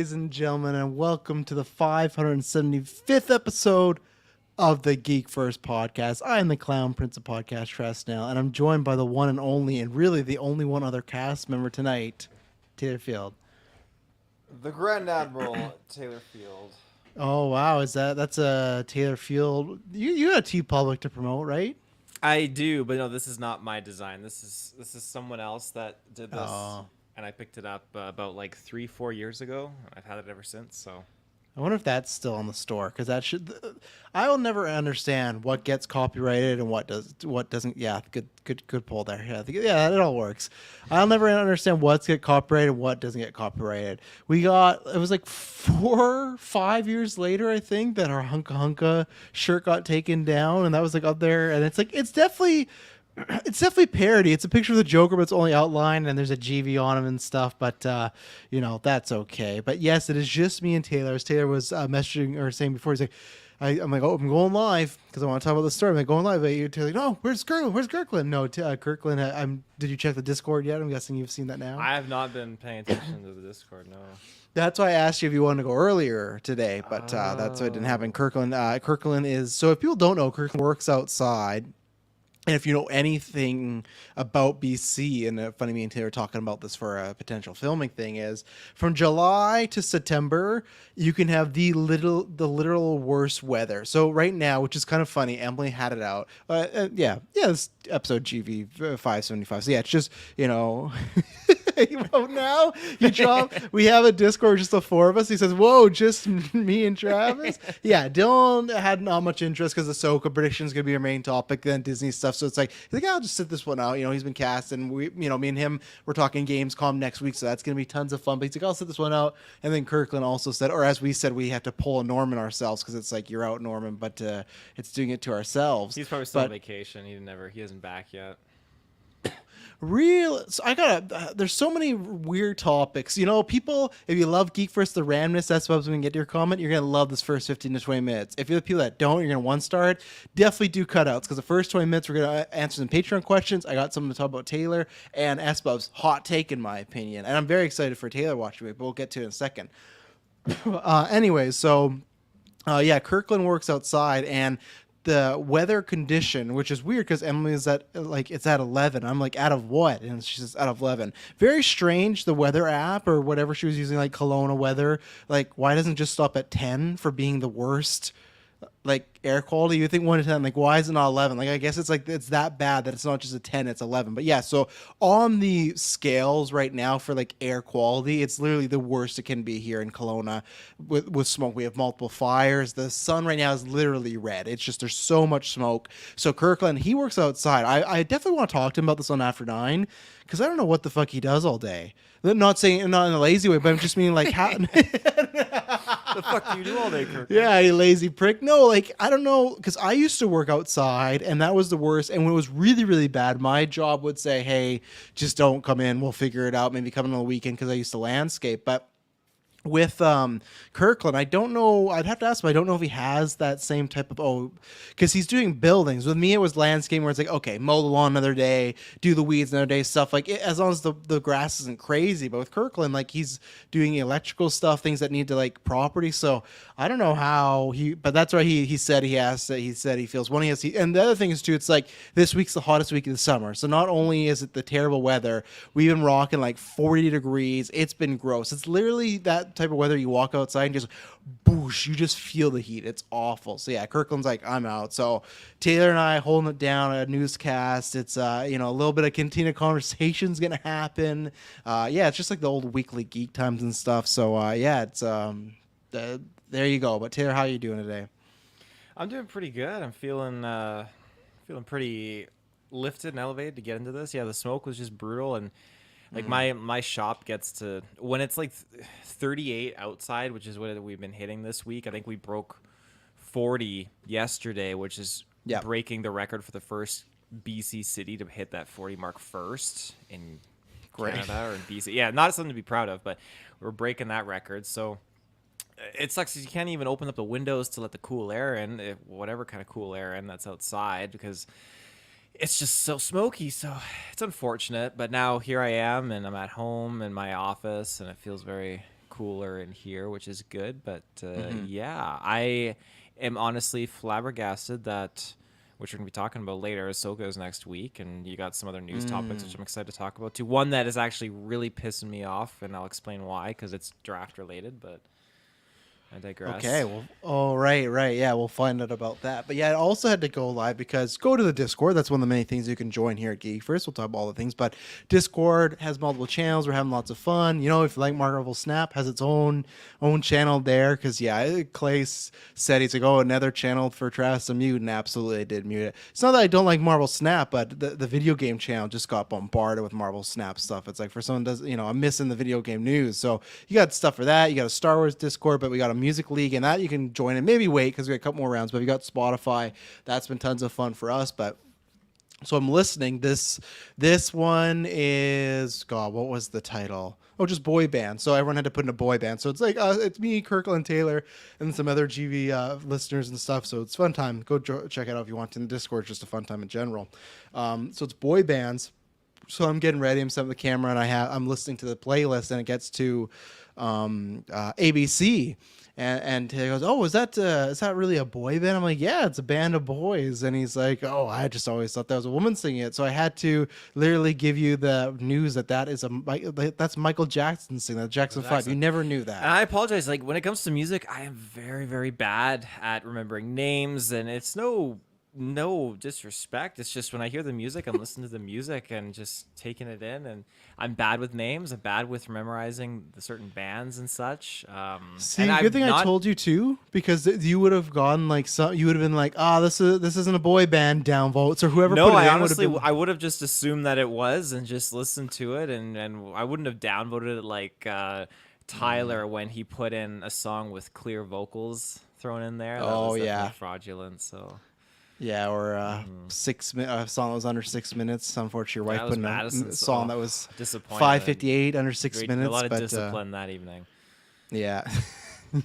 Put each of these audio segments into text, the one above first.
ladies and gentlemen, and welcome to the 575th episode of the GeekVerse podcast. I am the Clown Prince of Podcast Trust now, and I'm joined by the one and only, and really the only one other cast member tonight, Taylor Field. The Grand Admiral Taylor Field. Oh wow, that's a Taylor Field? You got a T Public to promote, right? I do, but no, this is not my design. This is someone else that did this, and I picked it up about like 3-4 years ago. I've had it ever since. So I wonder if that's still in the store, because that should. I will never understand what gets copyrighted and what doesn't. Yeah, good pull there. Yeah, it all works. I'll never understand what's get copyrighted and what doesn't get copyrighted. It was like 4-5 years later, I think, that our Hunka Hunka shirt got taken down, and that was like up there, and it's definitely parody. It's a picture of the Joker, but it's only outlined, and there's a GV on him and stuff. But that's okay. But yes, it is just me and Taylor. As Taylor was messaging or saying before, he's like, I'm like, I'm going live because I want to talk about the story. I'm like, going live. But Taylor, no, where's Kirkland? Where's Kirkland? No, Kirkland. Did you check the Discord yet? I'm guessing you've seen that now. I have not been paying attention to the Discord. No. That's why I asked you if you wanted to go earlier today, but that's why it didn't happen. Kirkland is, so if people don't know, Kirkland works outside. And if you know anything about BC, and funny, me and Taylor were talking about this for a potential filming thing, is from July to September, you can have the literal worst weather. So right now, which is kind of funny, Emily had it out. This episode GV 575. So yeah, it's just, now you drop. We have a Discord, just the four of us. He says, "Whoa, just me and Travis." Yeah, Dylan had not much interest because Ashoka Predictions is gonna be our main topic, then Disney stuff. So it's like he's like, "I'll just sit this one out." He's been cast, and me and him, we're talking Gamescom next week, so that's gonna be tons of fun. But he's like, "I'll sit this one out." And then Kirkland also said, or as we said, we have to pull a Norman ourselves because it's like, you're out, Norman, but it's doing it to ourselves. He's probably still on vacation. He isn't back yet. So there's so many weird topics. People, if you love GeekVerse, the randomness, that's what I was going to get to your comment. You're going to love this first 15 to 20 minutes. If you're the people that don't, you're going to one-star it. Definitely do cutouts, because the first 20 minutes, we're going to answer some Patreon questions. I got something to talk about Taylor and S-Bub's hot take, in my opinion. And I'm very excited for Taylor watching it, but we'll get to it in a second. Kirkland works outside, and the weather condition, which is weird because Emily is at it's at 11. I'm like, out of what? And she says out of 11. Very strange. The weather app or whatever she was using, like Kelowna weather, why doesn't it just stop at 10 for being the worst air quality? You think 1 to 10, why is it not 11? I guess it's it's that bad that it's not just a 10, it's 11. But yeah, so on the scales right now for air quality, it's literally the worst it can be here in Kelowna with smoke. We have multiple fires. The sun right now is literally red. It's just, there's so much smoke. So Kirkland, he works outside. I definitely want to talk to him about this on After 9, because I don't know what the fuck he does all day. Not saying, not in a lazy way, but I'm just meaning how The fuck do you do all day, Kirk? Yeah, you lazy prick. No, I don't know, because I used to work outside, and that was the worst. And when it was really, really bad, my job would say, "Hey, just don't come in. We'll figure it out. Maybe come in on the weekend," because I used to landscape. But with Kirkland, I don't know. I'd have to ask him. I don't know if he has that same type of because he's doing buildings. With me, it was landscaping, where it's okay, mow the lawn another day, do the weeds another day, stuff as long as the grass isn't crazy. But with Kirkland, he's doing electrical stuff, things that need to property. So I don't know how but that's why he said he said he feels one. And the other thing is too, it's this week's the hottest week of the summer. So not only is it the terrible weather, we've been rocking 40 degrees. It's been gross. It's literally that type of weather you walk outside and just boosh, you just feel the heat. It's awful. So yeah, Kirkland's I'm out. So Taylor and I holding it down at a newscast. It's a little bit of cantina conversation's gonna happen. It's just the old weekly geek times and stuff. So it's there you go. But Taylor, how are you doing today? I'm doing pretty good. I'm feeling pretty lifted and elevated to get into this. Yeah, the smoke was just brutal, and my shop gets to, when it's 38 outside, which is what we've been hitting this week. I think we broke 40 yesterday, which is breaking the record for the first BC city to hit that 40 mark first in Canada or in BC. Yeah, not something to be proud of, but we're breaking that record. So it sucks because you can't even open up the windows to let the cool air in, whatever kind of cool air in that's outside, because it's just so smoky. So it's unfortunate, but now here I am, and I'm at home in my office, and it feels very cooler in here, which is good. But yeah, I am honestly flabbergasted that, which we're going to be talking about later, Ahsoka is next week, and you got some other news topics, which I'm excited to talk about too. One that is actually really pissing me off, and I'll explain why, because it's draft related, but I digress. Okay, well, oh, right, yeah, we'll find out about that. But yeah, it also had to go live because go to the Discord. That's one of the many things you can join here at GeekVerse. We'll talk about all the things, but Discord has multiple channels. We're having lots of fun. You know, if you like Marvel Snap, has its own channel there. Because yeah, Clay said he's like, oh, another channel for Travis to mute, and absolutely, I did mute it. It's not that I don't like Marvel Snap, but the video game channel just got bombarded with Marvel Snap stuff. It's like for someone does, you know, I'm missing the video game news. So you got stuff for that. You got a Star Wars Discord, but we got a music league, and that you can join and maybe wait because we got a couple more rounds. But we got Spotify. That's been tons of fun for us. But so I'm listening. This one is, God, what was the title? Oh, just boy band. So everyone had to put in a boy band. So it's like it's me, Kirkland Taylor, and some other GV listeners and stuff. So it's fun time. Go check it out if you want to. In the Discord, it's just a fun time in general. So it's boy bands. So I'm getting ready. I'm setting the camera, and I'm listening to the playlist, and it gets to ABC. And he goes, oh, is that really a boy band? I'm like, yeah, it's a band of boys. And he's like, oh, I just always thought that was a woman singing it. So I had to literally give you the news that's Michael Jackson singing, that Jackson 5. You never knew that. And I apologize. Like, when it comes to music, I am very, very bad at remembering names, and it's no disrespect. It's just when I hear the music, I'm listening to the music and just taking it in, and I'm bad with names. I'm bad with memorizing the certain bands and such. See, good thing I told you too, because you would have gone like you would have been like, this isn't a boy band, downvotes or whoever. No, put it I in honestly, been... I would have just assumed that it was and just listened to it, and I wouldn't have downvoted it like Tyler when he put in a song with clear vocals thrown in there. That was definitely fraudulent. So. Yeah, or a song that was under 6 minutes. Unfortunately, your wife put in a song that was 5:58 under 6 minutes. A lot of discipline that evening. Yeah.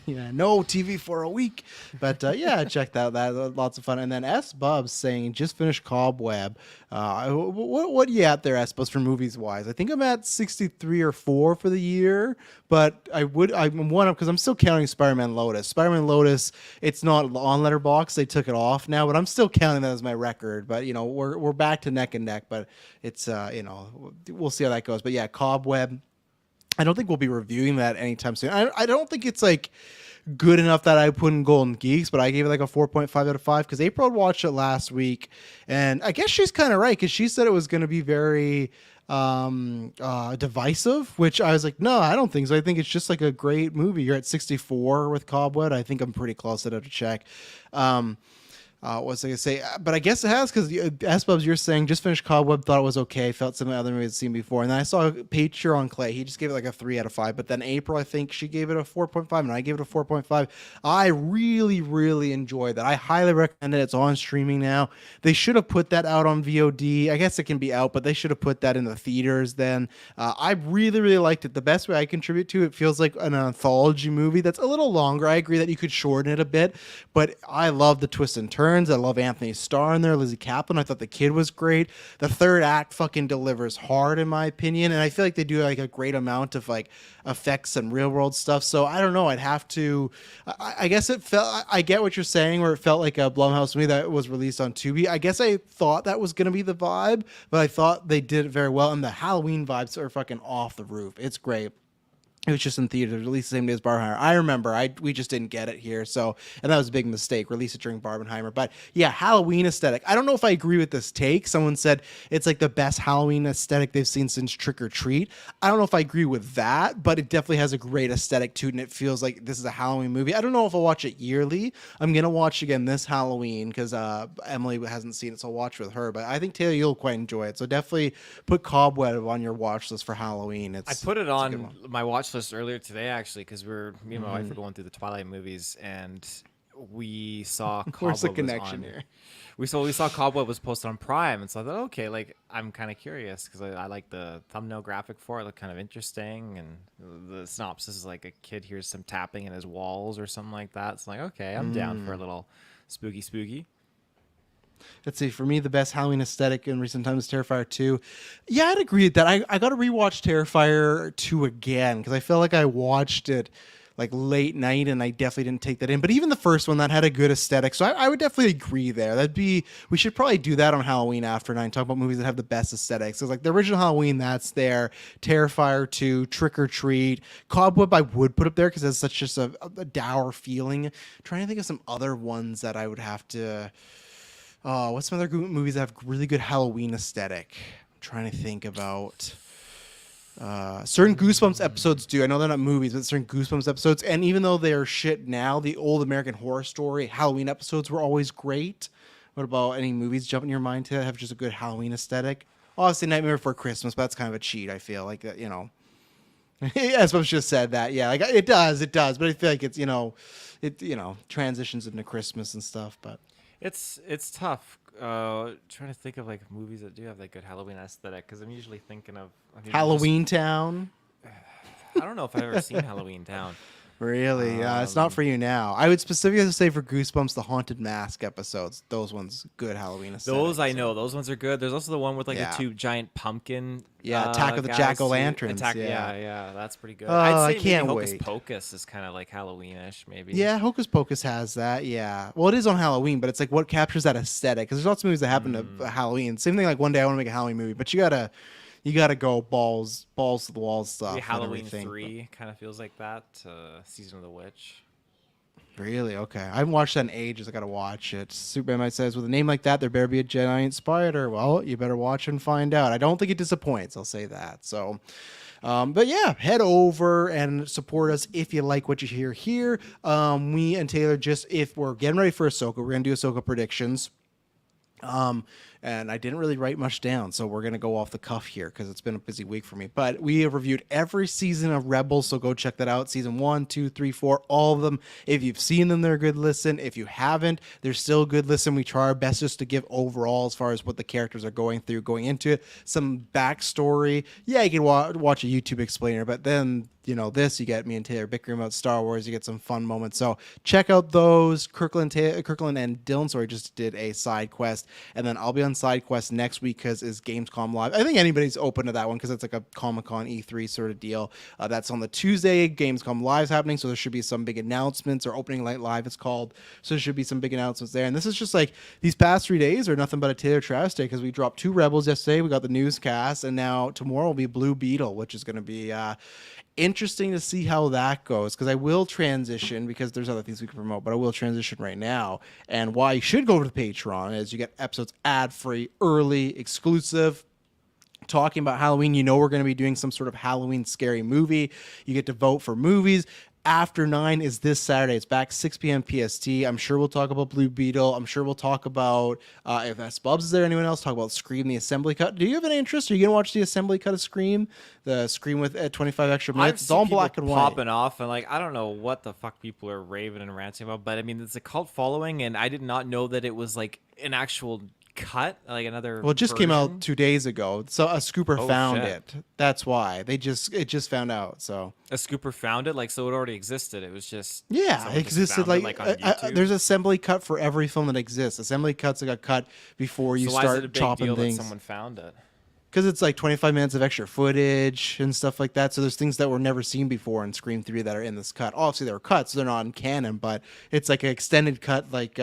Yeah, no TV for a week. But yeah, check that. Lots of fun. And then S Bubs saying, just finished Cobweb. What you at there, S Bubs, for movies wise? I think I'm at 63 or 4 for the year, but I'm one up because I'm still counting Spider-Man Lotus. Spider-Man Lotus, it's not on Letterboxd. They took it off now, but I'm still counting that as my record. But you know, we're back to neck and neck. But it's we'll see how that goes. But yeah, Cobweb. I don't think we'll be reviewing that anytime soon. I don't think it's like good enough that I put in Golden Geeks, but I gave it like a 4.5 out of 5 because April watched it last week, and I guess she's kind of right because she said it was going to be very divisive, which I was like, no, I don't think so. I think it's just like a great movie. You're at 64 with Cobweb. I think I'm pretty close. I'd have to check. What was I going to say? But I guess it has because S-Bubs, you're saying just finished Cobweb, thought it was okay, felt some of the other movies I'd seen before. And then I saw Patreon Clay. He just gave it like a 3 out of 5. But then April, I think she gave it a 4.5 and I gave it a 4.5. I really, really enjoyed that. I highly recommend it. It's on streaming now. They should have put that out on VOD. I guess it can be out, but they should have put that in the theaters then. I really, really liked it. The best way I contribute to it feels like an anthology movie that's a little longer. I agree that you could shorten it a bit, but I love the twists and turns. I love Anthony Starr in there, Lizzie Kaplan. I thought the kid was great. The third act fucking delivers hard, in my opinion, and I feel like they do like a great amount of like effects and real world stuff. So I don't know. I'd have to. I guess it felt. I get what you're saying, where it felt like a Blumhouse movie that was released on Tubi. I guess I thought that was gonna be the vibe, but I thought they did it very well, and the Halloween vibes are fucking off the roof. It's great. It was just in theaters, released the same day as Barbenheimer. I remember, we just didn't get it here, so, and that was a big mistake, release it during Barbenheimer. But yeah, Halloween aesthetic. I don't know if I agree with this take. Someone said it's like the best Halloween aesthetic they've seen since Trick or Treat. I don't know if I agree with that, but it definitely has a great aesthetic to it, and it feels like this is a Halloween movie. I don't know if I'll watch it yearly. I'm going to watch again this Halloween because Emily hasn't seen it, so I'll watch with her. But I think, Taylor, you'll quite enjoy it. So definitely put Cobweb on your watch list for Halloween. I put it on my watch list earlier today, actually, because me and my wife were going through the Twilight movies, and we saw Cobweb. Where's the connection here? We saw Cobweb was posted on Prime, and so I thought, okay, like I'm kind of curious because I like the thumbnail graphic for it. It looked kind of interesting, and the synopsis is like a kid hears some tapping in his walls or something like that. It's like, okay, I'm down for a little spooky. Let's see. For me, the best Halloween aesthetic in recent times is Terrifier 2. Yeah, I'd agree with that. I got to rewatch Terrifier 2 again because I feel like I watched it like late night and I definitely didn't take that in. But even the first one, that had a good aesthetic. So I would definitely agree there. We should probably do that on Halloween After 9, talk about movies that have the best aesthetics. So like the original Halloween, that's there. Terrifier 2, Trick or Treat, Cobweb I would put up there because it's such just a dour feeling. I'm trying to think of some other ones that I would have to... Oh, what's some other movies that have really good Halloween aesthetic? I'm trying to think about... certain Goosebumps episodes do. I know they're not movies, but certain Goosebumps episodes. And even though they are shit now, the old American Horror Story Halloween episodes were always great. What about any movies jump in your mind to have just a good Halloween aesthetic? Obviously, Nightmare Before Christmas, but that's kind of a cheat. I feel like that, as I just said that, yeah, like it does, but I feel like it's transitions into Christmas and stuff, but It's tough. Trying to think of like movies that do have that good Halloween aesthetic because I'm usually thinking of Halloween Town. I don't know if I've ever seen Halloween Town. Really? It's not for you now. I would specifically say for Goosebumps, the Haunted Mask episodes. Those ones, good Halloween aesthetic. Those I know. Those ones are good. There's also the one with like the two giant pumpkin. Attack of the guys Jack-o'-lanterns. Yeah, that's pretty good. Oh, I'd say I can't maybe Hocus wait. Pocus is kind of like Halloween-ish, maybe. Yeah, Hocus Pocus has that. Yeah. Well, it is on Halloween, but it's like what captures that aesthetic? Because there's lots of movies that happen to Halloween. Same thing. Like one day I want to make a Halloween movie, but you gotta go balls to the walls stuff. Maybe Halloween 3 kind of feels like that. Season of the Witch. Really? Okay. I haven't watched that in ages. I gotta watch it. Superman might says, with a name like that, there better be a giant spider. Well, you better watch and find out. I don't think it disappoints. I'll say that. So, but yeah, head over and support us if you like what you hear here. Me and Taylor, if we're getting ready for Ahsoka, we're gonna do Ahsoka predictions. And I didn't really write much down, so we're going to go off the cuff here because it's been a busy week for me. But we have reviewed every season of Rebels, so go check that out. Season 1, 2, 3, 4, all of them. If you've seen them, they're a good listen. If you haven't, they're still a good listen. We try our best just to give overall as far as what the characters are going through, going into it, some backstory. Yeah, you can watch a YouTube explainer, but then... this, you get me and Taylor bickering about Star Wars. You get some fun moments. So check out those. Kirkland and Dylan, just did a side quest. And then I'll be on side quest next week because it's Gamescom Live. I think anybody's open to that one because it's like a Comic-Con E3 sort of deal. That's on the Tuesday. Gamescom Live's happening. So there should be some big announcements, or Opening Night Live it's called. So there should be some big announcements there. And this is just like these past 3 days are nothing but a Taylor Travis day because we dropped 2 Rebels yesterday. We got the newscast. And now tomorrow will be Blue Beetle, which is going to be... interesting to see how that goes because I will transition because there's other things we can promote, but I will transition right now. And why you should go to the Patreon is you get episodes ad-free, early, exclusive. Talking about Halloween, we're going to be doing some sort of Halloween scary movie. You get to vote for movies. After 9 is this Saturday. It's back 6 p.m. PST. I'm sure we'll talk about Blue Beetle. I'm sure we'll talk about, if S. Bubs is there, anyone else, talk about Scream, the assembly cut. Do you have any interest? Are you going to watch the assembly cut of Scream? The Scream with 25 extra minutes? It's all in black and white. Popping off, and I don't know what the fuck people are raving and ranting about, but I mean, it's a cult following, and I did not know that it was like an actual cut, like another Well, it just came version. out 2 days ago, so a scooper found shit. it. That's why it just found out. So A scooper found it, so it already existed. It was just yeah, someone it just existed found like it, on YouTube. there's assembly cut for every film that exists. Assembly cuts that got cut before you So why is it a start big chopping deal things. that someone found it? Because it's like 25 minutes of extra footage and stuff like that. So there's things that were never seen before in Scream 3 that are in this cut. Obviously, they were cuts, so they're not in canon, but it's like an extended cut. Like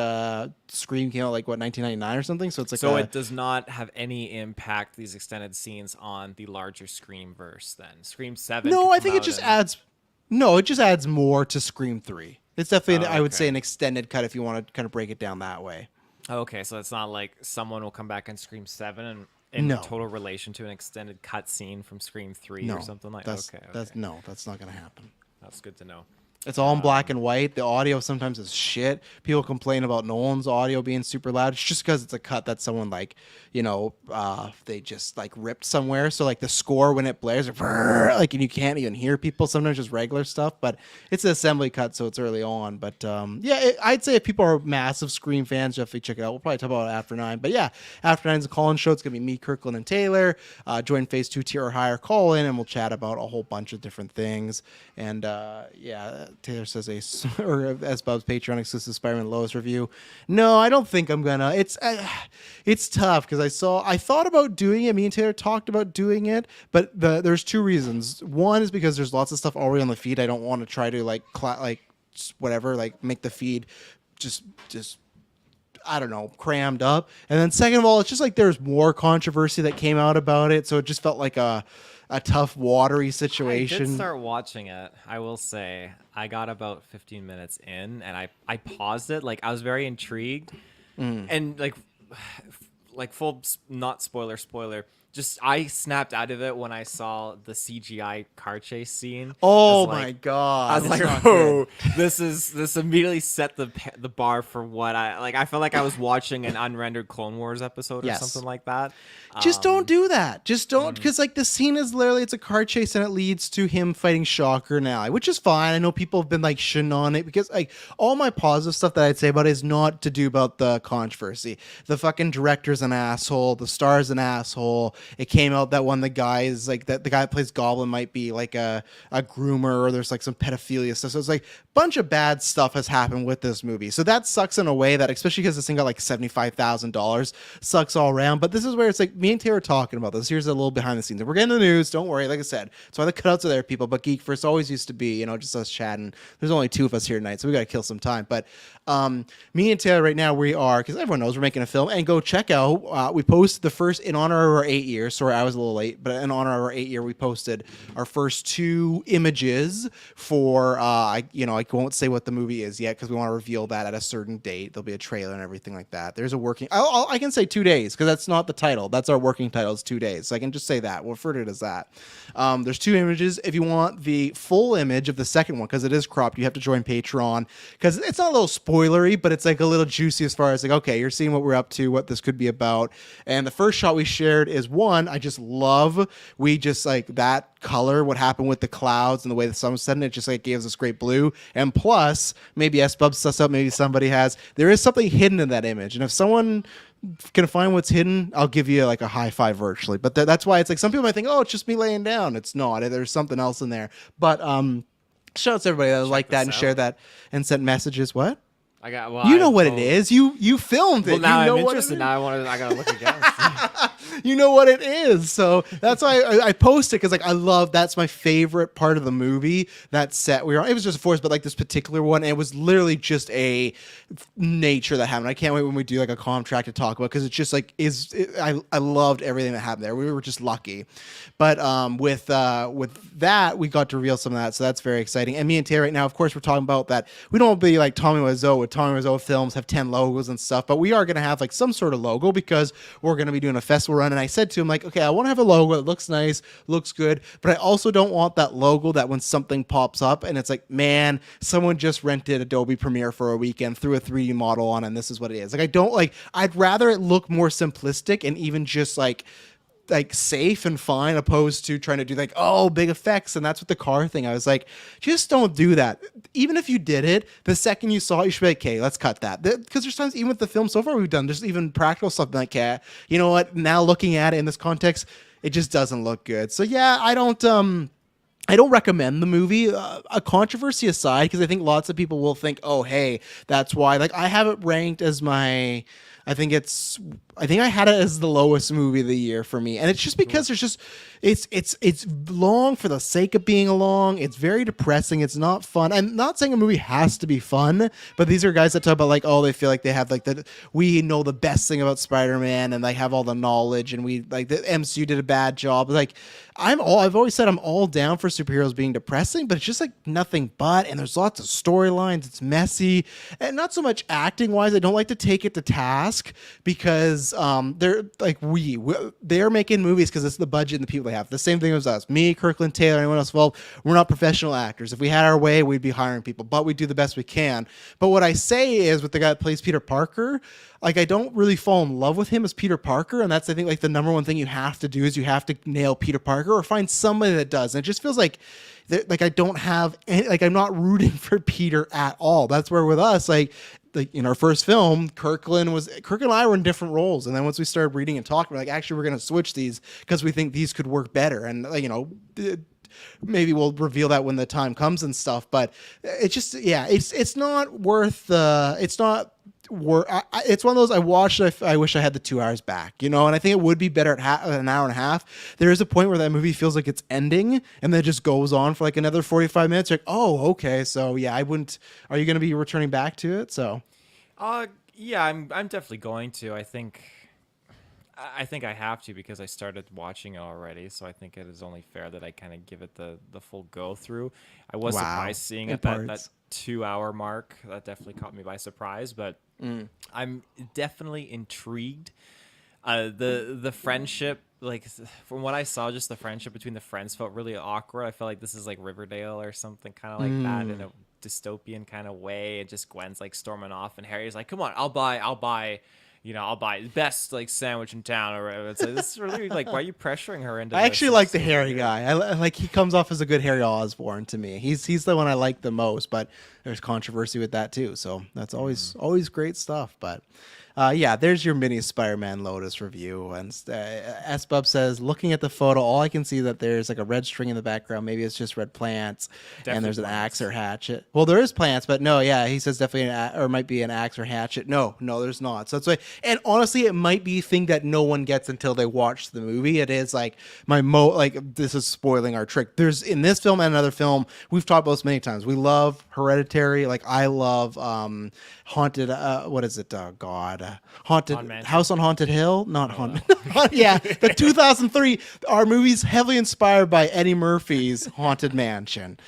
Scream came out 1999 or something. So it's like So it does not have any impact, these extended scenes, on the larger Scream verse. Then Scream 7. No, could I come think it out just and- adds. No, it just adds more to Scream 3. It's definitely, Oh, I would okay. say, an extended cut if you want to kind of break it down that way. Okay, so it's not like someone will come back and Scream 7 and in No. total relation to an extended cut scene from Scream 3 No, or something like that's, that. Okay, that's not going to happen. that's good to know. It's all in black and white. The audio sometimes is shit. People complain about Nolan's audio being super loud. It's just because it's a cut that someone they just ripped somewhere. So the score when it blares, and you can't even hear people. Sometimes just regular stuff, but it's an assembly cut, so it's early on. But I'd say if people are massive Scream fans, definitely check it out. We'll probably talk about it after 9. But yeah, after 9 is a call-in show. It's gonna be me, Kirkland, and Taylor. Join Phase 2 tier or higher. Call in, and we'll chat about a whole bunch of different things. And Taylor says or as Bob's Patreon exclusive Spider-Man Lois review. No, I don't think I'm gonna. It's tough because I thought about doing it. Me and Taylor talked about doing it, but there's two reasons. One is because there's lots of stuff already on the feed. I don't want to try to like make the feed just I don't know, crammed up. And then second of all, it's just like there's more controversy that came out about it, so it just felt like a tough, watery situation. I did start watching it. I will say I got about 15 minutes in, and I paused it. Like I was very intrigued, and like full not spoiler. Just I snapped out of it when I saw the CGI car chase scene. Oh my god! I was like, oh, this immediately set the bar for what I felt like I was watching an unrendered Clone Wars episode or something like that. Just don't do that. Just don't, because like the scene is literally it's a car chase and it leads to him fighting Shocker now, which is fine. I know people have been like shitting on it because like all my positive stuff that I'd say about it is not to do about the controversy. The fucking director's an asshole. The star's an asshole. It came out that one the guy is like that the guy that plays Goblin might be like a groomer, or there's like some pedophilia stuff. So it's like a bunch of bad stuff has happened with this movie. So that sucks in a way that, especially because this thing got like $75,000, sucks all around. But this is where it's like me and Taylor are talking about this. Here's a little behind the scenes. And we're getting the news. Don't worry. Like I said, so why the cutouts are there, people. But GeekVerse always used to be, just us chatting. There's only two of us here tonight, so we got to kill some time. But me and Taylor right now, we are, because everyone knows we're making a film, and go check out, we posted the first, in honor of our 8 years, sorry I was a little late, but in honor of our 8 year, we posted our first 2 images for, I won't say what the movie is yet because we want to reveal that at a certain date. There'll be a trailer and everything like that. There's a working, I can say 2 days because that's not the title. That's our working title, is 2 days. So I can just say that. We'll refer to it as that. There's 2 images. If you want the full image of the second one, because it is cropped, you have to join Patreon, because it's not a little spoilery, but it's like a little juicy as far as like, okay, you're seeing what we're up to, what this could be about. And the first shot we shared is one I just love. We just like that color, what happened with the clouds and the way the sun was setting, it just like gave us this great blue. And plus, maybe S-Bub suss up, maybe somebody has, there is something hidden in that image. And if someone can find what's hidden, I'll give you like a high five virtually. But that's why it's like some people might think, oh, it's just me laying down. It's not. There's something else in there. But shout out to everybody that liked that and shared that and sent messages. What? You know what it is. You filmed it. Well, now you know I'm interested. Now I gotta look again. You know what it is. So that's why I posted, because like I love, that's my favorite part of the movie. That set we were on. It was just a forest, but like this particular one, and it was literally just a nature that happened. I can't wait when we do like a contract to talk about, because it's just like I loved everything that happened there. We were just lucky. But with that, we got to reveal some of that, so that's very exciting. And me and Tay right now, of course, we're talking about that. We don't be like Tommy Wiseau with Tommy Wiseau films have 10 logos and stuff, but we are going to have like some sort of logo because we're going to be doing a festival run. And I said to him, like, okay, I want to have a logo that looks nice, looks good, but I also don't want that logo that when something pops up and it's like, man, someone just rented Adobe Premiere for a weekend, threw a 3D model on, and this is what it is. Like, I'd rather it look more simplistic and even just like safe and fine, opposed to trying to do like, oh, big effects. And that's what the car thing, I was like, just don't do that. Even if you did it, the second you saw it, you should be like, okay, let's cut that. Because there's times, even with the film so far we've done, there's even practical stuff like, yeah, you know what, now looking at it in this context, it just doesn't look good. So yeah, I don't recommend the movie, a controversy aside, because I think lots of people will think, oh, hey, that's why. Like, I have it ranked as my, I think I had it as the lowest movie of the year for me. And it's just because there's just, it's long for the sake of being long. It's very depressing. It's not fun. I'm not saying a movie has to be fun, but these are guys that talk about like, oh, they feel like they have like we know the best thing about Spider-Man and they have all the knowledge, and we like the MCU did a bad job. Like, I've always said I'm all down for superheroes being depressing, but it's just like nothing but, and there's lots of storylines. It's messy, and not so much acting wise. I don't like to take it to task, because they're like, they're making movies because it's the budget and the people they have. The same thing as us, me, Kirkland, Taylor, anyone else involved. We're not professional actors. If we had our way, we'd be hiring people, but we do the best we can. But what I say is, with the guy that plays Peter Parker, like, I don't really fall in love with him as Peter Parker, and that's, I think, like the number one thing you have to do is you have to nail Peter Parker or find somebody that does. And it just feels like I don't have any, like, I'm not rooting for Peter at all. That's where with us, like in our first film, Kirkland and I were in different roles, and then once we started reading and talking, we're like, actually, we're going to switch these because we think these could work better. And maybe we'll reveal that when the time comes and stuff. But it's just, yeah, it's not worth the, it's not. It's one of those I watched. I wish I had the 2 hours back, and I think it would be better at an hour and a half. There is a point where that movie feels like it's ending, and then it just goes on for like another 45 minutes. You're like, oh, okay, so yeah, I wouldn't. Are you going to be returning back to it? So, yeah, I'm definitely going to. I think I have to because I started watching it already, so I think it is only fair that I kind of give it the full go through. I was surprised seeing it that 2 hour mark. That definitely caught me by surprise, but I'm definitely intrigued. The friendship, like from what I saw, just the friendship between the friends felt really awkward. I felt like this is like Riverdale or something kind of like that in a dystopian kind of way. And just Gwen's like storming off, and Harry's like, "Come on, I'll buy." I'll buy the best like sandwich in town or whatever. It's like, this is really like, why are you pressuring her into I this? actually It's like the so Harry weird. guy. I like he comes off as a good Harry Osborn to me. He's the one I like the most, but there's controversy with that too. So that's always great stuff. But yeah, there's your mini Spider-Man Lotus review. And S-Bub says, looking at the photo, all I can see that there's like a red string in the background. Maybe it's just red plants, and there's an axe or hatchet. Well, there is plants, but no, yeah, he says definitely or might be an axe or hatchet. No, there's not. So that's why. And honestly, it might be a thing that no one gets until they watch the movie. It is like like this is spoiling our trick. There's in this film and another film we've talked about this many times. We love Hereditary. Like I love Haunted. What is it? Haunted House on Haunted Hill. Not Haunted. Yeah, the 2003. Our movie's heavily inspired by Eddie Murphy's Haunted Mansion.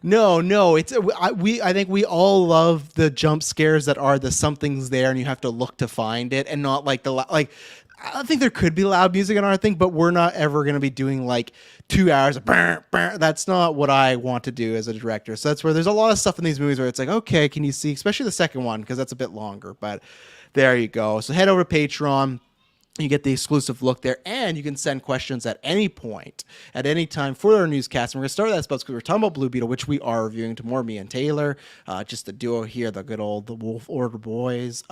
No, it's I think we all love the jump scares that are the something's there and you have to look to find it, and not like I think there could be loud music in our thing, but we're not ever going to be doing like 2 hours of burr, burr. That's not what I want to do as a director. So that's where there's a lot of stuff in these movies where it's like, okay, can you see, especially the second one, because that's a bit longer, but there you go. So head over to Patreon. You get the exclusive look there, and you can send questions at any point, at any time for our newscast. And we're going to start that spot because we're talking about Blue Beetle, which we are reviewing tomorrow, me and Taylor. Just the duo here, the good old the Wolf Order boys.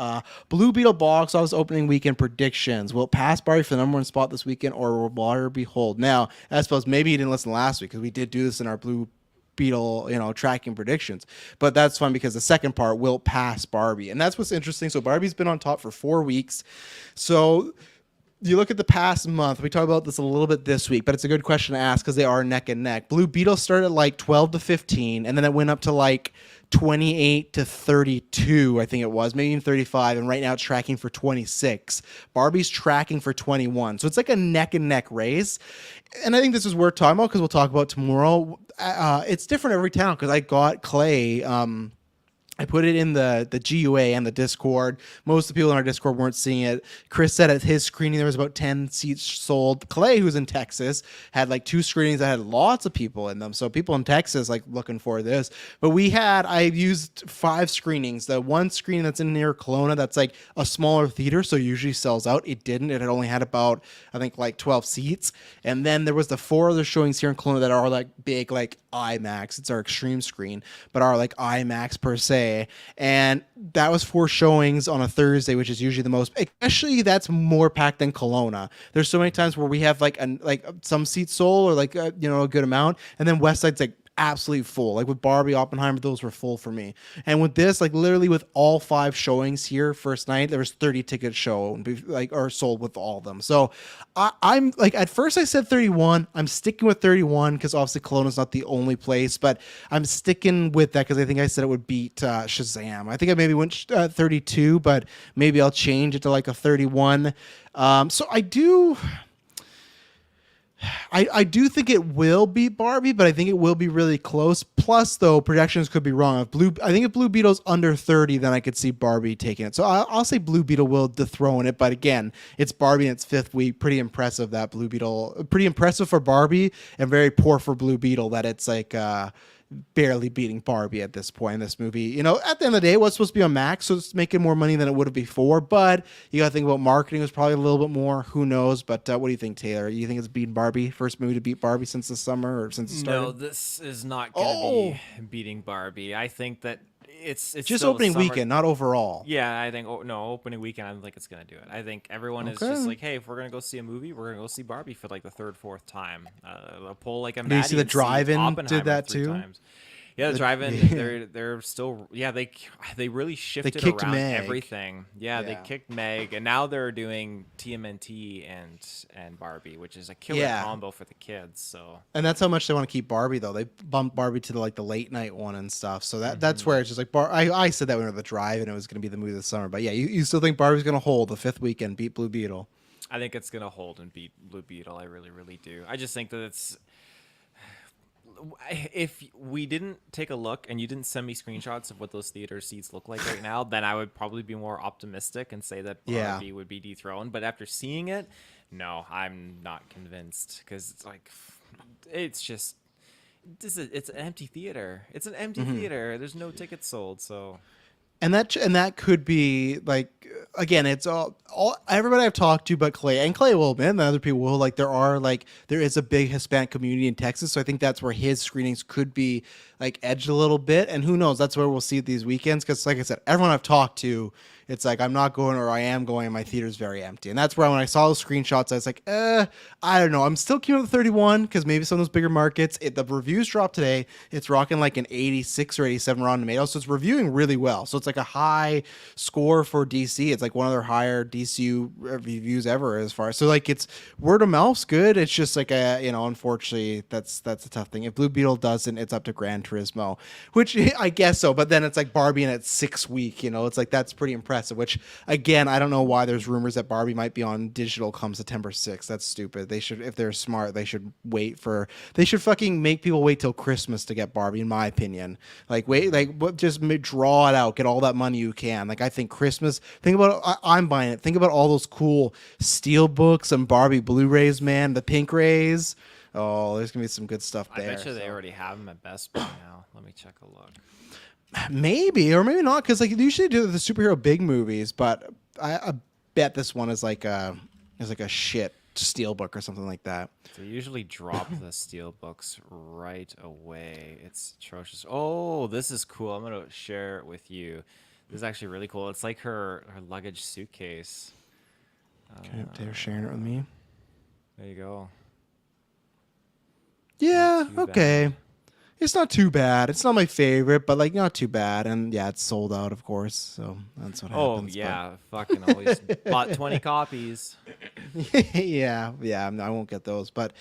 Blue Beetle box office opening weekend predictions. Will it pass Barbie for the number one spot this weekend, or will Barbie hold? Now, I suppose maybe you didn't listen last week because we did do this in our Blue Beetle, tracking predictions, but that's fun because the second part will pass Barbie, and that's what's interesting. So Barbie's been on top for 4 weeks. So you look at the past month, we talked about this a little bit this week, but it's a good question to ask because they are neck and neck. Blue Beetle started at like 12 to 15, and then it went up to like 28 to 32, I think it was, maybe even 35, and right now it's tracking for 26. Barbie's tracking for 21. So it's like a neck and neck race. And I think this is worth talking about because we'll talk about tomorrow. It's different every town because I got Clay. I put it in the GUA and the Discord. Most of the people in our Discord weren't seeing it. Chris said at his screening there was about 10 seats sold. Clay, who's in Texas, had like 2 screenings that had lots of people in them. So people in Texas like looking for this. But I used 5 screenings. The one screening that's in near Kelowna, that's like a smaller theater, so usually sells out. It didn't. It had only had about, I think, like 12 seats. And then there was the 4 other showings here in Kelowna that are like big, like IMAX. It's our extreme screen, but are like IMAX per se. And that was 4 showings on a Thursday, which is usually the most. Especially that's more packed than Kelowna. There's so many times where we have like some seats sold or like a good amount, and then West Side's like absolutely full. Like with Barbie, Oppenheimer, those were full for me. And with this, like literally with all 5 showings here first night, there was 30 tickets shown, like, or sold with all of them. So I'm like, at first I said 31. I'm sticking with 31 because obviously Kelowna's not the only place, but I'm sticking with that because I think I said it would beat Shazam. I think I maybe went 32, but maybe I'll change it to like a 31. So I do think it will beat Barbie, but I think it will be really close. Plus, though, projections could be wrong. I think if Blue Beetle's under 30, then I could see Barbie taking it. So I'll say Blue Beetle will dethrone it. But again, it's Barbie in its 5th week. Pretty impressive that Blue Beetle. Pretty impressive for Barbie and very poor for Blue Beetle that it's like barely beating Barbie at this point in this movie. At the end of the day, it was supposed to be on Max, so it's making more money than it would have before. But you got to think about marketing was probably a little bit more. Who knows? But what do you think, Taylor? You think it's beating Barbie? First movie to beat Barbie since the summer or since it started? No, this is not going to be beating Barbie. I think that it's Just still the opening summer. weekend, not overall. Yeah, I think no opening weekend. I don't think it's gonna do it. I think everyone is just Okay. like, hey, if we're gonna go see a movie, we're gonna go see Barbie for like the third, fourth time. They'll pull like a Do you see Maddie the and see drive-in did Oppenheimer that three too? times. Yeah, the drive-in. Yeah. They're still. Yeah, they really They shifted kicked around Meg. everything. Yeah, they Yeah. kicked Meg, and now they're doing TMNT and Barbie, which is a killer Yeah. combo for the kids. So And that's how much they want to keep Barbie, though. They bumped Barbie to the late night one and stuff. So that's where it's just like I said that when we were at the drive and it was going to be the movie of the summer. But yeah, you still think Barbie's going to hold the fifth weekend, beat Blue Beetle? I think it's gonna hold and beat Blue Beetle. I really, really do. I just think that it's. If we didn't take a look and you didn't send me screenshots of what those theater seats look like right now, then I would probably be more optimistic and say that Barbie Yeah. would be dethroned. But after seeing it, no, I'm not convinced because it's like, it's just, it's an empty theater. It's an empty theater. There's no tickets sold. So And that could be like, again, it's all everybody I've talked to but Clay will admit, and the other people will, like there is a big Hispanic community in Texas, so I think that's where his screenings could be like edged a little bit, and who knows, that's where we'll see it these weekends, because like I said, everyone I've talked to, it's like I'm not going or I am going and my theater's very empty. And that's where when I saw those screenshots I was like, I don't know, I'm still keeping it at 31 because maybe some of those bigger markets, the reviews dropped today, it's rocking like an 86 or 87 Rotten Tomatoes, so it's reviewing really well, so it's like a high score for DC. It's like one of their higher DCU reviews ever as far as, so like it's word of mouth's good. It's just like unfortunately that's a tough thing. If Blue Beetle doesn't, it's up to Gran Turismo, which I guess so, but then it's like Barbie in its 6th week, it's like that's pretty impressive, which again, I don't know why there's rumors that Barbie might be on digital come September 6th. That's stupid. They should, if they're smart, they should fucking make people wait till Christmas to get Barbie, in my opinion. Like just draw it out, get all that money you can. Like I think Christmas, think about I'm buying it. Think about all those cool steel books and Barbie Blu-rays, man, the pink rays. Oh, there's gonna be some good stuff there. I bet you they already have them at Best Buy now. Let me check a look. Maybe or maybe not, because like they usually do the superhero big movies, but I bet this one is like a shit steelbook or something like that. They usually drop the steel books right away. It's atrocious. Oh, this is cool. I'm gonna share it with you. This is actually really cool. It's like her luggage suitcase. Okay, they're sharing it with me. There you go. Yeah, Not too okay. bad. It's not too bad. It's not my favorite, but like not too bad. And yeah, it's sold out, of course. So that's what Oh happens. yeah, fucking always bought 20 copies. But yeah. I won't get those. But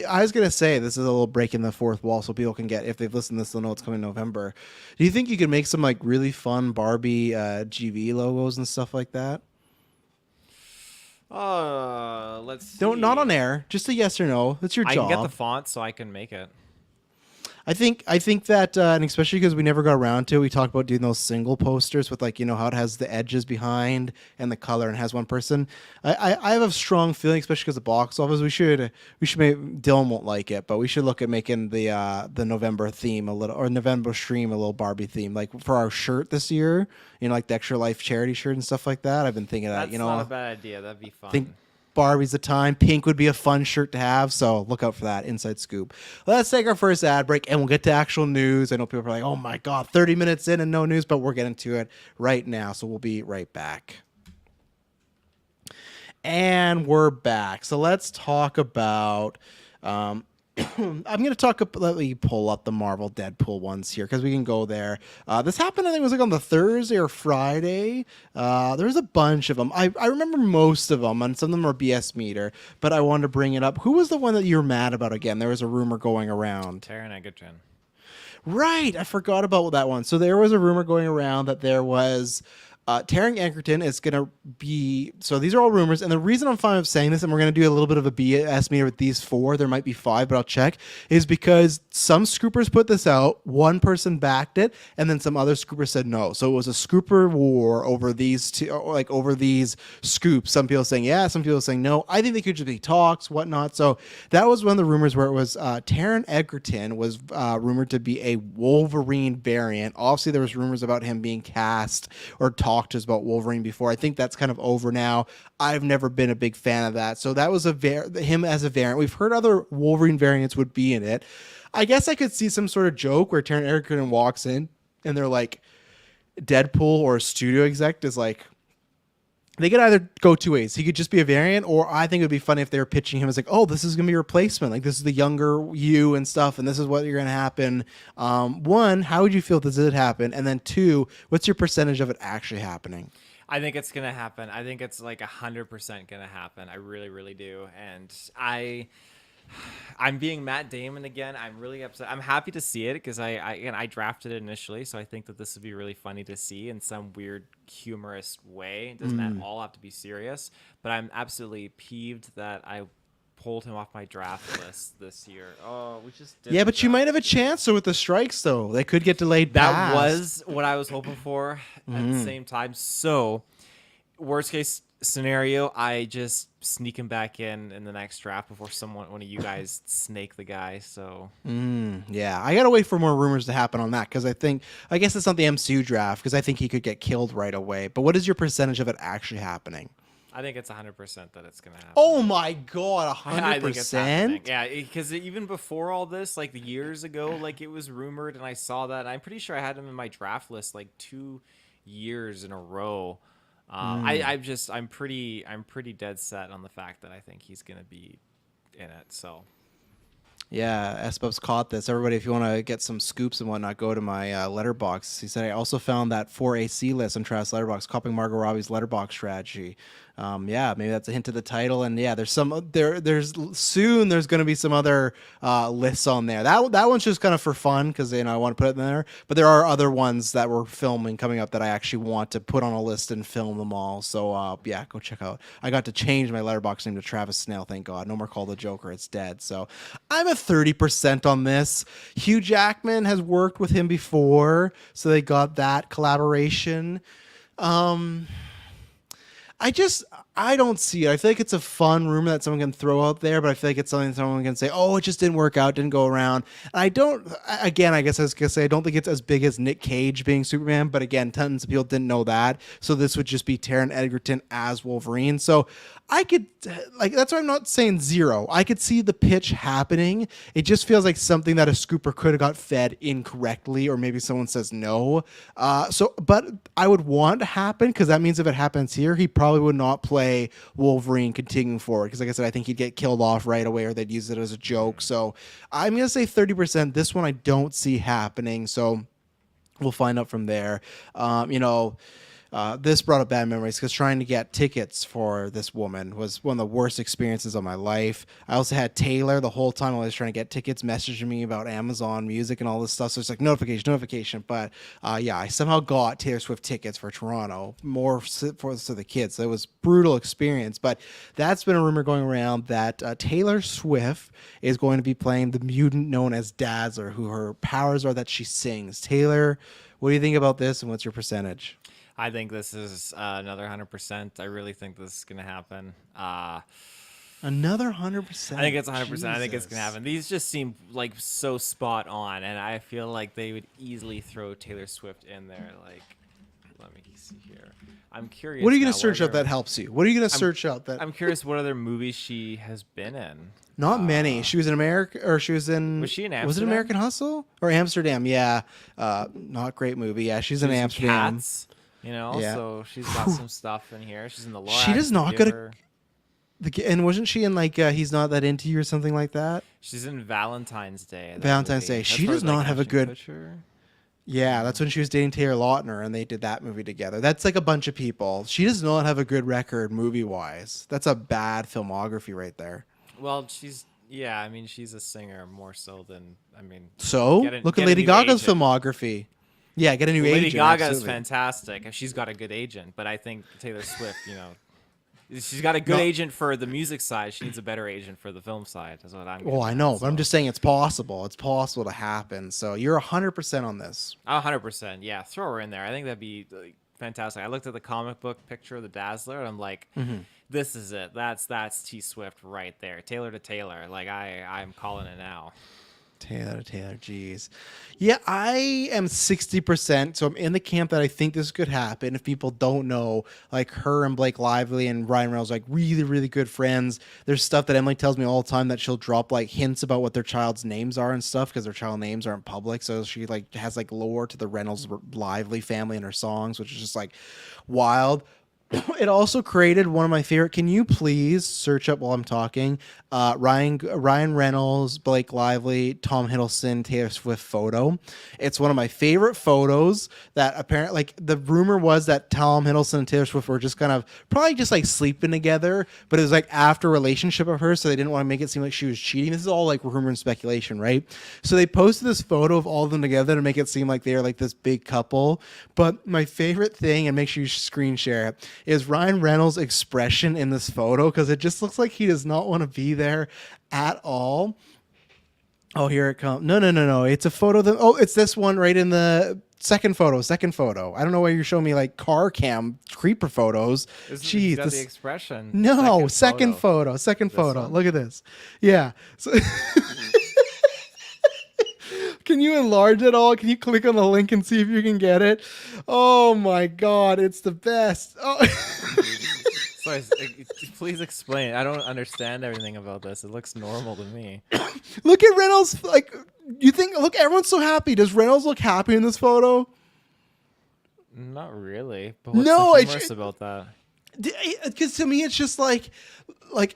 I was gonna say this is a little break in the fourth wall, so people can get, if they've listened to this, they'll know it's coming in November. Do you think you could make some like really fun Barbie GV logos and stuff like that? Let's see. Don't, not on air. Just a yes or no. That's your I job. can get the font so I can make it. I think that, and especially because we never got around to it, we talked about doing those single posters with like, how it has the edges behind and the color and has one person. I have a strong feeling, especially because the box office, we should make, Dylan won't like it, but we should look at making the November theme a little, or November stream a little Barbie theme, like for our shirt this year, like the Extra Life charity shirt and stuff like that. I've been thinking of that, That's not a bad idea. That'd be fun. think Barbie's the time. Pink would be a fun shirt to have, so look out for that. Inside scoop. Let's take our first ad break, and we'll get to actual news. I know people are like, oh my God, 30 minutes in and no news, but we're getting to it right now, so we'll be right back. And we're back. So let's talk about... I'm going to talk about, let me pull up the Marvel Deadpool ones here because we can go there. This happened, I think it was like on the Thursday or Friday. There was a bunch of them. I remember most of them, and some of them are BS meter, but I wanted to bring it up. Who was the one that you were mad about again? There was a rumor going around. Taron Egerton. Right, I forgot about that one. So there was a rumor going around that there was... Taron Egerton is going to be... So these are all rumors, and the reason I'm fine with saying this, and we're going to do a little bit of a BS meter with these 4, there might be 5, but I'll check, is because some scoopers put this out, one person backed it, and then some other scoopers said no. So it was a scooper war over these two, like over these scoops. Some people saying yeah, some people saying no. I think they could just be talks, whatnot. So that was one of the rumors where it was Taron Egerton was rumored to be a Wolverine variant. Obviously, there was rumors about him being cast or talked to us about Wolverine before. I think that's kind of over now. I've never been a big fan of that. So that was him as a variant. We've heard other Wolverine variants would be in it. I guess I could see some sort of joke where Taron Egerton walks in and they're like, Deadpool or a studio exec is like, they could either go two ways. He could just be a variant, or I think it would be funny if they were pitching him as like, oh, this is gonna be a replacement. Like this is the younger you and stuff, and this is what you're gonna happen. One, how would you feel if this did happen? And then two, what's your percentage of it actually happening? I think it's gonna happen. I think it's like 100% gonna happen. I really, really do. And I'm being Matt Damon again. I'm really upset. I'm happy to see it because I drafted it initially, so I think that this would be really funny to see in some weird humorous way. It doesn't at all have to be serious, but I'm absolutely peeved that I pulled him off my draft list this year. Oh, we just did Yeah, but you might have a chance. So with the strikes, though, they could get delayed. That was what I was hoping for at the same time. So, worst case scenario, I just sneak him back in the next draft before one of you guys snake the guy. So Yeah, I gotta wait for more rumors to happen on that because I guess it's not the MCU draft because I think he could get killed right away. But what is your percentage of it actually happening? I think it's 100% that it's gonna happen. Oh my god, I think it's happening. 100%. Yeah, because even before all this, like years ago, like it was rumored, and I saw that. And I'm pretty sure I had him in my draft list like 2 years in a row. I'm pretty dead set on the fact that I think he's gonna be in it. So Yeah, S-Bub's caught this. Everybody, if you want to get some scoops and whatnot, go to my letterbox. He said I also found that 4AC list on Travis Letterbox, copying Margot Robbie's letterbox strategy. Yeah, maybe that's a hint to the title. And yeah, there's going to be some other lists on there. That one's just kind of for fun because I want to put it in there. But there are other ones that we're filming coming up that I actually want to put on a list and film them all. So yeah, go check out. I got to change my letterbox name to Travis Snail. Thank God. No more Call the Joker. It's dead. So I'm at 30% on this. Hugh Jackman has worked with him before, so they got that collaboration. I don't see it. I feel like it's a fun rumor that someone can throw out there, but I feel like it's something someone can say, oh, it just didn't work out, didn't go around. And I guess I was going to say, I don't think it's as big as Nick Cage being Superman, but again, tons of people didn't know that. So this would just be Taron Egerton as Wolverine. So I could, that's why I'm not saying zero. I could see the pitch happening. It just feels like something that a scooper could have got fed incorrectly, or maybe someone says no. But I would want to happen because that means if it happens here, he probably would not play Wolverine continuing forward because like I said, I think he'd get killed off right away or they'd use it as a joke. So I'm gonna say 30%. This one I don't see happening, so we'll find out from there. This brought up bad memories because trying to get tickets for this woman was one of the worst experiences of my life. I also had Taylor the whole time I was trying to get tickets messaging me about Amazon Music and all this stuff. So it's like notification. But yeah, I somehow got Taylor Swift tickets for Toronto, more for the kids. So it was a brutal experience. But that's been a rumor going around that Taylor Swift is going to be playing the mutant known as Dazzler, who her powers are that she sings. Taylor, what do you think about this and what's your percentage? I think this is another 100%. I really think this is going to happen. Another 100%. I think it's 100%. I think it's going to happen. These just seem like so spot on, and I feel like they would easily throw Taylor Swift in there. Like, let me see here. I'm curious. What are you going to search out that helps you? What are you going to search out that? I'm curious what other movies she has been in. Not many. She was in America, or she was in. Was she in Amsterdam? Was it American Hustle or Amsterdam? Yeah, not great movie. Yeah, she's in Amsterdam. Cats. So she's got some stuff in here. She's in the Lorax. She does not and wasn't she in He's Not That Into You or something like that? She's in Valentine's Day. Valentine's Day. She does not have a good. Kutcher. Yeah, that's when she was dating Taylor Lautner, and they did that movie together. That's like a bunch of people. She does not have a good record movie-wise. That's a bad filmography right there. Well, she's a singer more so than So look at Lady Gaga's filmography. Yeah, get a new agent. Lady Gaga is fantastic. She's got a good agent, but I think Taylor Swift, she's got a good agent for the music side. She needs a better agent for the film side. That's what I'm. Well, I know, but I'm just saying it's possible. It's possible to happen. So you're 100% on this. 100%. Yeah, throw her in there. I think that'd be fantastic. I looked at the comic book picture of the Dazzler, and I'm like, this is it. That's T Swift right there. Taylor to Taylor. Like I'm calling it now. Taylor, jeez. Yeah, I am 60%, so I'm in the camp that I think this could happen. If people don't know, like her and Blake Lively and Ryan Reynolds are like really, really good friends. There's stuff that Emily tells me all the time that she'll drop like hints about what their child's names are and stuff because their child names aren't public. So she like has like lore to the Reynolds Lively family in her songs, which is just like wild. It also created one of my favorite. Can you please search up while I'm talking? Ryan Reynolds, Blake Lively, Tom Hiddleston, Taylor Swift photo. It's one of my favorite photos. That apparently, like the rumor was that Tom Hiddleston and Taylor Swift were just kind of probably just like sleeping together, but it was like after a relationship of hers, so they didn't want to make it seem like she was cheating. This is all like rumor and speculation, right? So they posted this photo of all of them together to make it seem like they are like this big couple. But my favorite thing, and make sure you screen share it, is Ryan Reynolds' expression in this photo because it just looks like he does not want to be there at all. Oh, here it comes. No. It's a photo that, oh, it's this one right in the second photo. I don't know why you're showing me like car cam creeper photos. Jeez, the expression. No, second photo. One? Look at this. Yeah. So can you enlarge it all? Can you click on the link and see if you can get it? Oh my God, it's the best. Oh. Sorry, please explain. I don't understand everything about this. It looks normal to me. Look at Reynolds. Like, you think? Look, everyone's so happy. Does Reynolds look happy in this photo? Not really. But what's the humorous about that? Because to me, it's just like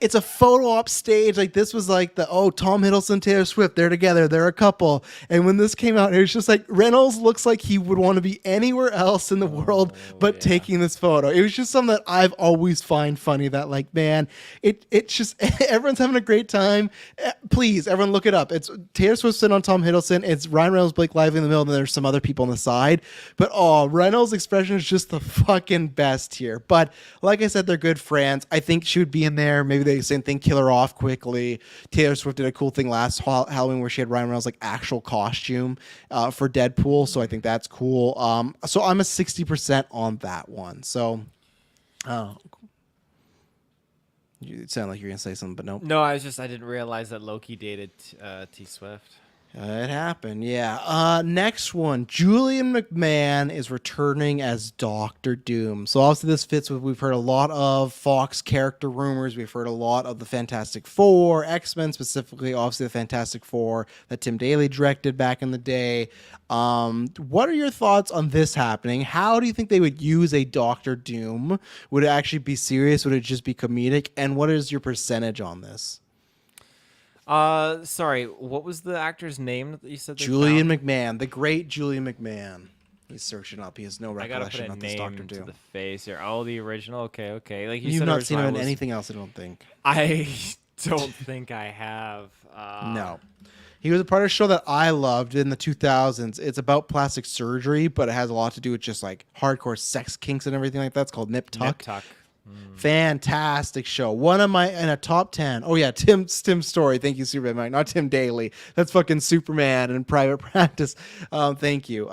it's a photo op stage. Like this was like Tom Hiddleston, Taylor Swift, they're together, they're a couple. And when this came out, it was just like Reynolds looks like he would want to be anywhere else in the world but taking this photo. It was just something that I've always find funny. That like, man, it's just everyone's having a great time. Please, everyone, look it up. It's Taylor Swift sitting on Tom Hiddleston. It's Ryan Reynolds, Blake Lively in the middle, and then there's some other people on the side. But Reynolds' expression is just the fucking best here. But like I said, they're good friends. I think she would be in there. Maybe they same thing, kill her off quickly. Taylor Swift did a cool thing last Halloween where she had Ryan Reynolds like actual costume for Deadpool. So I think that's cool. So I'm a 60% on that one. So, you sound like you're gonna say something, but nope. No, I didn't realize that Loki dated T Swift. It happened, yeah. Next one, Julian McMahon is returning as Doctor Doom. So obviously this fits with, we've heard a lot of Fox character rumors. We've heard a lot of the Fantastic Four, X-Men specifically, obviously the Fantastic Four that Tim Daly directed back in the day. What are your thoughts on this happening? How do you think they would use a Doctor Doom? Would it actually be serious? Would it just be comedic? And what is your percentage on this? Sorry, what was the actor's name that you said? Julian McMahon, the great Julian McMahon. He's searching up. He has no recollection of this Doctor Doom. To the face here. Oh, the original. Okay. Like you've not seen him in anything else, I don't think. I don't think I have. No. He was a part of a show that I loved in the 2000s. It's about plastic surgery, but it has a lot to do with just like hardcore sex kinks and everything like that. It's called Nip Tuck. Nip Tuck. Fantastic show. One of my in a top 10. Oh yeah, Tim's Story. Thank you, Superman. Not Tim Daly. That's fucking Superman in Private Practice. Thank you.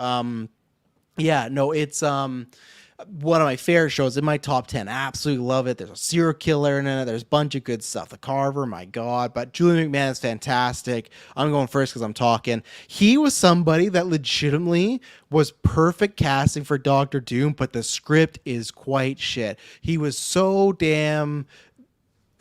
Yeah, no, it's one of my favorite shows in my top 10. Absolutely love it. There's a serial killer in it. There's a bunch of good stuff. The Carver, my God. But Julian McMahon is fantastic. I'm going first because I'm talking. He was somebody that legitimately was perfect casting for Doctor Doom, but the script is quite shit. He was so damn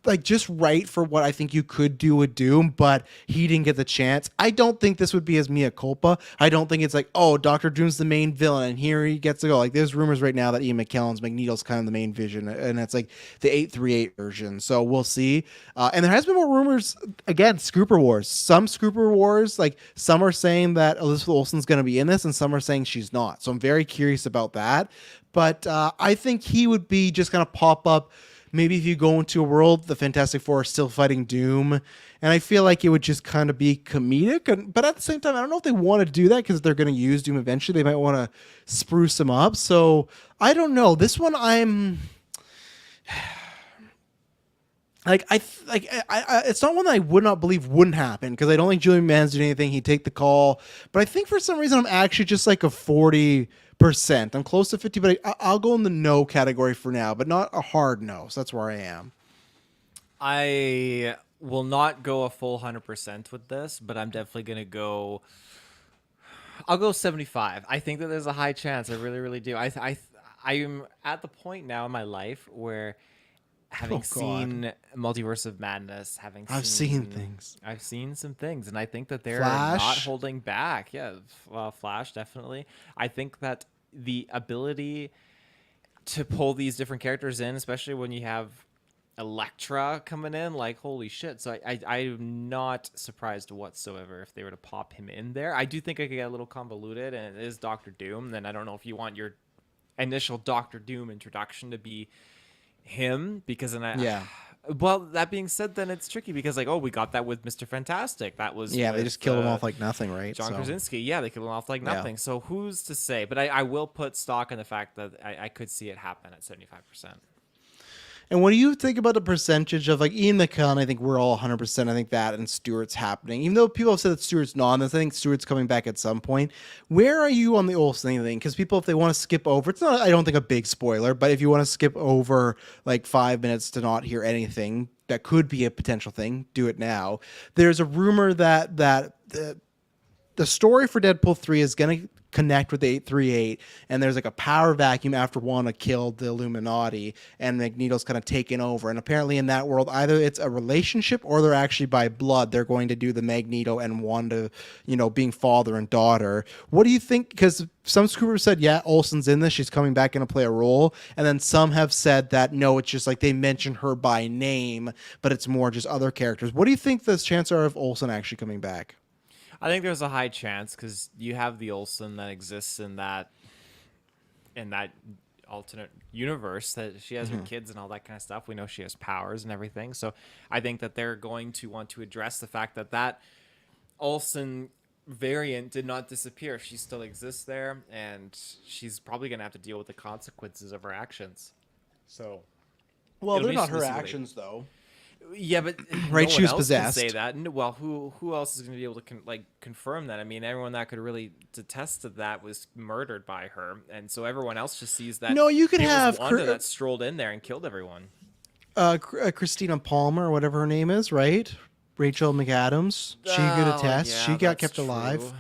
like just right for what I think you could do with Doom, but he didn't get the chance. I don't think this would be as mea culpa. I don't think it's like, oh, Dr. Doom's the main villain and here he gets to go. Like there's rumors right now that Ian McKellen's Magneto's kind of the main vision, and it's like the 838 version. So we'll see. And there has been more rumors, again, Scooper Wars. Some Scooper Wars, like some are saying that Elizabeth Olsen's going to be in this and some are saying she's not. So I'm very curious about that. But I think he would be just going to pop up. Maybe if you go into a world, the Fantastic Four are still fighting Doom. And I feel like it would just kind of be comedic. But at the same time, I don't know if they want to do that because they're going to use Doom eventually. They might want to spruce him up. So I don't know. This one I'm... it's not one that I would not believe wouldn't happen because I don't think Julian McMahon's doing anything. He'd take the call. But I think for some reason I'm actually just like a 40%. I'm close to 50, but I'll go in the no category for now, but not a hard no. So that's where I am. will not go a full 100% with this, but I'm definitely gonna go. I'll go 75. I think that there's a high chance. I really, really do. I'm at the point now in my life where, having Oh God, seen Multiverse of Madness, I've seen some things, and I think that they're not Flash. holding back. Yeah, Flash definitely. I think that the ability to pull these different characters in, especially when you have Elektra coming in, like holy shit. So I'm not surprised whatsoever if they were to pop him in there. I do think it could get a little convoluted, and it is Doctor Doom. Then I don't know if you want your initial Doctor Doom introduction to be him, because then Yeah. well, that being said, then it's tricky because like, oh, we got that with Mr. Fantastic. That was Yeah, they with just killed him off like nothing, right? John So Krasinski. Yeah, they killed him off like yeah. nothing. So who's to say? But I will put stock in the fact that I could see it happen at 75%. And what do you think about the percentage of like Ian McKellen? I think we're all 100%. I think that and Stewart's happening. Even though people have said that Stewart's not on this, I think Stewart's coming back at some point. Where are you on the Olsen thing? Because people, if they want to skip over, it's not, I don't think, a big spoiler, but if you want to skip over like 5 minutes to not hear anything that could be a potential thing, do it now. There's a rumor that the story for Deadpool 3 is going to connect with 838, and there's like a power vacuum after Wanda killed the Illuminati, and Magneto's kind of taken over. And apparently in that world, either it's a relationship or they're actually by blood. They're going to do the Magneto and Wanda, being father and daughter. What do you think? Because some scoopers said, yeah, Olsen's in this. She's coming back and to play a role. And then some have said that, no, it's just like they mention her by name, but it's more just other characters. What do you think the chances are of Olsen actually coming back? I think there's a high chance because you have the Olsen that exists in that alternate universe, that she has her kids and all that kind of stuff. We know she has powers and everything. So I think that they're going to want to address the fact that Olsen variant did not disappear. She still exists there, and she's probably going to have to deal with the consequences of her actions. So Well, it'll they're be not her interesting to see actions, though. Yeah, but Right, no she one was else possessed. can say that. Well, who else is going to be able to confirm that? I mean, everyone that could really attest to that was murdered by her, and so everyone else just sees that. No, you could it have was Wanda that strolled in there and killed everyone. Christina Palmer, or whatever her name is, right? Rachel McAdams. She could Oh, attest. yeah, She got that's kept alive. true.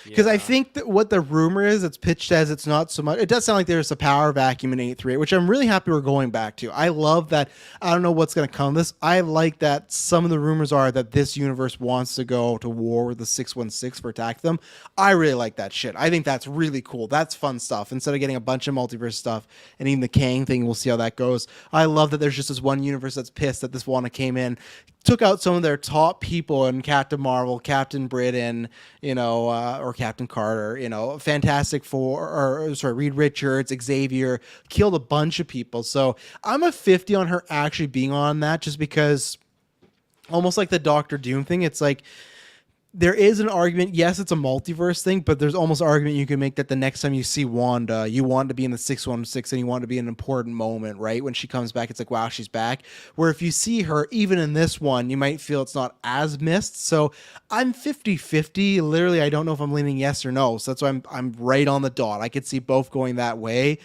Because I Yeah. think that what the rumor is, it's pitched as it's not so much. It does sound like there's a power vacuum in 838, which I'm really happy we're going back to. I love that. I don't know what's going to come of this. I like that some of the rumors are that this universe wants to go to war with the 616 for attack them. I really like that shit. I think that's really cool. That's fun stuff. Instead of getting a bunch of multiverse stuff and even the Kang thing, we'll see how that goes. I love that there's just this one universe that's pissed that this Wanda came in, took out some of their top people in Captain Marvel, Captain Britain, or Captain Carter, Fantastic Four, Reed Richards, Xavier, killed a bunch of people. So I'm a 50 on her actually being on that, just because almost like the Doctor Doom thing. It's like, there is an argument. Yes, it's a multiverse thing, but there's almost an argument you can make that the next time you see Wanda, you want to be in the 616 and you want to be an important moment, right? When she comes back, it's like, wow, she's back. Where if you see her, even in this one, you might feel it's not as missed. So I'm 50-50. Literally, I don't know if I'm leaning yes or no. So that's why I'm right on the dot. I could see both going that way.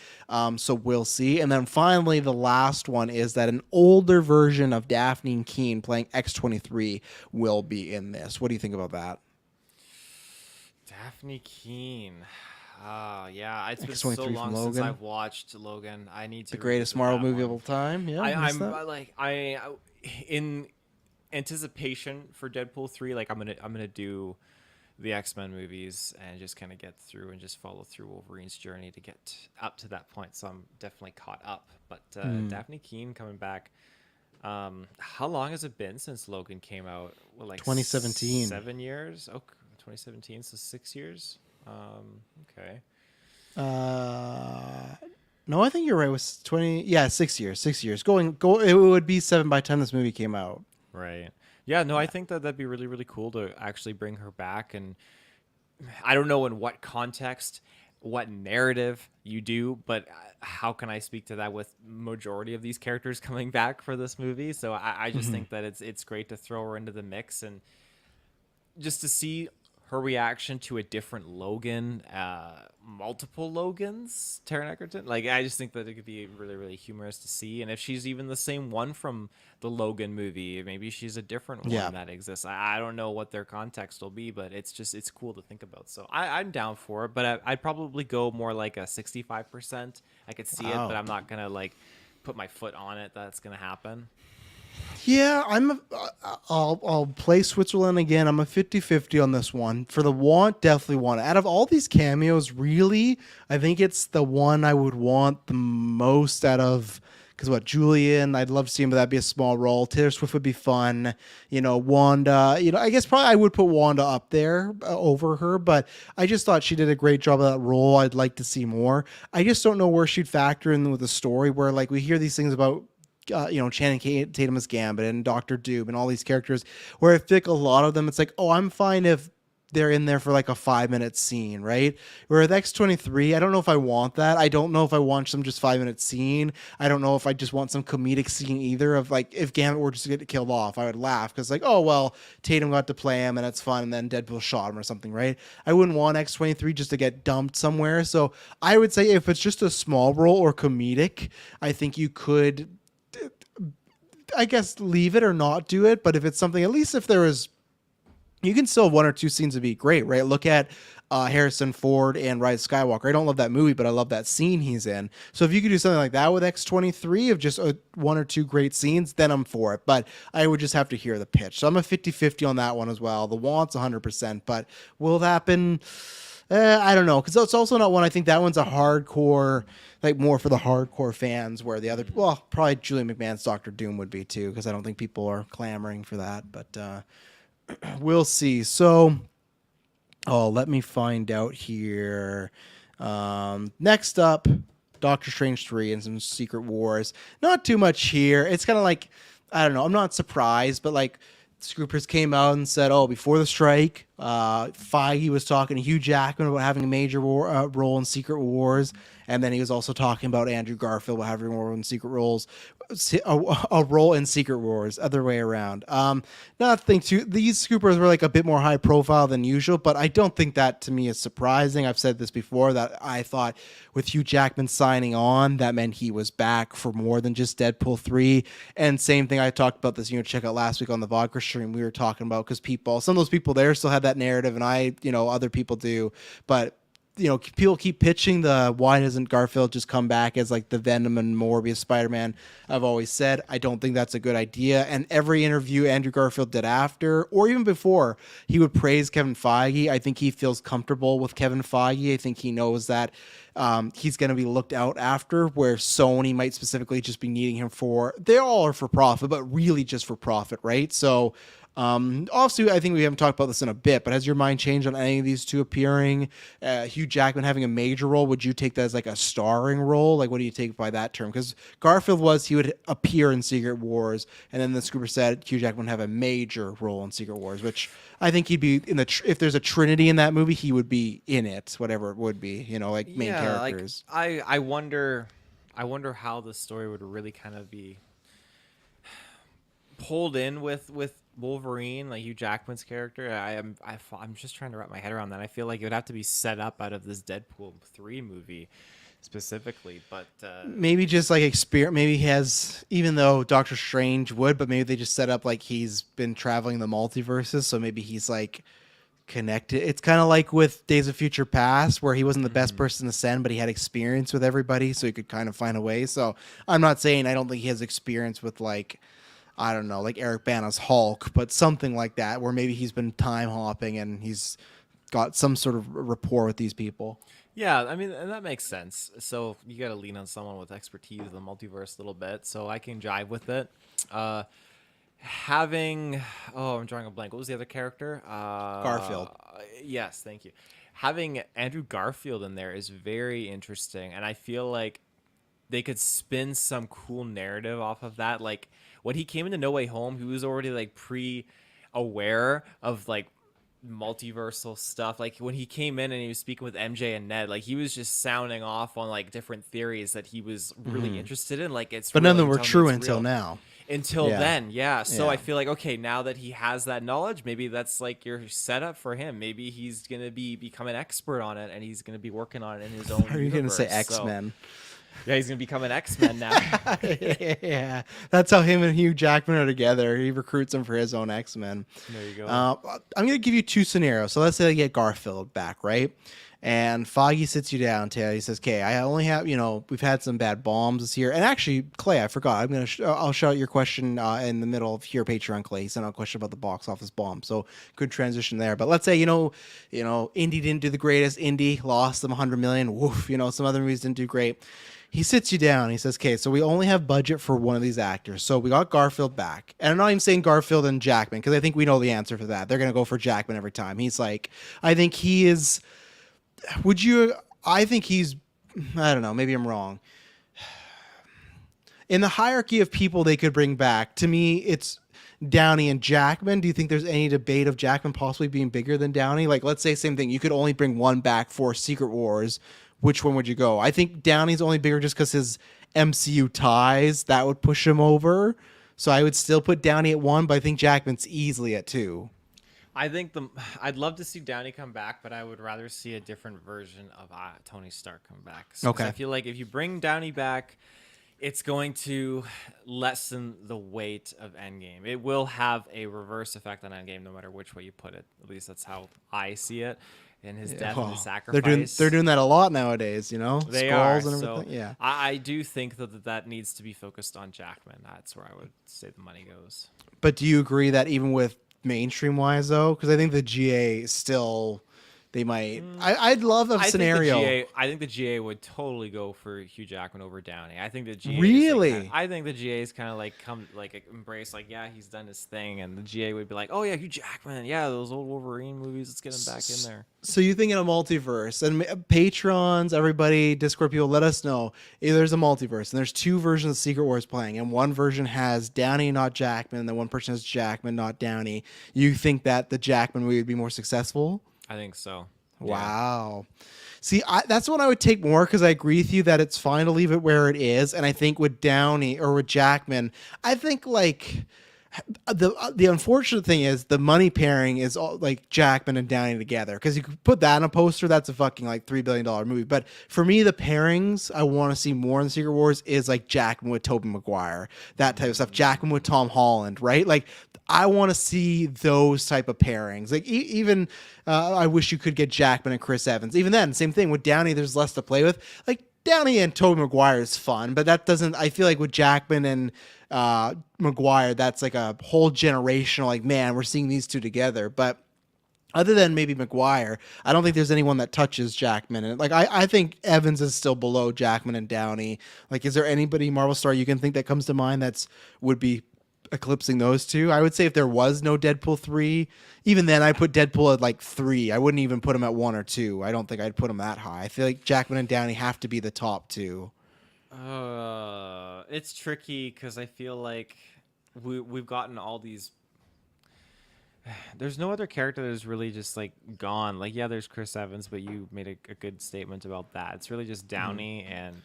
So we'll see. And then finally, the last one is that an older version of Daphne Keane playing X-23 will be in this. What do you think about that? Daphne Keane. Yeah, it's been X-23 so from long since Logan. I've watched Logan. I need to The greatest revisit Marvel that movie of one. all time. Yeah, In anticipation for Deadpool 3, like I'm gonna do the X-Men movies and just kind of get through and just follow through Wolverine's journey to get up to that point. So I'm definitely caught up. But Daphne Keane coming back. How long has it been since Logan came out? Well, like 2017. 7 years. Oh, 2017. So 6 years. Okay. No, I think you're right. It was 20. Yeah, 6 years. 6 years. Go. It would be 7 by the time this movie came out. Right. Yeah, no, I think that'd be really, really cool to actually bring her back. And I don't know in what context, what narrative you do, but how can I speak to that with majority of these characters coming back for this movie? So I just think that it's great to throw her into the mix and just to see her reaction to a different Logan, multiple Logans, Taron Egerton. Like, I just think that it could be really, really humorous to see. And if she's even the same one from the Logan movie, maybe she's a different one that exists. I don't know what their context will be, but it's cool to think about. So I'm down for it, but I'd probably go more like a 65%. I could see it, but I'm not going to like put my foot on it. That's going to happen. Yeah, I'll play Switzerland again. I'm a 50-50 on this one. For the want, definitely want it. Out of all these cameos, really, I think it's the one I would want the most out of, because Julian, I'd love to see him, but that'd be a small role. Taylor Swift would be fun. Wanda, I guess probably I would put Wanda up there over her, but I just thought she did a great job of that role. I'd like to see more. I just don't know where she'd factor in with the story where, like, we hear these things about Channing Tatum as Gambit and Doctor Doom and all these characters, where I think a lot of them, it's like, oh, I'm fine if they're in there for like a 5-minute scene, right? Where with X-23, I don't know if I want that. I don't know if I want some just 5-minute scene. I don't know if I just want some comedic scene either of like, if Gambit were just to get killed off, I would laugh because like, oh, well, Tatum got to play him and it's fun, and then Deadpool shot him or something, right? I wouldn't want X-23 just to get dumped somewhere. So I would say if it's just a small role or comedic, I think you could, I guess, leave it or not do it. But if it's something, at least if there is, you can still have 1 or 2 scenes to be great, right? Look at Harrison Ford and Rise of Skywalker. I don't love that movie, but I love that scene he's in. So if you could do something like that with X-23 of just 1 or 2 great scenes, then I'm for it. But I would just have to hear the pitch. So I'm a 50-50 on that one as well. The want's 100%, but will it happen? I don't know, because it's also not one. I think that one's a hardcore, like more for the hardcore fans, where the other, well, probably Julie McMahon's Doctor Doom would be too, because I don't think people are clamoring for that, but we'll see. So, let me find out here. Next up, Doctor Strange 3 and some Secret Wars. Not too much here. It's kind of like, I don't know, I'm not surprised, but like, Scoopers came out and said, oh, before the strike, Feige was talking to Hugh Jackman about having a major role in Secret Wars. And then he was also talking about Andrew Garfield about having a role in Secret Roles, a role in Secret Wars, other way around. Nothing too. These Scoopers were like a bit more high profile than usual, but I don't think that to me is surprising. I've said this before that I thought with Hugh Jackman signing on, that meant he was back for more than just Deadpool 3. And same thing, I talked about this, check out last week on the vodka stream, we were talking about, because some of those people there still had that narrative, and other people do, but people keep pitching the why doesn't Garfield just come back as like the Venom and Morbius Spider-Man. I've always said I don't think that's a good idea, and every interview Andrew Garfield did after or even before, he would praise Kevin Feige. I think he feels comfortable with Kevin Feige. I think he knows that he's going to be looked out after, where Sony might specifically just be needing him for, they all are for profit, but really just for profit, right? So obviously, I think we haven't talked about this in a bit, but has your mind changed on any of these two appearing? Hugh Jackman having a major role, would you take that as like a starring role? Like, what do you take by that term? Because Garfield he would appear in Secret Wars, and then the Scooper said Hugh Jackman would have a major role in Secret Wars, which I think he'd be in the, if there's a trinity in that movie, he would be in it, whatever it would be, like main characters. Like, I wonder how the story would really kind of be pulled in with Wolverine, like Hugh Jackman's character. I'm just trying to wrap my head around that. I feel like it would have to be set up out of this Deadpool 3 movie specifically, but maybe just like experience. Maybe he has, even though Doctor Strange would, but maybe they just set up like he's been traveling the multiverses, so maybe he's like connected. It's kind of like with Days of Future Past, where he wasn't the best person to send, but he had experience with everybody, so he could kind of find a way. So I'm not saying I don't think he has experience with, like, I don't know, like Eric Bana's Hulk, but something like that, where maybe he's been time hopping and he's got some sort of rapport with these people. Yeah, I mean, and that makes sense. So you got to lean on someone with expertise in the multiverse a little bit, so I can jive with it. I'm drawing a blank. What was the other character? Garfield. Yes, thank you. Having Andrew Garfield in there is very interesting, and I feel like they could spin some cool narrative off of that. Like, when he came into No Way Home, he was already like pre-aware of like multiversal stuff. Like, when he came in and he was speaking with MJ and Ned, like he was just sounding off on like different theories that he was really interested in. Like, it's but real, none of them were true it's until real. now. until Yeah. then. Yeah. So Yeah. I feel like, okay, now that he has that knowledge, maybe that's like your setup for him. Maybe he's going to become an expert on it, and he's going to be working on it in his own Are you going to say universe. X-Men? Yeah, he's going to become an X-Men now. Yeah, that's how him and Hugh Jackman are together. He recruits him for his own X-Men. There you go. I'm going to give you two scenarios. So let's say they get Garfield back, right? And Foggy sits you down, Taylor. He says, "Okay, I only have, we've had some bad bombs this year." And actually, Clay, I forgot. I'll shout out your question in the middle of your Patreon, Clay. He sent out a question about the box office bomb. So good transition there. But let's say, Indy didn't do the greatest. Indy lost them 100 million. Woof. Some other movies didn't do great. He sits you down. He says, "Okay, so we only have budget for one of these actors. So we got Garfield back." And I'm not even saying Garfield and Jackman, because I think we know the answer for that. They're going to go for Jackman every time. He's like, I think he is... I think he's, I don't know, maybe I'm wrong. In the hierarchy of people they could bring back, to me, it's Downey and Jackman. Do you think there's any debate of Jackman possibly being bigger than Downey? Like, let's say same thing. You could only bring one back for Secret Wars. Which one would you go? I think Downey's only bigger just because his MCU ties, that would push him over. So I would still put Downey at 1, but I think Jackman's easily at 2. I think I'd love to see Downey come back, but I would rather see a different version of Tony Stark come back. Okay. I feel like if you bring Downey back, it's going to lessen the weight of Endgame. It will have a reverse effect on Endgame, no matter which way you put it. At least that's how I see it. And his death and his sacrifice. They're doing that a lot nowadays, They Skulls are. and So everything. Yeah. I do think that needs to be focused on Jackman. That's where I would say the money goes. But do you agree that even with mainstream wise though, because I think the GA still, they might. I'd love a scenario. I think the GA would totally go for Hugh Jackman over Downey. I think the GA Really? I think the GA is kind of like embrace yeah, he's done his thing, and the GA would be like, oh yeah, Hugh Jackman, yeah, those old Wolverine movies, let's get him back in there. So you think in a multiverse, and patrons, everybody, Discord people, let us know if there's a multiverse and there's two versions of Secret Wars playing, and one version has Downey, not Jackman, and then one person has Jackman, not Downey. You think that the Jackman movie would be more successful? I think so. Wow. See, that's one I would take more, because I agree with you that it's fine to leave it where it is. And I think with Downey or with Jackman, I think the unfortunate thing is the money pairing is all like Jackman and Downey together, because you could put that in a poster, that's a fucking $3 billion movie. But for me, the pairings I want to see more in the Secret Wars is like Jackman with Tobey Maguire, that type of stuff. Jackman with Tom Holland, right? Like I want to see those type of pairings. Like even I wish you could get Jackman and Chris Evans. Even then, same thing with Downey. There's less to play with. Like Downey and Tobey Maguire is fun, but that doesn't. I feel like with Jackman and Maguire, that's like a whole generational. Like, man, we're seeing these two together. But other than maybe Maguire, I don't think there's anyone that touches Jackman. And I think Evans is still below Jackman and Downey. Like, is there anybody Marvel star you can think that comes to mind that's would be eclipsing those two? I would say if there was no Deadpool 3, even then I put Deadpool at 3. I wouldn't even put him at 1 or 2. I don't think I'd put him that high. I feel like Jackman and Downey have to be the top 2. It's tricky because I feel like we've gotten all these. There's no other character that is really just gone. Yeah, there's Chris Evans, but you made a good statement about that. It's really just Downey and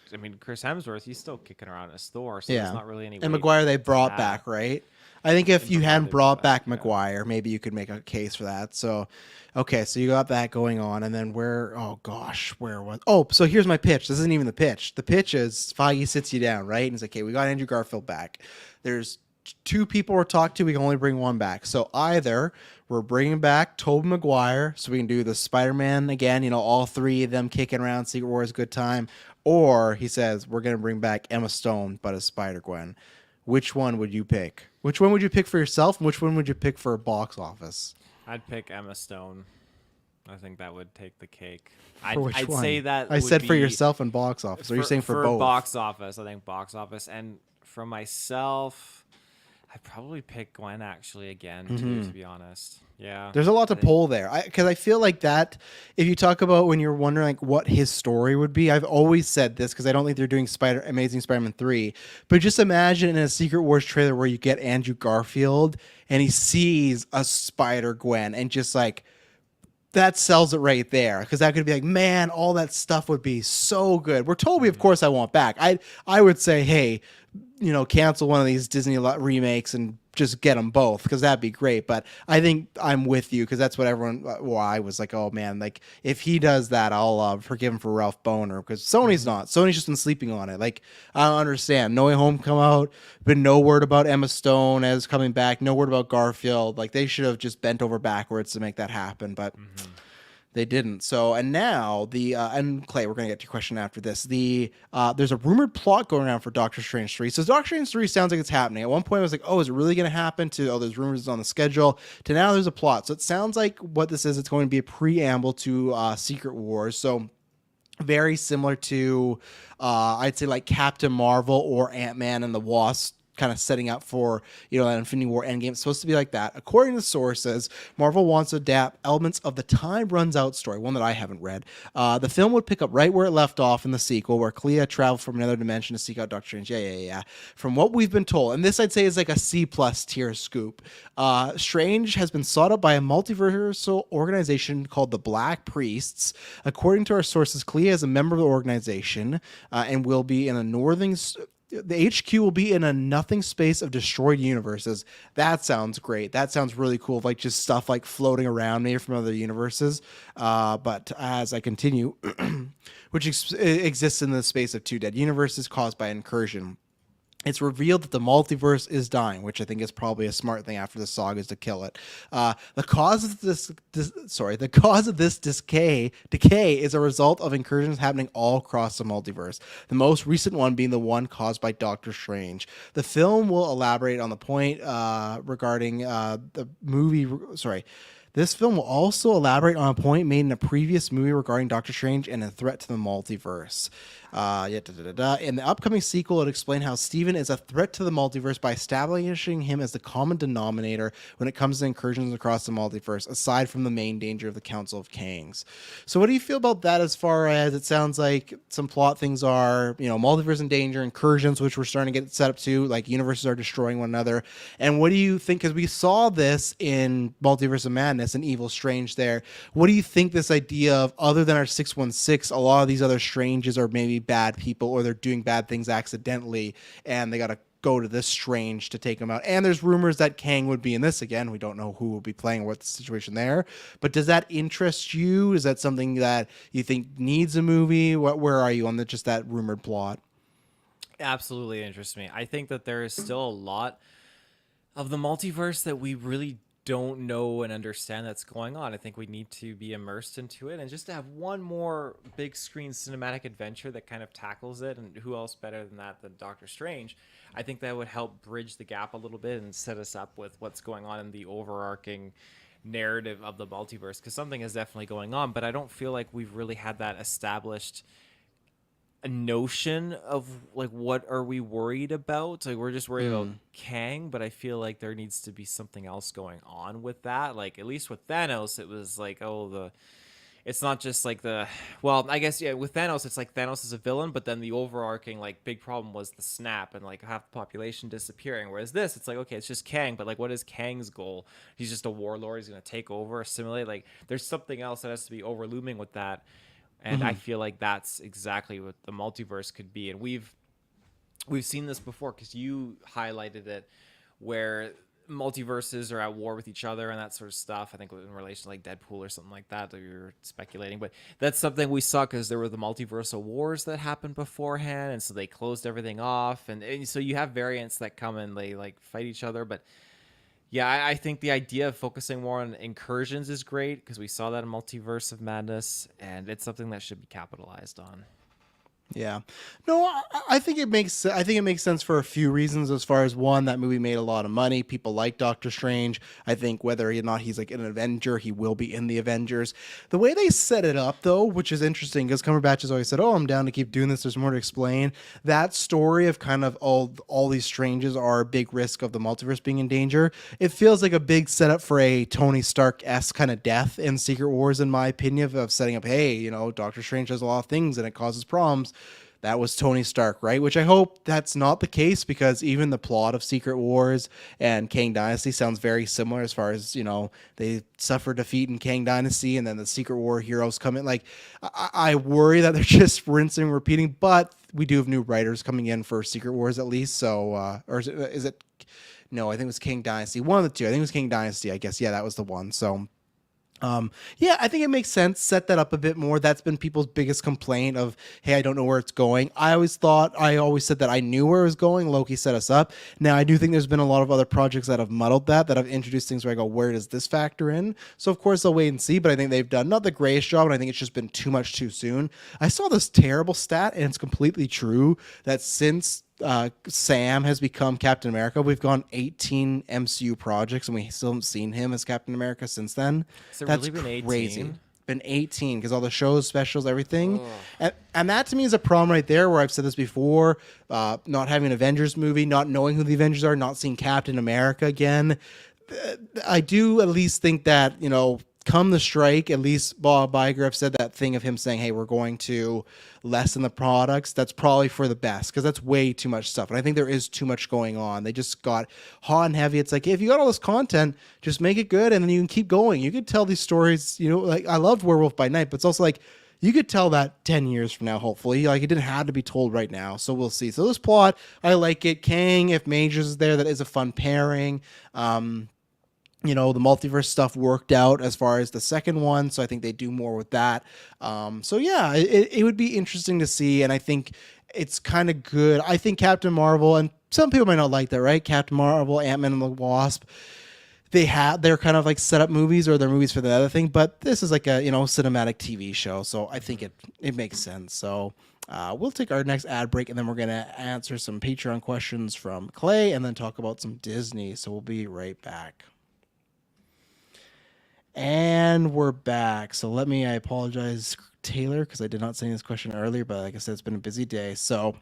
Chris Hemsworth. He's still kicking around his store, so there's not really any. And Maguire they brought back, right? I think if you hadn't brought back Maguire, maybe you could make a case for that. So, okay, so you got that going on, and then where was? Oh, so here's my pitch. This isn't even the pitch. The pitch is Feige sits you down, right? And he's like, okay, we got Andrew Garfield back. There's 2 people we're talking to. We can only bring 1 back. So either we're bringing back Tobey Maguire, so we can do the Spider-Man again, all 3 of them kicking around, Secret Wars, good time. Or he says, we're going to bring back Emma Stone, but as Spider-Gwen. Which one would you pick? Which one would you pick for yourself, and which one would you pick for a box office? I'd pick Emma Stone. I think that would take the cake. For which I'd one? say that I said for yourself and box office. Or are you saying for both? Box office, I think box office. And for myself, I'd probably pick Gwen actually again, too, to be honest. Yeah. There's a lot to pull there. Because I feel like that, if you talk about when you're wondering what his story would be, I've always said this because I don't think they're doing Amazing Spider-Man 3. But just imagine in a Secret Wars trailer where you get Andrew Garfield and he sees a Spider-Gwen and just that sells it right there, because that could be man, all that stuff would be so good. We're Toby, of course, I want back. I would say, hey, cancel one of these Disney remakes and just get them both, because that'd be great. But I think I'm with you, because that's what everyone. Well, I was like, oh man, like if he does that, I'll forgive him for Ralph Boner, because Sony's not. Sony's just been sleeping on it. Like, I don't understand. No Way Home come out, been no word about Emma Stone as coming back, no word about Garfield. Like, they should have just bent over backwards to make that happen, but. They didn't. So, and now and Clay, we're gonna get to your question after this. There's a rumored plot going around for Doctor Strange 3. So Doctor Strange 3 sounds like it's happening. At one point I was like, oh, is it really gonna happen? To, oh, there's rumors on the schedule. To now there's a plot. So it sounds like what this is, it's going to be a preamble to Secret Wars. So very similar to I'd say like Captain Marvel or Ant-Man and the Wasp, kind of setting up for, that Infinity War Endgame. It's supposed to be like that. According to sources, Marvel wants to adapt elements of the Time Runs Out story, one that I haven't read. The film would pick up right where it left off in the sequel, where Clea traveled from another dimension to seek out Doctor Strange. Yeah. From what we've been told, and this I'd say is like a C+ tier scoop, Strange has been sought out by a multiversal organization called the Black Priests. According to our sources, Clea is a member of the organization and will be in a the HQ will be in a nothing space of destroyed universes. That sounds great. That sounds really cool. Like just stuff like floating around maybe from other universes. But as I continue, which exists in the space of two dead universes caused by incursion. It's revealed that the multiverse is dying, which I think is probably a smart thing after the saga, is to kill it. The cause of this decay is a result of incursions happening all across the multiverse. The most recent one being the one caused by Doctor Strange. The film will elaborate on the point regarding the movie. This film will also elaborate on a point made in a previous movie regarding Doctor Strange and a threat to the multiverse. In the upcoming sequel, it explained how Steven is a threat to the multiverse by establishing him as the common denominator when it comes to incursions across the multiverse, aside from the main danger of the Council of Kangs. So what do you feel about that, as far as it sounds like some plot things are, multiverse in danger, incursions, which we're starting to get set up to, like universes are destroying one another. And what do you think, because we saw this in Multiverse of Madness and Evil Strange there, what do you think this idea of, other than our 616, a lot of these other Stranges are maybe bad people, or they're doing bad things accidentally and they got to go to this Strange to take them out? And there's rumors that Kang would be in this again. We don't know who will be playing or what's the situation there, but does that interest you? Is that something that you think needs a movie? Where are you on just that rumored plot? Absolutely interests me. I think that there is still a lot of the multiverse that we really don't know and understand that's going on. I think we need to be immersed into it, and just to have one more big screen cinematic adventure that kind of tackles it, and who else better than that than Doctor Strange. I think that would help bridge the gap a little bit and set us up with what's going on in the overarching narrative of the multiverse, because something is definitely going on, but I don't feel like we've really had that established a notion of like, what are we worried about? Like, we're just worried about Kang, but I feel like there needs to be something else going on with that. Like, at least with Thanos, it was like, it's not just like I guess, yeah, with Thanos, it's like Thanos is a villain, but then the overarching like big problem was the snap and like half the population disappearing. Whereas this, it's like, okay, it's just Kang, but like, what is Kang's goal? He's just a warlord. He's going to take over, assimilate. Like, there's something else that has to be overlooming with that. And I feel like that's exactly what the multiverse could be. And we've seen this before, because you highlighted it, where multiverses are at war with each other and that sort of stuff. I think in relation to like Deadpool or something like that we were speculating. But that's something we saw, because there were the multiversal wars that happened beforehand. And so they closed everything off. And so you have variants that come and they like fight each other. But yeah, I think the idea of focusing more on incursions is great, because we saw that in Multiverse of Madness, and it's something that should be capitalized on. Yeah, no, I think it makes sense for a few reasons. As far as one, that movie made a lot of money. People like Doctor Strange. I think whether or not he's like an Avenger, he will be in the Avengers. The way they set it up, though, which is interesting, because Cumberbatch has always said, "Oh, I'm down to keep doing this. There's more to explain." That story of kind of all these Stranges are a big risk of the multiverse being in danger. It feels like a big setup for a Tony Stark-esque kind of death in Secret Wars, in my opinion, of setting up, hey, Doctor Strange does a lot of things and it causes problems. that was Tony Stark, right? Which I hope that's not the case, because even the plot of Secret Wars and Kang Dynasty sounds very similar as far as, they suffer defeat in Kang Dynasty and then the Secret War heroes come in. Like, I worry that they're just rinsing and repeating, but we do have new writers coming in for Secret Wars at least. So, or is it, no, I think it was Kang Dynasty. One of the two. I think it was Kang Dynasty, I guess. Yeah, that was the one. So, yeah, I think it makes sense. Set that up a bit more. That's been people's biggest complaint of, hey, I don't know where it's going. I always said that I knew where it was going. Loki set us up. Now, I do think there's been a lot of other projects that have muddled that have introduced things where I go, where does this factor in? So, of course, I'll wait and see, but I think they've done not the greatest job, and I think it's just been too much too soon. I saw this terrible stat, and it's completely true, that since Sam has become Captain America, we've gone 18 MCU projects and we still haven't seen him as Captain America since then. That's really been crazy. 18? Been 18 because all the shows, specials, everything. And that to me is a problem right there, where I've said this before, not having an Avengers movie, not knowing who the Avengers are, not seeing Captain America again. I do at least think that, come the strike, at least Bob Iger have said that thing of him saying, hey, we're going to lessen the products. That's probably for the best, because that's way too much stuff. And I think there is too much going on. They just got hot and heavy. It's like, hey, if you got all this content, just make it good and then you can keep going. You could tell these stories, like I loved Werewolf by Night, but it's also like, you could tell that 10 years from now, hopefully. Like, it didn't have to be told right now. So we'll see. So this plot, I like it. Kang, if Majors is there, that is a fun pairing. The multiverse stuff worked out as far as the second one, so I think they do more with that. So yeah, it would be interesting to see, and I think it's kind of good. I think Captain Marvel, and some people might not like that, right? Captain Marvel, Ant-Man and the Wasp, they're kind of like setup movies, or they're movies for the other thing, but this is like a cinematic TV show, so I think it makes sense. So we'll take our next ad break, and then we're gonna answer some Patreon questions from Clay, and then talk about some Disney. So we'll be right back. And we're back. So I apologize, Taylor, because I did not say this question earlier, but like I said, it's been a busy day. So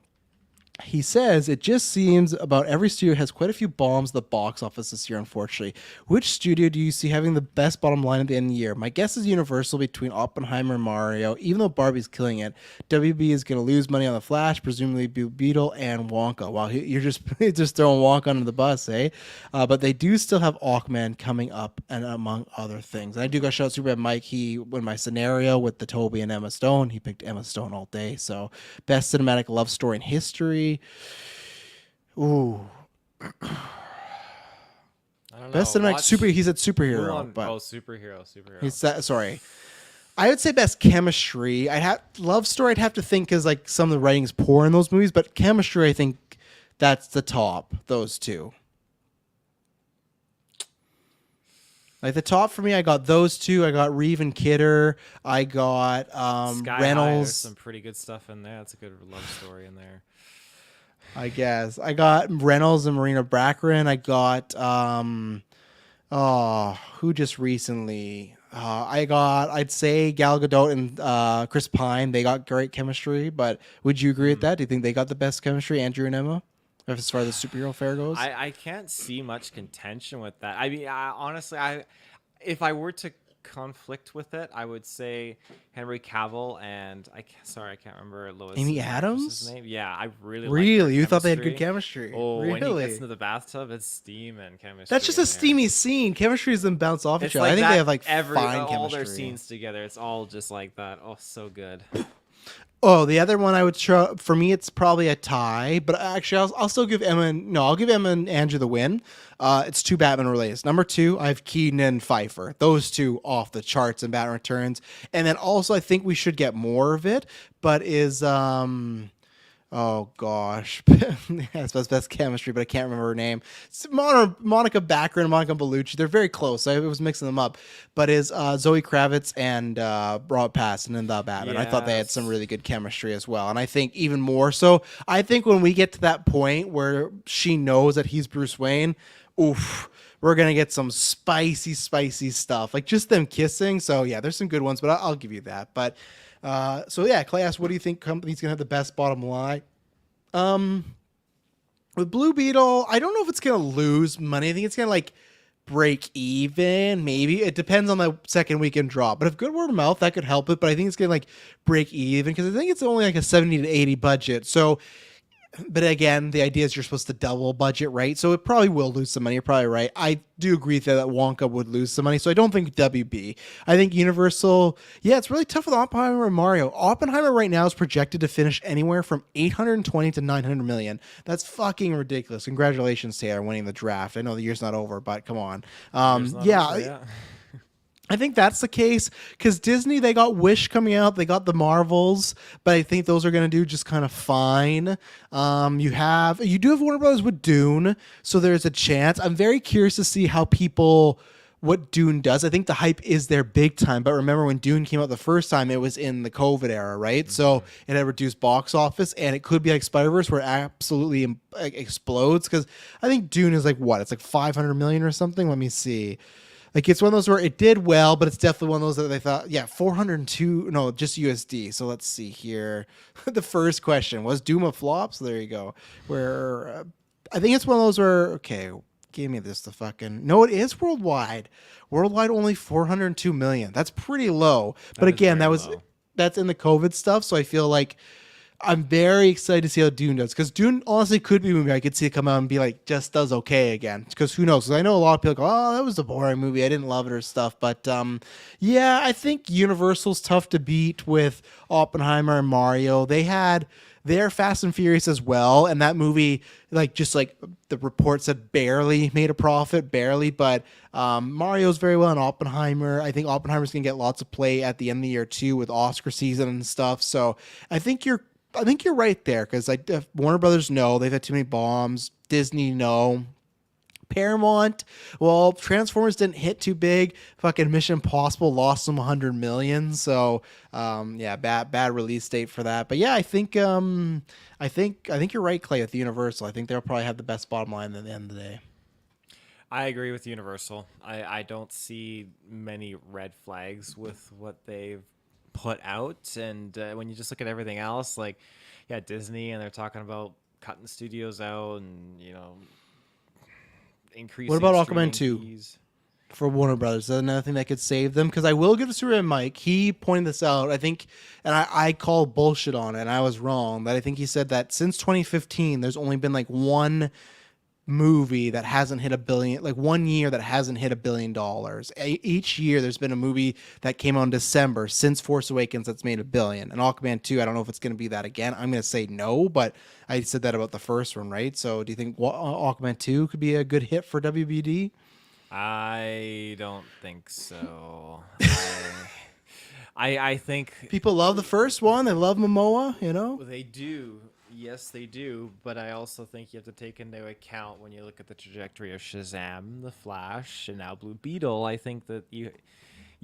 he says, it just seems about every studio has quite a few bombs at the box office this year, unfortunately. Which studio do you see having the best bottom line at the end of the year? My guess is Universal between Oppenheimer and Mario. Even though Barbie's killing it, WB is going to lose money on The Flash, presumably Blue Beetle and Wonka. Wow, you're just throwing Wonka under the bus, eh? But they do still have Aquaman coming up, and among other things. And I do got to shout out Superbad Mike. He, when my scenario with the Toby and Emma Stone, he picked Emma Stone all day. So best cinematic love story in history. Ooh. I don't know. Best cinematic super. He said superhero. But superhero. He said, sorry. I would say best chemistry. Love story. I'd have to think, because like some of the writing is poor in those movies, but chemistry, I think that's the top. Those two. Like the top for me, I got those two. I got Reeve and Kidder. I got Sky Reynolds. High, there's some pretty good stuff in there. That's a good love story in there. I guess I got Reynolds and Marina Baccarin. I got who just recently? I'd say Gal Gadot and Chris Pine. They got great chemistry. But would you agree with that? Do you think they got the best chemistry, Andrew and Emma, as far as the superhero fair goes? I can't see much contention with that. I mean, honestly, if I were to conflict with it, I would say Henry Cavill and I can't remember Lois. Amy Adams? Name. Yeah, I really you thought they had good chemistry. Oh, really? When he gets into the bathtub, it's steam and chemistry. That's just a steamy scene. Chemistry doesn't bounce off each other. Like I think they have like fine chemistry. All their scenes together, it's all just like that. Oh, so good. Oh, the other one I would show, for me, it's probably a tie, but actually I'll still give I'll give Emma and Andrew the win. It's two Batman related. Number two, I have Keaton and Pfeiffer. Those two off the charts in Batman Returns. And then also I think we should get more of it, but is oh gosh, that's best chemistry, but I can't remember her name. It's Monica Baccarin and Monica Bellucci. They're very close. I was mixing them up, but is Zoe Kravitz and Robert Pattinson in the Batman. Yes. I thought they had some really good chemistry as well, and I think even more so. I think when we get to that point where she knows that he's Bruce Wayne, oof. We're going to get some spicy stuff, like just them kissing. So yeah, there's some good ones, but I'll give you that. But so yeah, Clay asked, what do you think company's going to have the best bottom line? With Blue Beetle, I don't know if it's going to lose money. I think it's going to like break even, maybe. It depends on the second weekend drop. But if good word of mouth, that could help it. But I think it's gonna like break even because I think it's only like a 70 to 80 budget. So but again, the idea is you're supposed to double budget, right? So it probably will lose some money. You're probably right. I do agree that Wonka would lose some money. So I don't think WB. I think Universal, yeah, it's really tough with Oppenheimer and Mario. Oppenheimer right now is projected to finish anywhere from 820 to 900 million. That's fucking ridiculous. Congratulations, Taylor, winning the draft. I know the year's not over, but come on. Yeah. Over, I think that's the case because Disney, they got Wish coming out, they got the Marvels, but I think those are going to do just kind of fine. You do have Warner Brothers with Dune, so there's a chance. I'm very curious to see what Dune does. I think the hype is there big time, but remember when Dune came out the first time, it was in the COVID era, right? Mm-hmm. So it had reduced box office, and it could be like Spider-Verse where it absolutely explodes because I think Dune is like what? It's like 500 million or something. Let me see. Like it's one of those where it did well, but it's definitely one of those that they thought, 402, no, just USD. So let's see here. The first question was Doom a flop. So there you go. Where I think it's one of those where, okay, give me this no, it is worldwide. Worldwide only 402 million. That's pretty low. But again, that's in the COVID stuff. So I feel like I'm very excited to see how Dune does because Dune honestly could be a movie I could see it come out and be like just does okay again because who knows? Because I know a lot of people go, oh, that was a boring movie, I didn't love it or stuff. But yeah, I think Universal's tough to beat with Oppenheimer and Mario. They had their Fast and Furious as well, and that movie just like the report said barely made a profit, but Mario's very well in Oppenheimer. I think Oppenheimer's gonna get lots of play at the end of the year too with Oscar season and stuff. So I think you're right there because Warner Brothers, no, they've had too many bombs. Disney, no. Paramount, well, Transformers didn't hit too big. Fucking Mission Impossible lost them 100 million. So, bad release date for that. But yeah, I think you're right, Clay, with Universal. I think they'll probably have the best bottom line at the end of the day. I agree with Universal. I don't see many red flags with what they've put out, and when you just look at everything else, Disney, and they're talking about cutting studios out, and increasing. What about Aquaman 2 for Warner Brothers? Is that another thing that could save them? Because I will give this to Mike. He pointed this out, I think, and I called bullshit on it, and I was wrong. That I think he said that since 2015, there's only been one movie that hasn't hit $1 billion, 1 year that hasn't hit $1 billion. Each year there's been a movie that came out in December since Force Awakens that's made $1 billion. And Aquaman 2, I don't know if it's going to be that again. I'm going to say no, but I said that about the first one, right? So do you think Aquaman 2 could be a good hit for WBD? I don't think so. I think people love the first one. They love Momoa, They do. Yes, they do, but I also think you have to take into account when you look at the trajectory of Shazam, The Flash, and now Blue Beetle. I think that you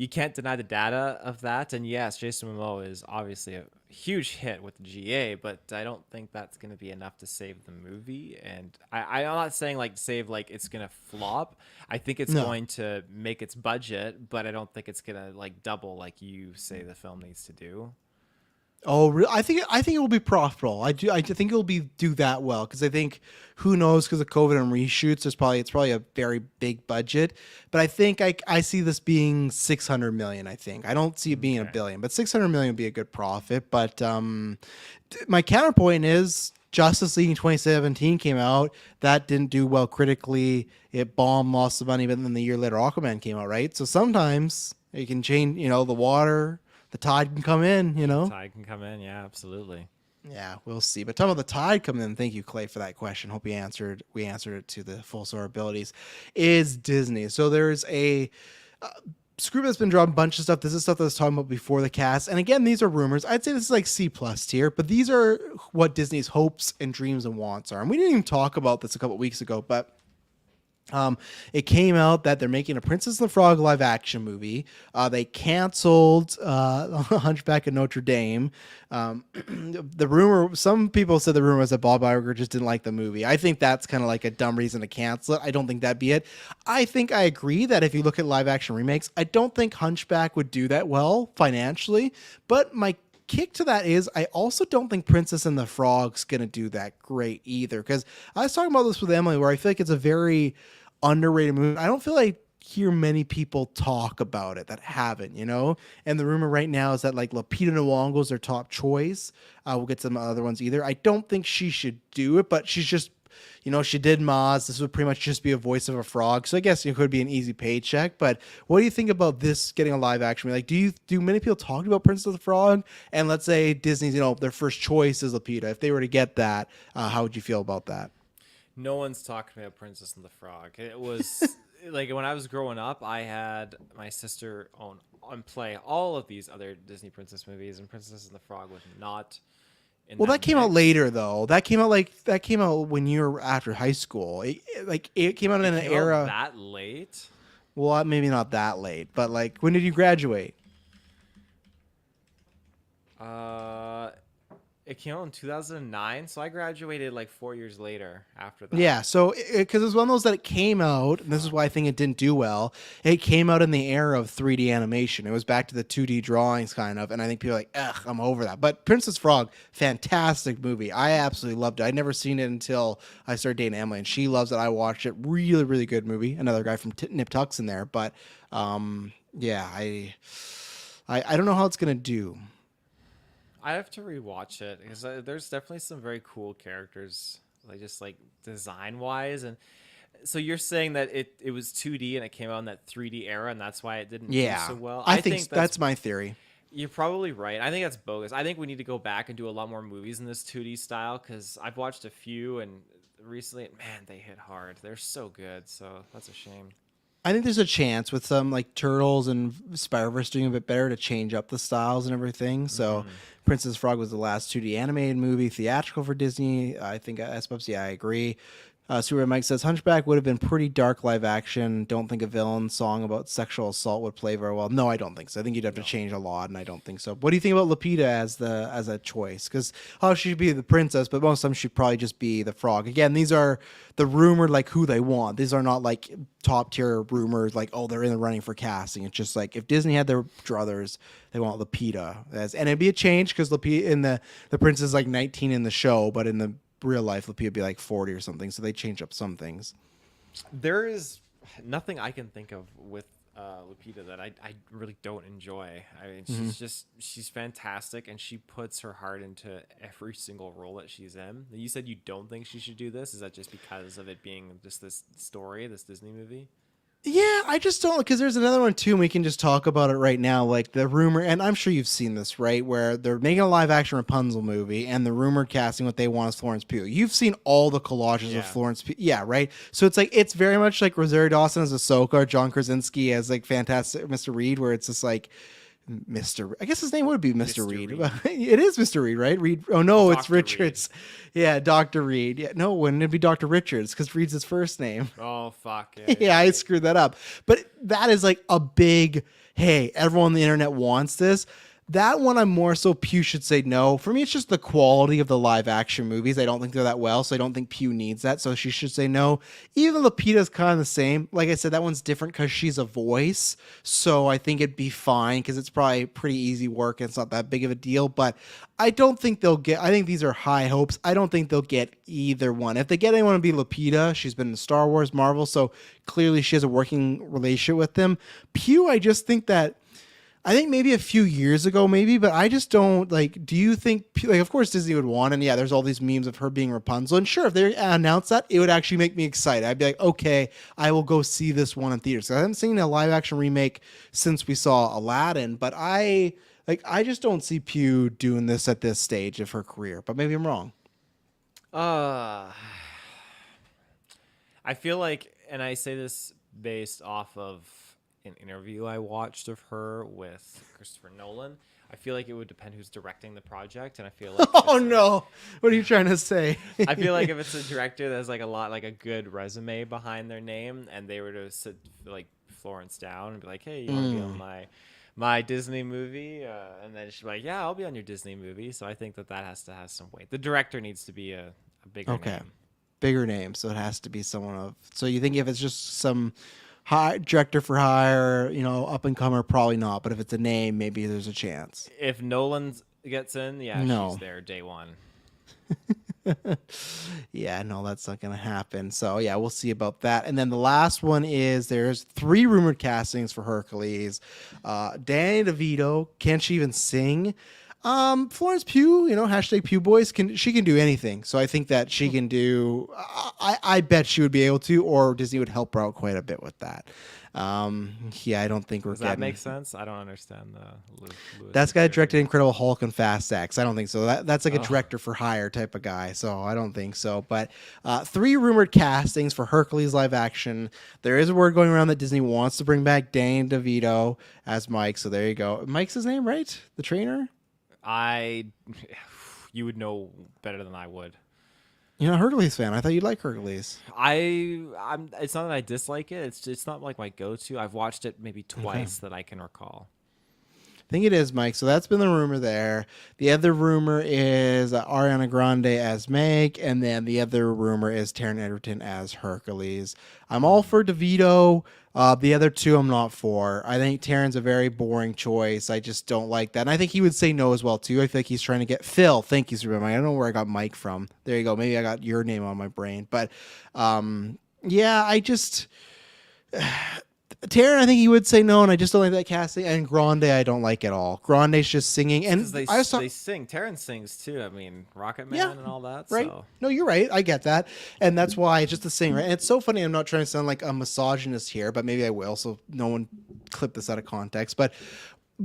can't deny the data of that. And yes, Jason Momoa is obviously a huge hit with the GA, but I don't think that's going to be enough to save the movie. And I'm not saying it's going to flop. I think it's going to make its budget, but I don't think it's going to double like you say the film needs to do. Oh, really? I think it will be profitable. I think it will do that well because I think who knows because of COVID and reshoots. It's probably a very big budget, but I think I see this being 600 million. I think I don't see it being $1 billion, but 600 million would be a good profit. But my counterpoint is Justice League in 2017 came out. That didn't do well critically. It bombed, lost some money, but then the year later Aquaman came out, right? So sometimes you can change, the water. The tide can come in, The tide can come in, yeah, absolutely. Yeah, we'll see. But talking about the tide coming in, thank you, Clay, for that question. Hope we answered it to the full of our abilities. Is Disney. So there's a Scoob that's been dropping a bunch of stuff. This is stuff that I was talking about before the cast. And again, these are rumors. I'd say this is C+ tier, but these are what Disney's hopes and dreams and wants are. And we didn't even talk about this a couple weeks ago, but it came out that they're making a Princess and the Frog live action movie. They canceled Hunchback of Notre Dame. The rumor, some people said the rumor was that Bob Iger just didn't like the movie. I think that's kind of like a dumb reason to cancel it. I don't think that'd be it. I think I agree that if you look at live action remakes, I don't think Hunchback would do that well financially, but my kick to that is I also don't think Princess and the Frog's gonna do that great either, because I was talking about this with Emily where I feel like it's a very underrated movie. I don't feel like hear many people talk about it that haven't, you know? And the rumor right now is that like Lupita Nyong'o is their top choice. We'll get some other ones either. I don't think she should do it, but she's just, you know, she did Maz. This would pretty much just be a voice of a frog. So I guess it could be an easy paycheck. But what do you think about this getting a live action? Like, do many people talk about Princess of the Frog? And let's say Disney's, you know, their first choice is Lupita. If they were to get that, how would you feel about that? No one's talking about Princess and the Frog. It was like when I was growing up, I had my sister own and play all of these other Disney princess movies, and Princess and the Frog was not in Well, that came out mix. later though. That came out when you were after high school. It came out in an Came out era. that late. Well, maybe not that late, but like, when did you graduate? Uh, it came out in 2009, so I graduated like 4 years later after that. Yeah, so because it was one of those that it came out, and this is why I think it didn't do well. It came out in the era of 3D animation. It was back to the 2D drawings, kind of, and I think people are like, ugh, I'm over that. But Princess Frog, fantastic movie. I absolutely loved it. I'd never seen it until I started dating Emily, and she loves it. I watched it. Really, really good movie. Another guy from Nip Tuck's in there, but yeah, I don't know how it's gonna do. I have to rewatch it because there's definitely some very cool characters, like just like design wise. And so you're saying that it was 2D and it came out in that 3D era, and that's why it didn't do Yeah, so well. I think that's my theory. You're probably right. I think that's bogus. I think we need to go back and do a lot more movies in this 2D style because I've watched a few and recently, man, they hit hard. They're so good. So that's a shame. I think there's a chance with some like Turtles and Spider-Verse doing a bit better to change up the styles and everything. So Princess Frog was the last 2D animated movie, theatrical for Disney. I think SBUBs, yeah, I agree. Super Mike says Hunchback would have been pretty dark live action. Don't think a villain song about sexual assault would play very well. No, I don't think so. I think you'd have to change a lot, and I don't think so. What do you think about Lupita as a choice? Because she'd be the princess, but most of them she'd probably just be the frog. Again, these are the rumored like who they want. These are not like top tier rumors like, oh, they're in the running for casting. It's just like if Disney had their druthers, they want Lupita and it'd be a change because Lupita in the princess is like 19 in the show, but in the real life Lupita would be like 40 or something, so they change up some things. There is nothing I can think of with Lupita that I really don't enjoy. I mean, she's fantastic, and she puts her heart into every single role that she's in. You said you don't think she should do this. Is that just because of it being just this story, this Disney movie? Yeah, I just don't, because there's another one too, and we can just talk about it right now. Like the rumor, and I'm sure you've seen this, right? Where they're making a live action Rapunzel movie, and the rumored casting what they want is Florence Pugh. You've seen all the collages of Florence Pugh, yeah, right? So it's like it's very much like Rosario Dawson as Ahsoka, or John Krasinski as like fantastic Mr. Reed, where it's just like Mr. I guess his name would be Mr. Reed. It is Mr. Reed, right? Reed. Oh no, it's Richards. Reed. Yeah, Dr. Reed. Yeah, no, wouldn't it be Dr. Richards? Because Reed's his first name. Oh fuck. Yeah, I screwed that up. But that is like a big, hey, everyone on the internet wants this. That one, I'm more so Pugh should say no. For me, it's just the quality of the live action movies. I don't think they're that well, so I don't think Pugh needs that. So she should say no. Even Lupita's kind of the same. Like I said, that one's different because she's a voice. So I think it'd be fine because it's probably pretty easy work and it's not that big of a deal. But I don't think they'll get, I think these are high hopes. I don't think they'll get either one. If they get anyone to be Lupita, she's been in Star Wars, Marvel, so clearly she has a working relationship with them. Pugh, I just think that, I think maybe a few years ago, maybe, but I just don't like. Do you think, like, of course Disney would want, and yeah, there's all these memes of her being Rapunzel, and sure, if they announced that, it would actually make me excited. I'd be like, okay, I will go see this one in theaters. I haven't seen a live action remake since we saw Aladdin, but I just don't see Pugh doing this at this stage of her career. But maybe I'm wrong. I feel like, and I say this based off of an interview I watched of her with Christopher Nolan. I feel like it would depend who's directing the project, and I feel like oh no, what are you trying to say? I feel like if it's a director that has like a good resume behind their name, and they were to sit like Florence down and be like, hey, you want to be on my Disney movie, and then she's like, yeah, I'll be on your Disney movie. So I think that has to have some weight. The director needs to be a bigger name. Bigger name, so it has to be someone of. So you think if it's just some director for hire, up and comer, probably not. But if it's a name, maybe there's a chance. If Nolan gets in, yeah, she's there day one. Yeah, no, that's not going to happen. So, yeah, we'll see about that. And then the last one is there's 3 rumored castings for Hercules. Danny DeVito, can she even sing? Florence Pugh, hashtag Pugh Boys, she can do anything. So I think that she can do. I bet she would be able to, or Disney would help her out quite a bit with that. Yeah, I don't think we're Does that getting. make sense? I don't understand the Lewis That's guy McPherson. directed Incredible Hulk and Fast X. I don't think so. That's like a Oh. director for hire type of guy. So I don't think so. But 3 rumored castings for Hercules live action. There is a word going around that Disney wants to bring back Danny DeVito as Mike. So there you go. Mike's his name, right? The trainer. You would know better than I would. You're not a Hercules fan. I thought you'd like Hercules. I'm. It's not that I dislike it. It's not like my go-to. I've watched it maybe twice that I can recall. I think it is, Mike. So that's been the rumor there. The other rumor is Ariana Grande as Meg, and then the other rumor is Taron Egerton as Hercules. I'm all for DeVito. The other 2 I'm not for. I think Taron's a very boring choice. I just don't like that. And I think he would say no as well, too. I feel like he's trying to get Phil. Thank you, Superman. I don't know where I got Mike from. There you go. Maybe I got your name on my brain. But yeah, I just... Taron, I think he would say no, and I just don't like that casting. And Grande, I don't like at all. Grande's just singing, and Because they sing. Taron sings too. I mean, Rocket Man and all that. Right? So. No, you're right. I get that, and that's why it's just the sing, right? And it's so funny. I'm not trying to sound like a misogynist here, but maybe I will. So no one clip this out of context. But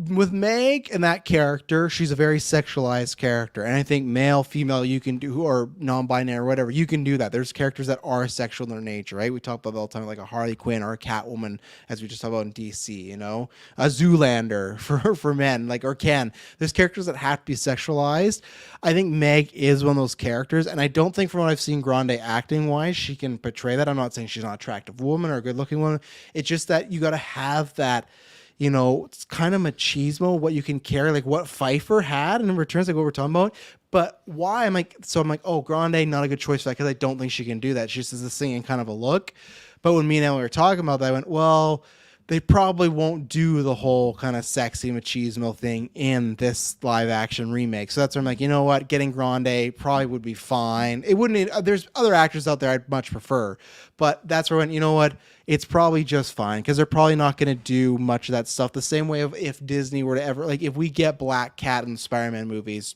with Meg and that character, she's a very sexualized character, and I think male, female, you can do, or non-binary, or whatever, you can do that. There's characters that are sexual in their nature, right? We talk about that all the time, like a Harley Quinn or a Catwoman, as we just talked about in DC. A Zoolander for men, like, or Ken. There's characters that have to be sexualized. I think Meg is one of those characters, and I don't think, from what I've seen, Grande acting wise, she can portray that. I'm not saying she's not an attractive woman or a good looking woman. It's just that you got to have that. It's kind of machismo, what you can carry, like what Pfeiffer had in returns, like what we're talking about. But why? I'm like, oh, Grande, not a good choice for that because I don't think she can do that. She just has the singing kind of a look. But when me and Emily were talking about that, I went, well, they probably won't do the whole kind of sexy machismo thing in this live action remake. So that's where I'm like, you know what? Getting Grande probably would be fine. It wouldn't. There's other actors out there I'd much prefer. But that's where I went, you know what? It's probably just fine because they're probably not going to do much of that stuff. The same way of if Disney were to ever, like, if we get Black Cat in the Spider-Man movies,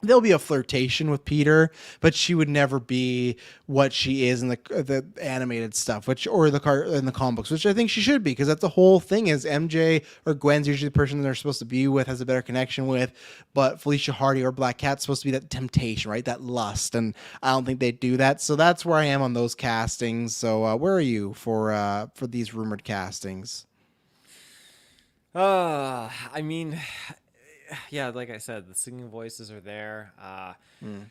there'll be a flirtation with Peter, but she would never be what she is in the animated stuff, or in the comic books, which I think she should be, because that's the whole thing. Is MJ or Gwen's usually the person they're supposed to be with, has a better connection with, but Felicia Hardy or Black Cat's supposed to be that temptation, right? That lust, and I don't think they do that. So that's where I am on those castings. So where are you for these rumored castings? I mean, yeah, like I said, the singing voices are there. I'm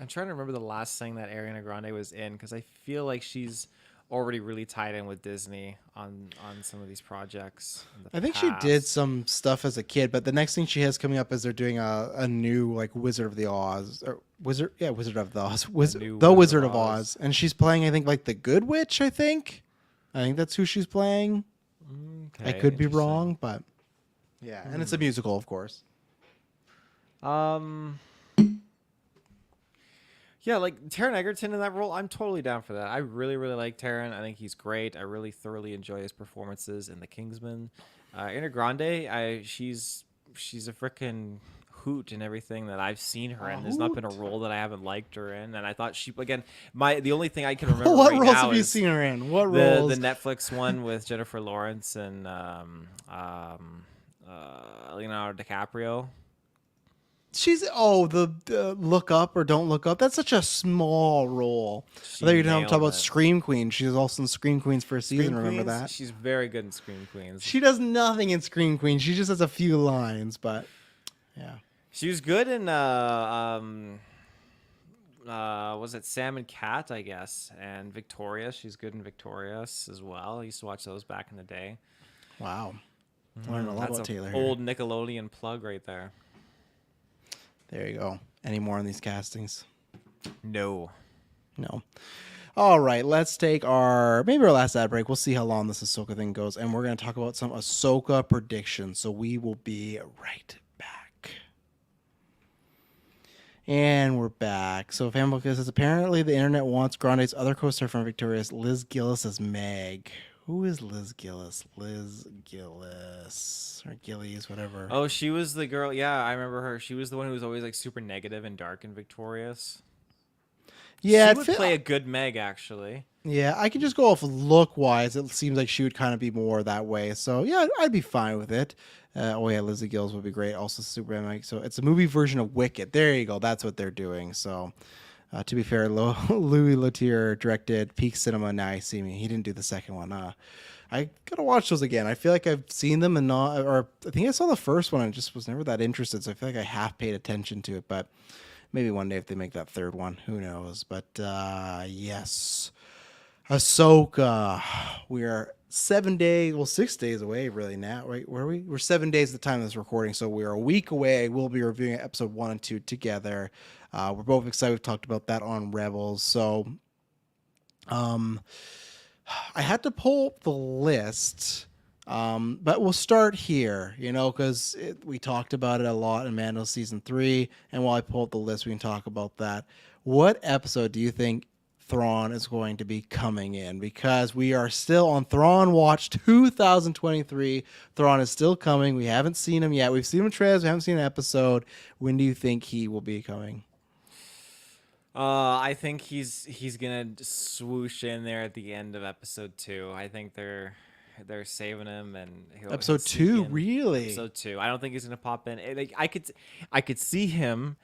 trying to remember the last thing that Ariana Grande was in, because I feel like she's already really tied in with Disney on some of these projects. I think she did some stuff as a kid, but the next thing she has coming up is they're doing a new, like, Wizard of the Oz, or Wizard of the Oz, the Wizard of Oz, and she's playing, I think, like the Good Witch. I think that's who she's playing. Okay, I could be wrong, but yeah, and it's a musical, of course. Yeah, like Taron Egerton in that role, I'm totally down for that. I really, really like Taron. I think he's great. I really thoroughly enjoy his performances in The Kingsman. Ariana Grande, she's a freaking hoot in everything that I've seen her in. There's not been a role that I haven't liked her in, and I thought the only thing I can remember What right roles now have you is seen her in? What the roles? Netflix one with Jennifer Lawrence and Leonardo DiCaprio. She's the Look Up or Don't Look Up. That's such a small role. I thought you were talk about Scream Queen. She was also in Scream Queens for a season. Remember that? She's very good in Scream Queens. She does nothing in Scream Queen. She just has a few lines, but yeah. She was good in was it Sam and Cat, I guess, and Victorious. She's good in Victorious as well. I used to watch those back in the day. Wow. Learned a lot about Taylor here. Old Nickelodeon plug right there. There you go. Any more on these castings? No. All right, let's take our last ad break. We'll see how long this Ahsoka thing goes, and we're going to talk about some Ahsoka predictions. So we will be right back. And we're back. So Fanbook says apparently the internet wants Grande's other co-star from Victorious, Liz Gillis as Meg. Who is Liz Gillis? Liz Gillis or Gillies, whatever. Oh, she was the girl. Yeah, I remember her. She was the one who was always like super negative and dark and victorious. Yeah, she would play a good Meg, actually. Yeah, I can just go off look wise. It seems like she would kind of be more that way. So yeah, I'd be fine with it. Oh yeah, Lizzie Gills would be great. Also Superman Meg. So it's a movie version of Wicked. There you go. That's what they're doing. So to be fair, Louis Leterrier directed Peak Cinema. Now I See Me. He didn't do the second one. I gotta watch those again. I feel like I've seen them and not, or I think I saw the first one and just was never that interested. So I feel like I half paid attention to it, but maybe one day if they make that third one, who knows? But yes, Ahsoka. We are 7 days, well, 6 days away really now, right? Where are we? We're 7 days at the time of this recording, so we're a week away. We'll be reviewing episode 1 and 2 together. We're both excited. We've talked about that on Rebels. So I had to pull up the list, but we'll start here, because we talked about it a lot in Mando Season 3, and while I pull up the list, we can talk about that. What episode do you think Thrawn is going to be coming in? Because we are still on Thrawn Watch 2023. Thrawn is still coming. We haven't seen him yet. We've seen him in trailers. We haven't seen an episode. When do you think he will be coming? I think he's gonna swoosh in there at the end of episode 2. I think they're saving him, and Episode 2, really? Episode 2. I don't think he's gonna pop in. I could see him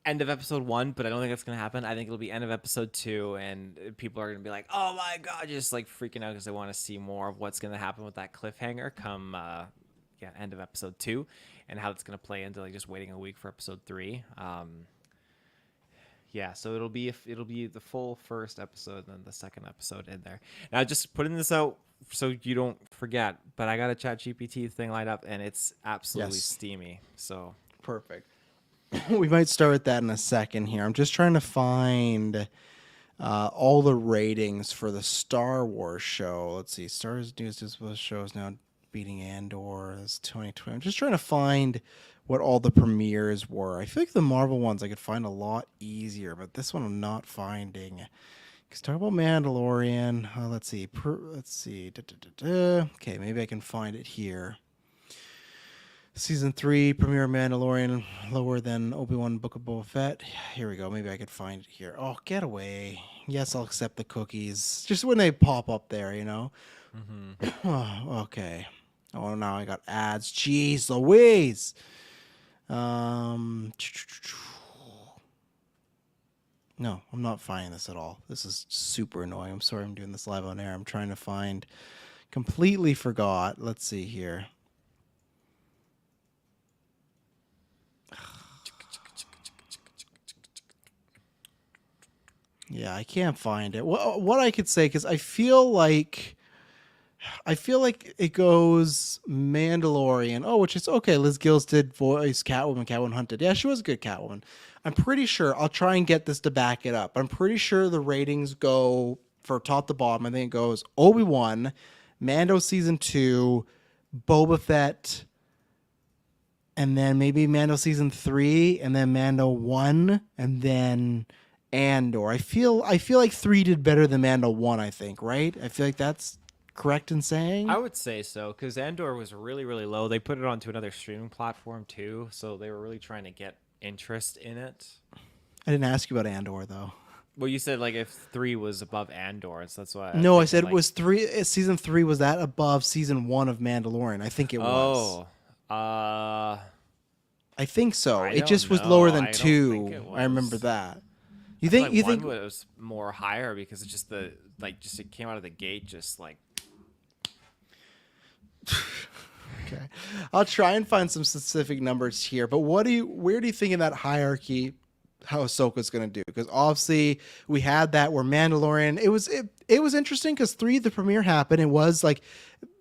end of episode 1, but I don't think that's gonna happen. I think it'll be end of episode 2, and people are gonna be like, "Oh my god," just like freaking out because they want to see more of what's gonna happen with that cliffhanger come end of episode 2, and how it's gonna play into like just waiting a week for episode 3. Yeah, so it'll be the full first episode and then the second episode in there. Now, just putting this out so you don't forget, but I got a ChatGPT thing lined up, and it's absolutely steamy. So perfect. We might start with that in a second here. I'm just trying to find all the ratings for the Star Wars show. Let's see. Star Wars News show is now beating Andor. It's 2020. I'm just trying to find what all the premieres were. I feel like the Marvel ones I could find a lot easier, but this one I'm not finding. Let's talk about Mandalorian. Let's see. Okay, maybe I can find it here. Season 3 premiere Mandalorian lower than Obi-Wan Book of Boba Fett. Here we go. Maybe I could find it here. Oh, get away. Yes, I'll accept the cookies. Just when they pop up there, Mm-hmm. Oh, okay. Oh, now I got ads. Jeez Louise. No, I'm not finding this at all. This is super annoying. I'm sorry I'm doing this live on air. I'm trying to find. Completely forgot. Let's see here. Yeah, I can't find it. What I could say, because I feel like it goes Mandalorian. Oh, which is okay. Liz Gills did voice Catwoman. Catwoman Hunted. Yeah, she was a good Catwoman. I'm pretty sure. I'll try and get this to back it up. I'm pretty sure the ratings go for top to bottom. I think it goes Obi-Wan, Mando Season 2, Boba Fett, and then maybe Mando Season 3, and then Mando 1, and then Andor. I feel like 3 did better than Mando 1, I think, right? I feel like that's correct in saying? I would say so, because Andor was really, really low. They put it onto another streaming platform too, so they were really trying to get interest in it. I didn't ask you about Andor though. Well, you said like if 3 was above Andor, so that's why. No, I said like, was 3 season 3, was that above season 1 of Mandalorian? I think it was. I think so. It just was lower than 2. I remember that. You think it was more higher because it's just it came out of the gate just like. Okay, I'll try and find some specific numbers here. But where do you think in that hierarchy how Ahsoka's going to do? Because obviously we had that where Mandalorian, it was interesting because the premiere happened. It was like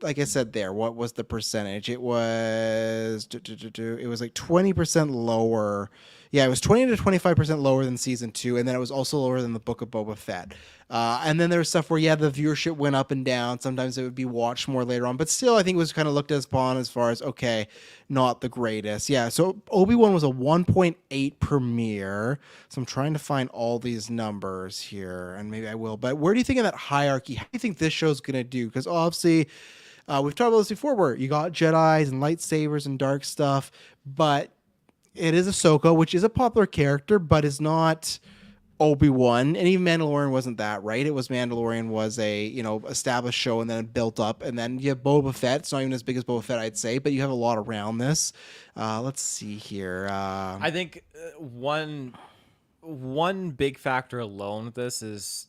I said there. What was the percentage? It was it was like 20% lower. Yeah, it was 20 to 25% lower than season 2, and then it was also lower than the Book of Boba Fett. And then there was stuff where the viewership went up and down. Sometimes it would be watched more later on, but still, I think it was kind of looked upon as far as okay, not the greatest. Yeah, so Obi-Wan was a 1.8 premiere. So I'm trying to find all these numbers here, and maybe I will. But where do you think of that hierarchy? How do you think this show's gonna do? Because obviously, we've talked about this before, where you got Jedi's and lightsabers and dark stuff, but it is Ahsoka, which is a popular character, but is not Obi-Wan. And even Mandalorian wasn't that, right? It was Mandalorian was a, established show and then it built up. And then you have Boba Fett. It's not even as big as Boba Fett, I'd say, but you have a lot around this. Let's see here. I think one big factor alone with this is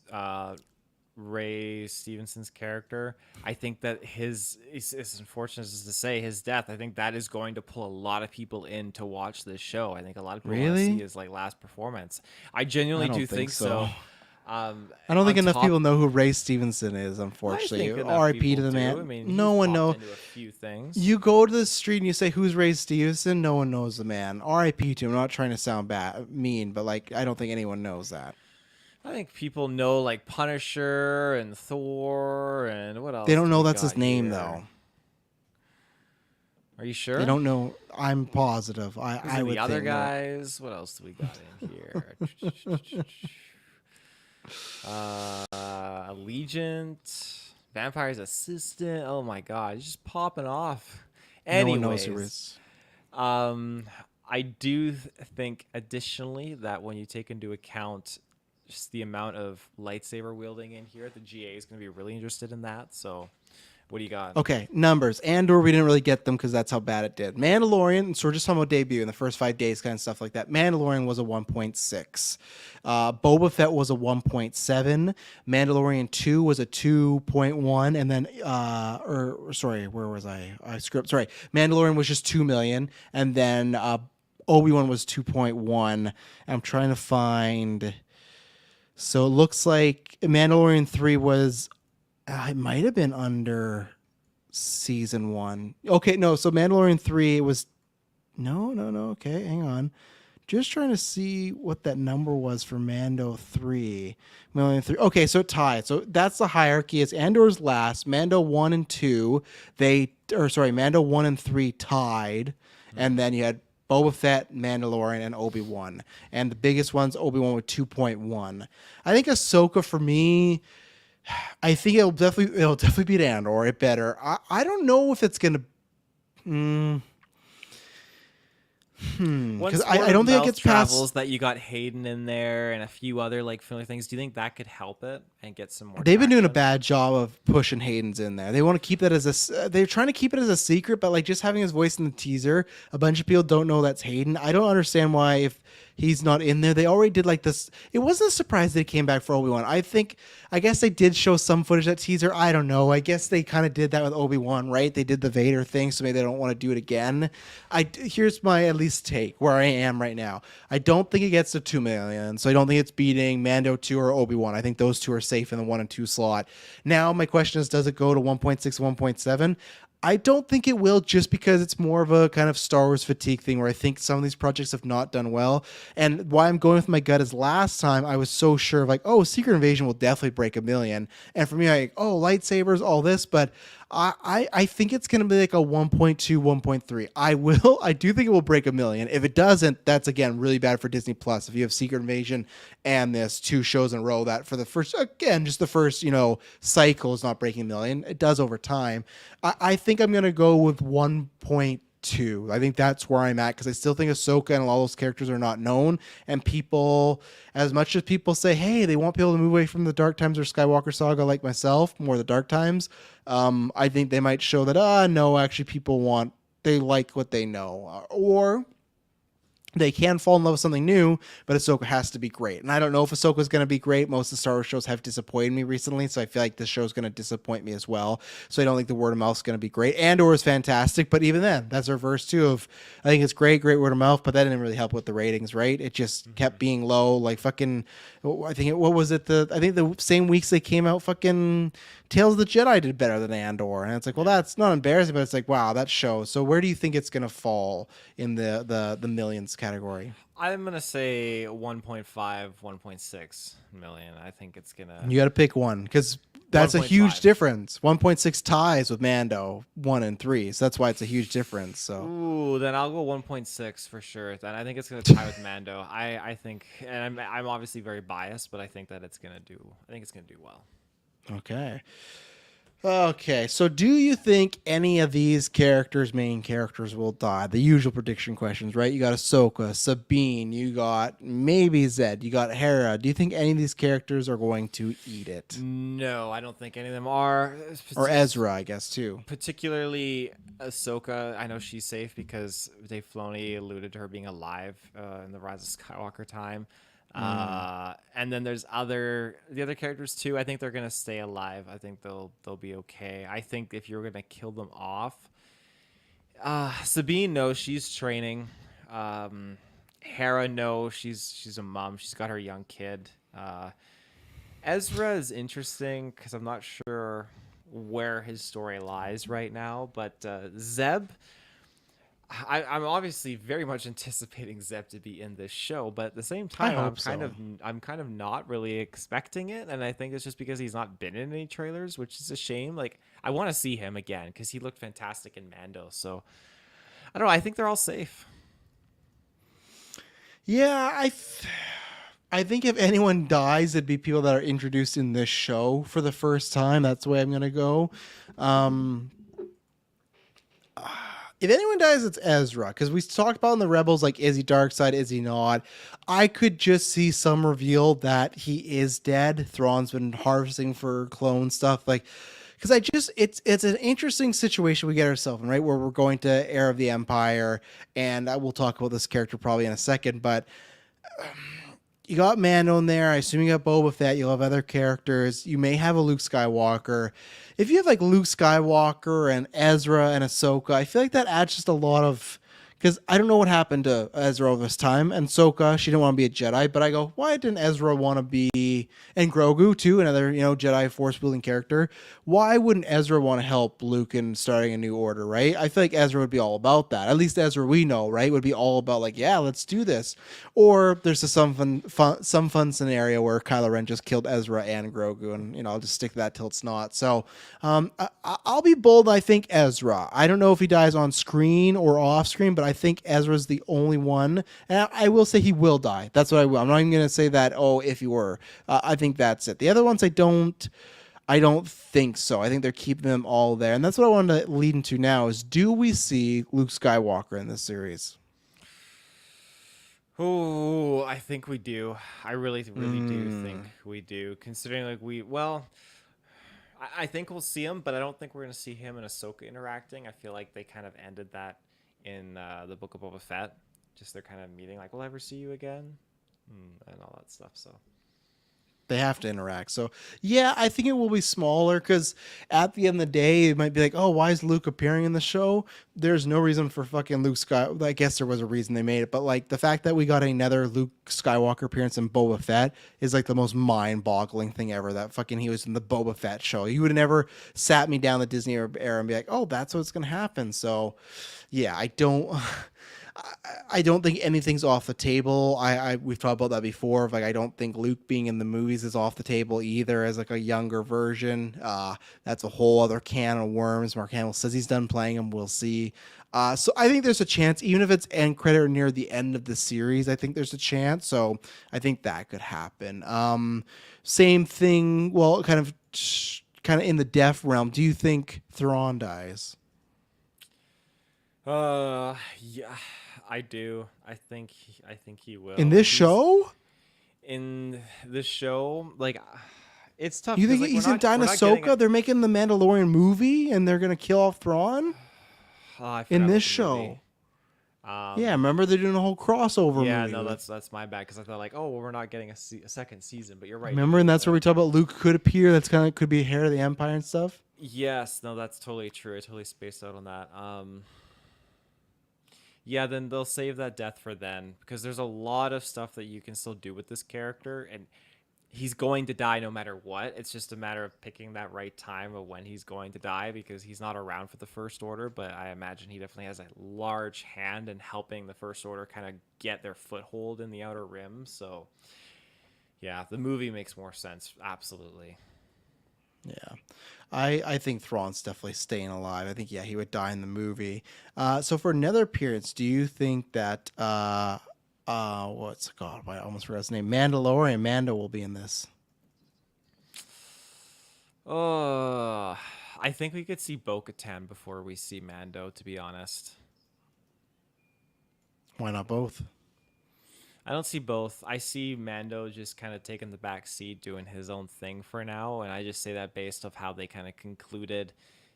Ray Stevenson's character. I think that it's unfortunate as to say, his death, I think that is going to pull a lot of people in to watch this show. I think a lot of people want to see his last performance. I genuinely do think so. I don't think enough people know who Ray Stevenson is, unfortunately. R.I.P. to the man. I mean, no one knows. A few things. You go to the street and you say, "Who's Ray Stevenson?" No one knows the man. R.I.P. to him. I'm not trying to sound mean, but I don't think anyone knows that. I think people know like Punisher and Thor and what else. They don't know that's his name though. Are you sure? They don't know. I'm positive. I would the other think guys. What else do we got in here? Allegiant, Vampire's Assistant. Oh my God, he's just popping off. Anyways, no one knows who is. I do think additionally that when you take into account just the amount of lightsaber wielding in here, the GA is going to be really interested in that. So what do you got? Okay, numbers. Andor, we didn't really get them because that's how bad it did. Mandalorian, so we're just talking about debut in the first 5 days, kind of stuff like that. Mandalorian was a 1.6. Boba Fett was a 1.7. Mandalorian 2 was a 2.1. And then, where was I? Mandalorian was just 2 million. And then Obi-Wan was 2.1. I'm trying to find... So it looks like Mandalorian 3 was... it might have been under season 1. Okay, no. So Mandalorian 3 was... No. Okay, hang on. Just trying to see what that number was for Mando 3. Mandalorian 3. Okay, so it tied. So that's the hierarchy. It's Andor's last. Mando 1 and 2. Mando 1 and 3 tied. Mm-hmm. And then you had Boba Fett, Mandalorian, and Obi-Wan. And the biggest one's Obi-Wan with 2.1. I think Ahsoka, for me... I think it'll definitely beat Andor. It better. I don't know if it's gonna. Because I don't think it gets past that you got Hayden in there and a few other familiar things. Do you think that could help it and get some more? They've been doing a bad job of pushing Hayden's in there. They want to keep that as they're trying to keep it as a secret, but just having his voice in the teaser, a bunch of people don't know that's Hayden. I don't understand why if he's not in there. They already did this. It wasn't a surprise that he came back for Obi-Wan. I guess they did show some footage of that teaser. I don't know. I guess they kind of did that with Obi-Wan, right? They did the Vader thing, so maybe they don't want to do it again. Here's my at least take where I am right now. I don't think it gets to 2 million, so I don't think it's beating Mando 2 or Obi-Wan. I think those two are safe in the 1 and 2 slot. Now my question is, does it go to 1.6, 1.7? I don't think it will, just because it's more of a kind of Star Wars fatigue thing where I think some of these projects have not done well. And why I'm going with my gut is last time I was so sure of Secret Invasion will definitely break 1 million. And for me, lightsabers, all this, but I think it's going to be a 1.2, 1.3. I do think it will break 1 million. If it doesn't, that's again really bad for Disney Plus. If you have Secret Invasion and this 2 shows in a row that for the first cycle is not breaking 1 million, it does over time. I think I'm going to go with 1.2. I think that's where I'm at, because I still think Ahsoka and all those characters are not known, and people, as much as people say, hey, they want people to move away from the Dark Times or Skywalker Saga like myself, more the Dark Times, I think they might show that, no, actually people they like what they know. Or they can fall in love with something new, but Ahsoka has to be great. And I don't know if Ahsoka's going to be great. Most of the Star Wars shows have disappointed me recently, so I feel like this show's going to disappoint me as well. So I don't think the word of mouth is going to be great. Andor is fantastic, but even then, that's reverse too of, I think it's great word of mouth, but that didn't really help with the ratings, right? It just kept being low. Like fucking, I think what was it? I think the same weeks they came out, fucking Tales of the Jedi did better than Andor, and it's like, well, that's not embarrassing, but it's like, wow, that shows. So where do you think it's gonna fall in the millions category? I'm gonna say 1.5, 1.6 million. I think it's gonna You got to pick one because that's a huge 1.5. difference. 1.6 ties with Mando 1 and 3, so that's why it's a huge difference. So Ooh, then I'll go 1.6 for sure. Then I think it's gonna tie with Mando. I think, and I'm obviously very biased, but I think that it's gonna do. I think it's gonna do well. okay. Okay, so do you think any of these main characters, will die? The usual prediction questions, right? You got Ahsoka, Sabine, you got maybe Zed, you got Hera. Do you think any of these characters are going to eat it? No, I don't think any of them are. Or Ezra, I guess, too. Particularly Ahsoka. I know she's safe because Dave Filoni alluded to her being alive in the Rise of Skywalker time. And then there's the other characters too. I think they're gonna stay alive. I think they'll be okay. I think if you're gonna kill them off, Sabine, no, she's training. Hera, no, she's a mom. She's got her young kid. Ezra is interesting because I'm not sure where his story lies right now. But Zeb, I'm obviously very much anticipating Zeb to be in this show, but at the same time, I'm kind of not really expecting it, and I think it's just because he's not been in any trailers, which is a shame. Like I want to see him again because he looked fantastic in Mando. So I don't know. I think they're all safe. Yeah, I think if anyone dies, it'd be people that are introduced in this show for the first time. That's the way I'm gonna go. If anyone dies, it's Ezra, because we talked about in the Rebels, like, is he dark side, is he not? I could just see some reveal that he is dead. Thrawn's been harvesting for clone stuff, like, because it's an interesting situation we get ourselves in, right? Where we're going to Heir of the Empire, and we'll talk about this character probably in a second, but you got Mando in there. I assume you got Boba Fett. You'll have other characters. You may have a Luke Skywalker. If you have like Luke Skywalker and Ezra and Ahsoka, I feel like that adds just a lot of, because I don't know what happened to Ezra over this time. And Ahsoka, she didn't want to be a Jedi, but I go, why didn't Ezra want to be, and Grogu too, another, Jedi force building character. Why wouldn't Ezra want to help Luke in starting a new order, right? I feel like Ezra would be all about that. At least Ezra we know, right? Would be all about like, yeah, let's do this. Or there's some fun scenario where Kylo Ren just killed Ezra and Grogu, and I'll just stick to that till it's not. So I'll be bold. I think Ezra. I don't know if he dies on screen or off screen, but I think Ezra's the only one. And I will say he will die. That's what I will. I'm not even going to say that, if he were. I think that's it. The other ones I don't think so. I think they're keeping them all there. And that's what I wanted to lead into now is, do we see Luke Skywalker in this series? Oh, I think we do. I really do think we do. Considering I think we'll see him, but I don't think we're going to see him and Ahsoka interacting. I feel like they kind of ended that in the Book of Boba Fett. Just they're kind of meeting like, we'll ever see you again? And all that stuff, so. They have to interact. So, yeah, I think it will be smaller because at the end of the day, it might be like, oh, why is Luke appearing in the show? There's no reason for fucking Luke Skywalker. I guess there was a reason they made it. But, like, the fact that we got another Luke Skywalker appearance in Boba Fett is, like, the most mind-boggling thing ever. That fucking he was in the Boba Fett show. You would have never sat me down the Disney era and be like, oh, that's what's going to happen. So, yeah, I don't think anything's off the table. We've talked about that before. Of like, I don't think Luke being in the movies is off the table either as like a younger version. That's a whole other can of worms. Mark Hamill says he's done playing him. We'll see. So I think there's a chance, even if it's end credit or near the end of the series, I think there's a chance. So I think that could happen. Same thing. Well, kind of in the death realm. Do you think Thrawn dies? Yeah, I do. I think he will. In this show? In this show, like, it's tough. You think he's in Ahsoka? They're making the Mandalorian movie, and they're gonna kill off Thrawn in this show. Yeah, remember they're doing a whole crossover Yeah, movie no, with. that's my bad because I thought like, oh, well, we're not getting a second season, but you're right. He Remember, and is. that's where we talk about Luke could appear. That's kind of could be heir of the Empire and stuff. Yes, no, that's totally true. I totally spaced out on that. Yeah, then they'll save that death for then because there's a lot of stuff that you can still do with this character, and he's going to die no matter what. It's just a matter of picking that right time of when he's going to die because he's not around for the First Order, but I imagine he definitely has a large hand in helping the First Order kind of get their foothold in the Outer Rim. So, yeah, the movie makes more sense. Absolutely. Yeah, I think Thrawn's definitely staying alive. I think he would die in the movie. So for another appearance, do you think that what's God? I almost forgot his name. Mandalorian Mando will be in this. I think we could see Bo-Katan before we see Mando, to be honest. Why not both? I don't see both. I see Mando just kind of taking the back seat, doing his own thing for now, and I just say that based off how they kind of concluded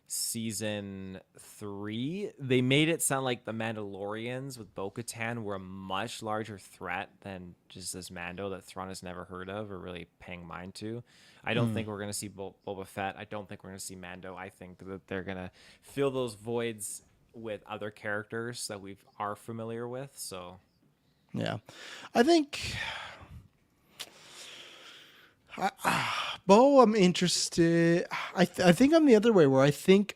season 3. They made it sound like the Mandalorians with Bo-Katan were a much larger threat than just this Mando that Thrawn has never heard of or really paying mind to. I don't think we're going to see Boba Fett. I don't think we're going to see Mando. I think that they're going to fill those voids with other characters that we are familiar with, so... Yeah, I think Bo. I'm interested. I think I'm the other way where I think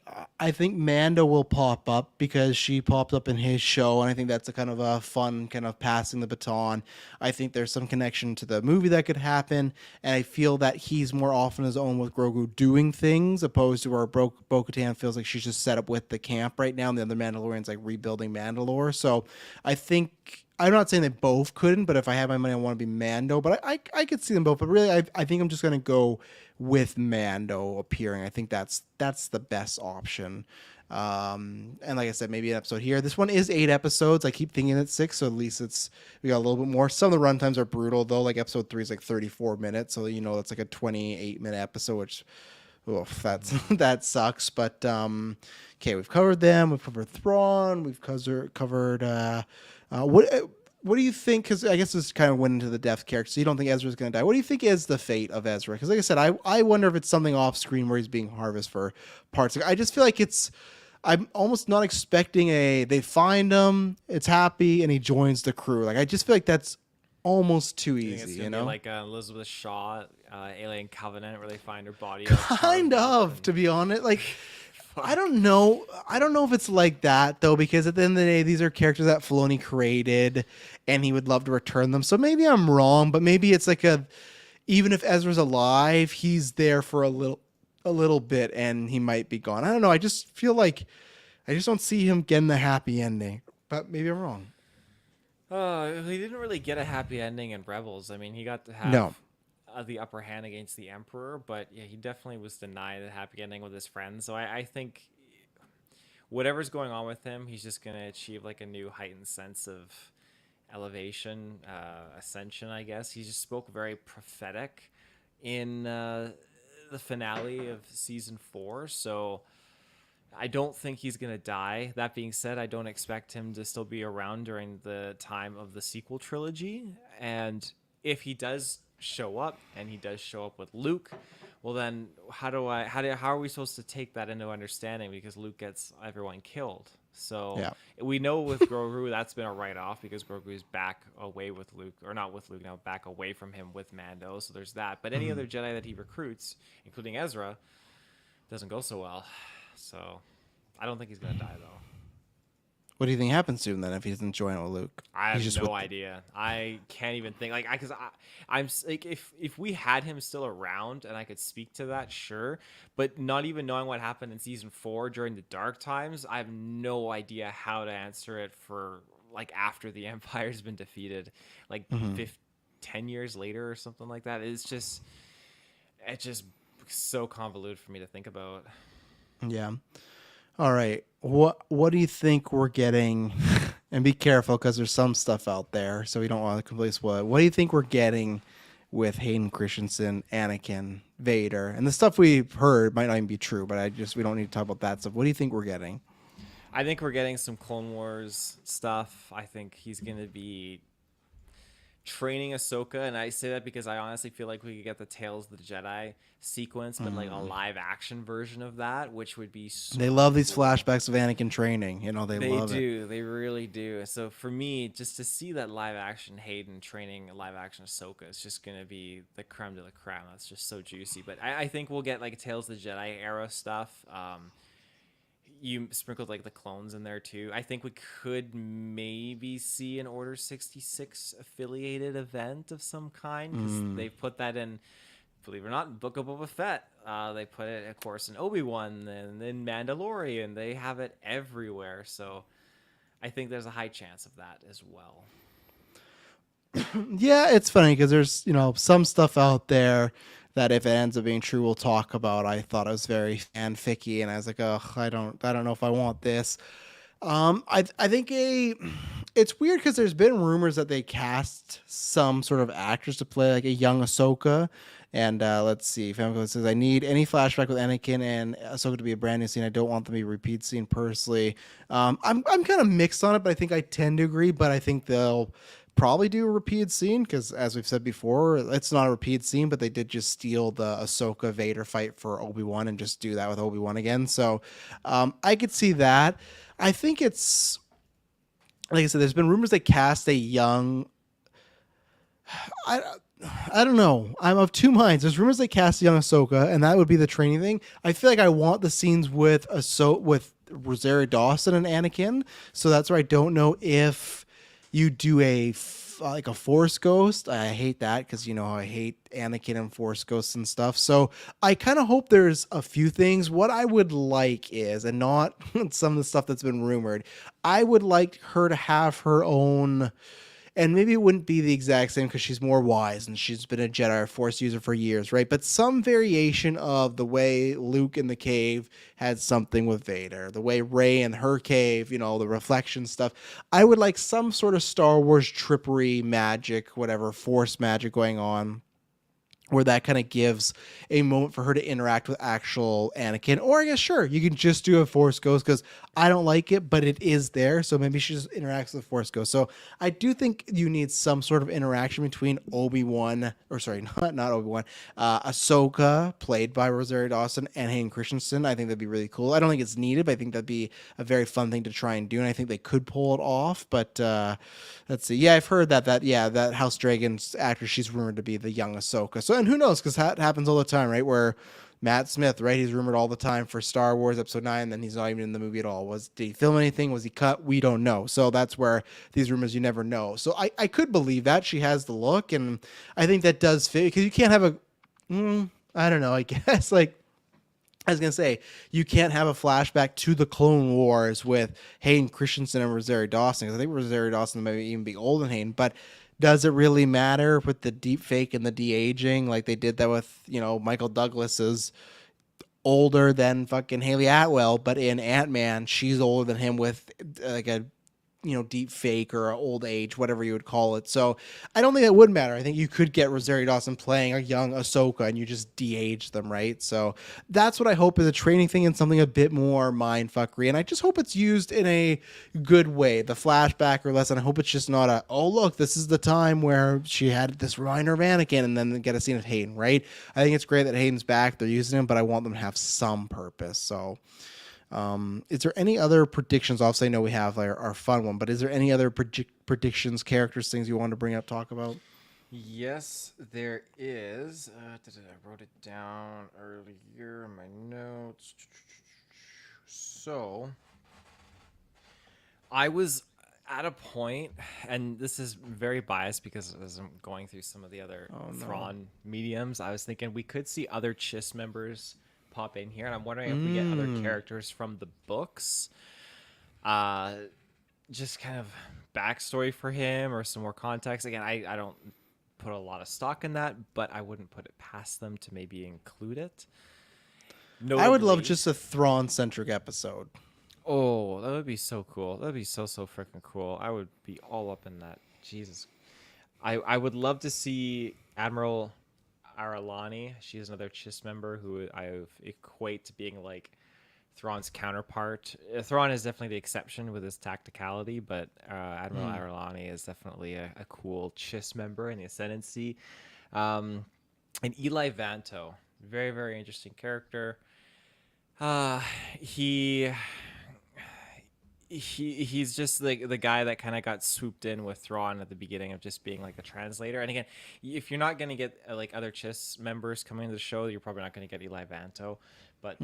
Mando will pop up because she popped up in his show, and I think that's a kind of a fun kind of passing the baton. I think there's some connection to the movie that could happen, and I feel that he's more often his own with Grogu doing things, opposed to where Bo-Katan feels like she's just set up with the camp right now, and the other Mandalorians like rebuilding Mandalore. So I think. I'm not saying they both couldn't, but if I had my money, I want to be Mando. But I could see them both. But really, I think I'm just going to go with Mando appearing. I think that's the best option. And like I said, maybe an episode here. This one is 8 episodes. I keep thinking it's 6, so at least we got a little bit more. Some of the runtimes are brutal though. Like episode 3 is like 34 minutes, so that's like a 28-minute episode, which. Oof, that sucks. But okay, we've covered them. We've covered Thrawn. We've covered. What do you think? Because I guess this kind of went into the death character. So you don't think Ezra's going to die? What do you think is the fate of Ezra? Because like I said, I wonder if it's something off screen where he's being harvested for parts. I just feel like it's. I'm almost not expecting they find him. It's happy and he joins the crew. Like I just feel like that's almost too easy. Be like Elizabeth Shaw, Alien Covenant, where they find her body. Kind of, to be honest. Like. I don't know if it's like that though, because at the end of the day, these are characters that Filoni created, and he would love to return them. So maybe I'm wrong, but maybe it's like even if Ezra's alive, he's there for a little bit, and he might be gone. I don't know. I just feel like I just don't see him getting the happy ending, but maybe I'm wrong. He didn't really get a happy ending in Rebels. I mean, he got to have. No. The upper hand against the Emperor, but yeah, he definitely was denied a happy ending with his friends. So I think whatever's going on with him, he's just gonna achieve like a new heightened sense of elevation, ascension. I guess he just spoke very prophetic in the finale of season 4. So I don't think he's gonna die. That being said, I don't expect him to still be around during the time of the sequel trilogy. And if he does show up, and he does show up with Luke, well then how are we supposed to take that into understanding, because Luke gets everyone killed? So yeah. We know with Grogu that's been a write-off because Grogu is back away with Luke, or not with Luke now, back away from him with Mando, so there's that. But any other Jedi that he recruits, including Ezra, doesn't go so well. So I don't think he's gonna die though. What do you think happens to him then if he doesn't join with Luke? I have no idea. I can't even think. Like, I'm like, if we had him still around and I could speak to that, sure. But not even knowing what happened in season 4 during the dark times, I have no idea how to answer it for like after the Empire's been defeated, like 10 years later or something like that. It's just so convoluted for me to think about. Yeah. All right. What do you think we're getting? And be careful because there's some stuff out there, so we don't want to completely spoil it. What do you think we're getting with Hayden Christensen, Anakin, Vader, and the stuff we've heard might not even be true, but we don't need to talk about that stuff. What do you think we're getting? I think we're getting some Clone Wars stuff. I think he's going to be training Ahsoka, and I say that because I honestly feel like we could get the Tales of the Jedi sequence, but like a live action version of that, which would be so They love these cool. flashbacks of Anakin training. They They love it. do. They really do. So for me, just to see that live action Hayden training live action Ahsoka is just going to be the creme de la creme. That's just so juicy. But I think we'll get like Tales of the Jedi era stuff. You sprinkled like the clones in there too. I think we could maybe see an Order 66 affiliated event of some kind because they've put that in, believe it or not, Book of Boba Fett. They put it, of course, in Obi-Wan and in Mandalorian. They have it everywhere. So I think there's a high chance of that as well. Yeah, it's funny because there's some stuff out there that if it ends up being true, we'll talk about. I thought it was very fanficky, and I was like, oh, I don't know if I want this. I think it's weird because there's been rumors that they cast some sort of actress to play like a young Ahsoka. And let's see, Famicom says I need any flashback with Anakin and Ahsoka to be a brand new scene. I don't want them to be a repeat scene personally. I'm kind of mixed on it, but I think I tend to agree. But I think they'll probably do a repeat scene because, as we've said before, it's not a repeat scene, but they did just steal the Ahsoka Vader fight for Obi-Wan and just do that with Obi-Wan again. So I could see that. I think it's, like I said, there's been rumors they cast a young. I don't know. I'm of two minds. There's rumors they cast young Ahsoka, and that would be the training thing. I feel like I want the scenes with Rosario Dawson and Anakin, so that's where I don't know if you do like a Force Ghost. I hate that because how I hate Anakin and Force Ghosts and stuff. So I kind of hope there's a few things. What I would like is, and not some of the stuff that's been rumored, I would like her to have her own. And maybe it wouldn't be the exact same because she's more wise and she's been a Jedi or Force user for years, right? But some variation of the way Luke in the cave had something with Vader, the way Rey in her cave, the reflection stuff. I would like some sort of Star Wars trippery magic, whatever, Force magic going on, where that kind of gives a moment for her to interact with actual Anakin. Or I guess, sure, you can just do a Force Ghost because I don't like it, but it is there. So maybe she just interacts with Force Ghost. So I do think you need some sort of interaction between Obi-Wan, or sorry, not Obi-Wan, Ahsoka, played by Rosario Dawson, and Hayden Christensen. I think that'd be really cool. I don't think it's needed, but I think that'd be a very fun thing to try and do. And I think they could pull it off. But let's see. Yeah, I've heard that House Dragon's actress, she's rumored to be the young Ahsoka. So, and who knows, because that happens all the time, right? Where Matt Smith, right? He's rumored all the time for Star Wars Episode 9, then he's not even in the movie at all. Did he film anything? Was he cut? We don't know. So that's where these rumors, you never know. So I could believe that. She has the look, and I think that does fit, because you can't have I don't know, I guess, like, I was going to say, you can't have a flashback to the Clone Wars with Hayden Christensen and Rosario Dawson, because I think Rosario Dawson may even be older than Hayden, but does it really matter with the deep fake and the de-aging? Like they did that with, Michael Douglas is older than fucking Haley Atwell, but in Ant-Man, she's older than him with like a, deep fake or old age, whatever you would call it. So I don't think that would matter. I think you could get Rosario Dawson playing a young Ahsoka and you just de-age them, right? So that's what I hope is a training thing and something a bit more mindfuckery. And I just hope it's used in a good way. The flashback or lesson, I hope it's just not oh, look, this is the time where she had this reminder of Anakin and then get a scene of Hayden, right? I think it's great that Hayden's back. They're using him, but I want them to have some purpose. So is there any other predictions? Obviously, I know we have our fun one, but is there any other predictions, characters, things you want to bring up, talk about? Yes, there is. I wrote it down earlier in my notes. So, I was at a point, and this is very biased because as I'm going through some of the other Thrawn mediums, I was thinking we could see other Chiss members pop in here, and I'm wondering if we get other characters from the books, just kind of backstory for him or some more context. Again, I don't put a lot of stock in that, but I wouldn't put it past them to maybe include it. I would love just a Thrawn-centric episode. Oh, that would be so cool. That would be so freaking cool. I would be all up in that. Jesus. I would love to see Admiral Aralani. She's another Chiss member who I equate to being like Thrawn's counterpart. Thrawn is definitely the exception with his tacticality, but Admiral Aralani is definitely a cool Chiss member in the Ascendancy. And Eli Vanto, very, very interesting character. He he's just like the guy that kind of got swooped in with Thrawn at the beginning of just being like a translator. And again, if you're not going to get like other Chiss members coming into the show, you're probably not going to get Eli Vanto. But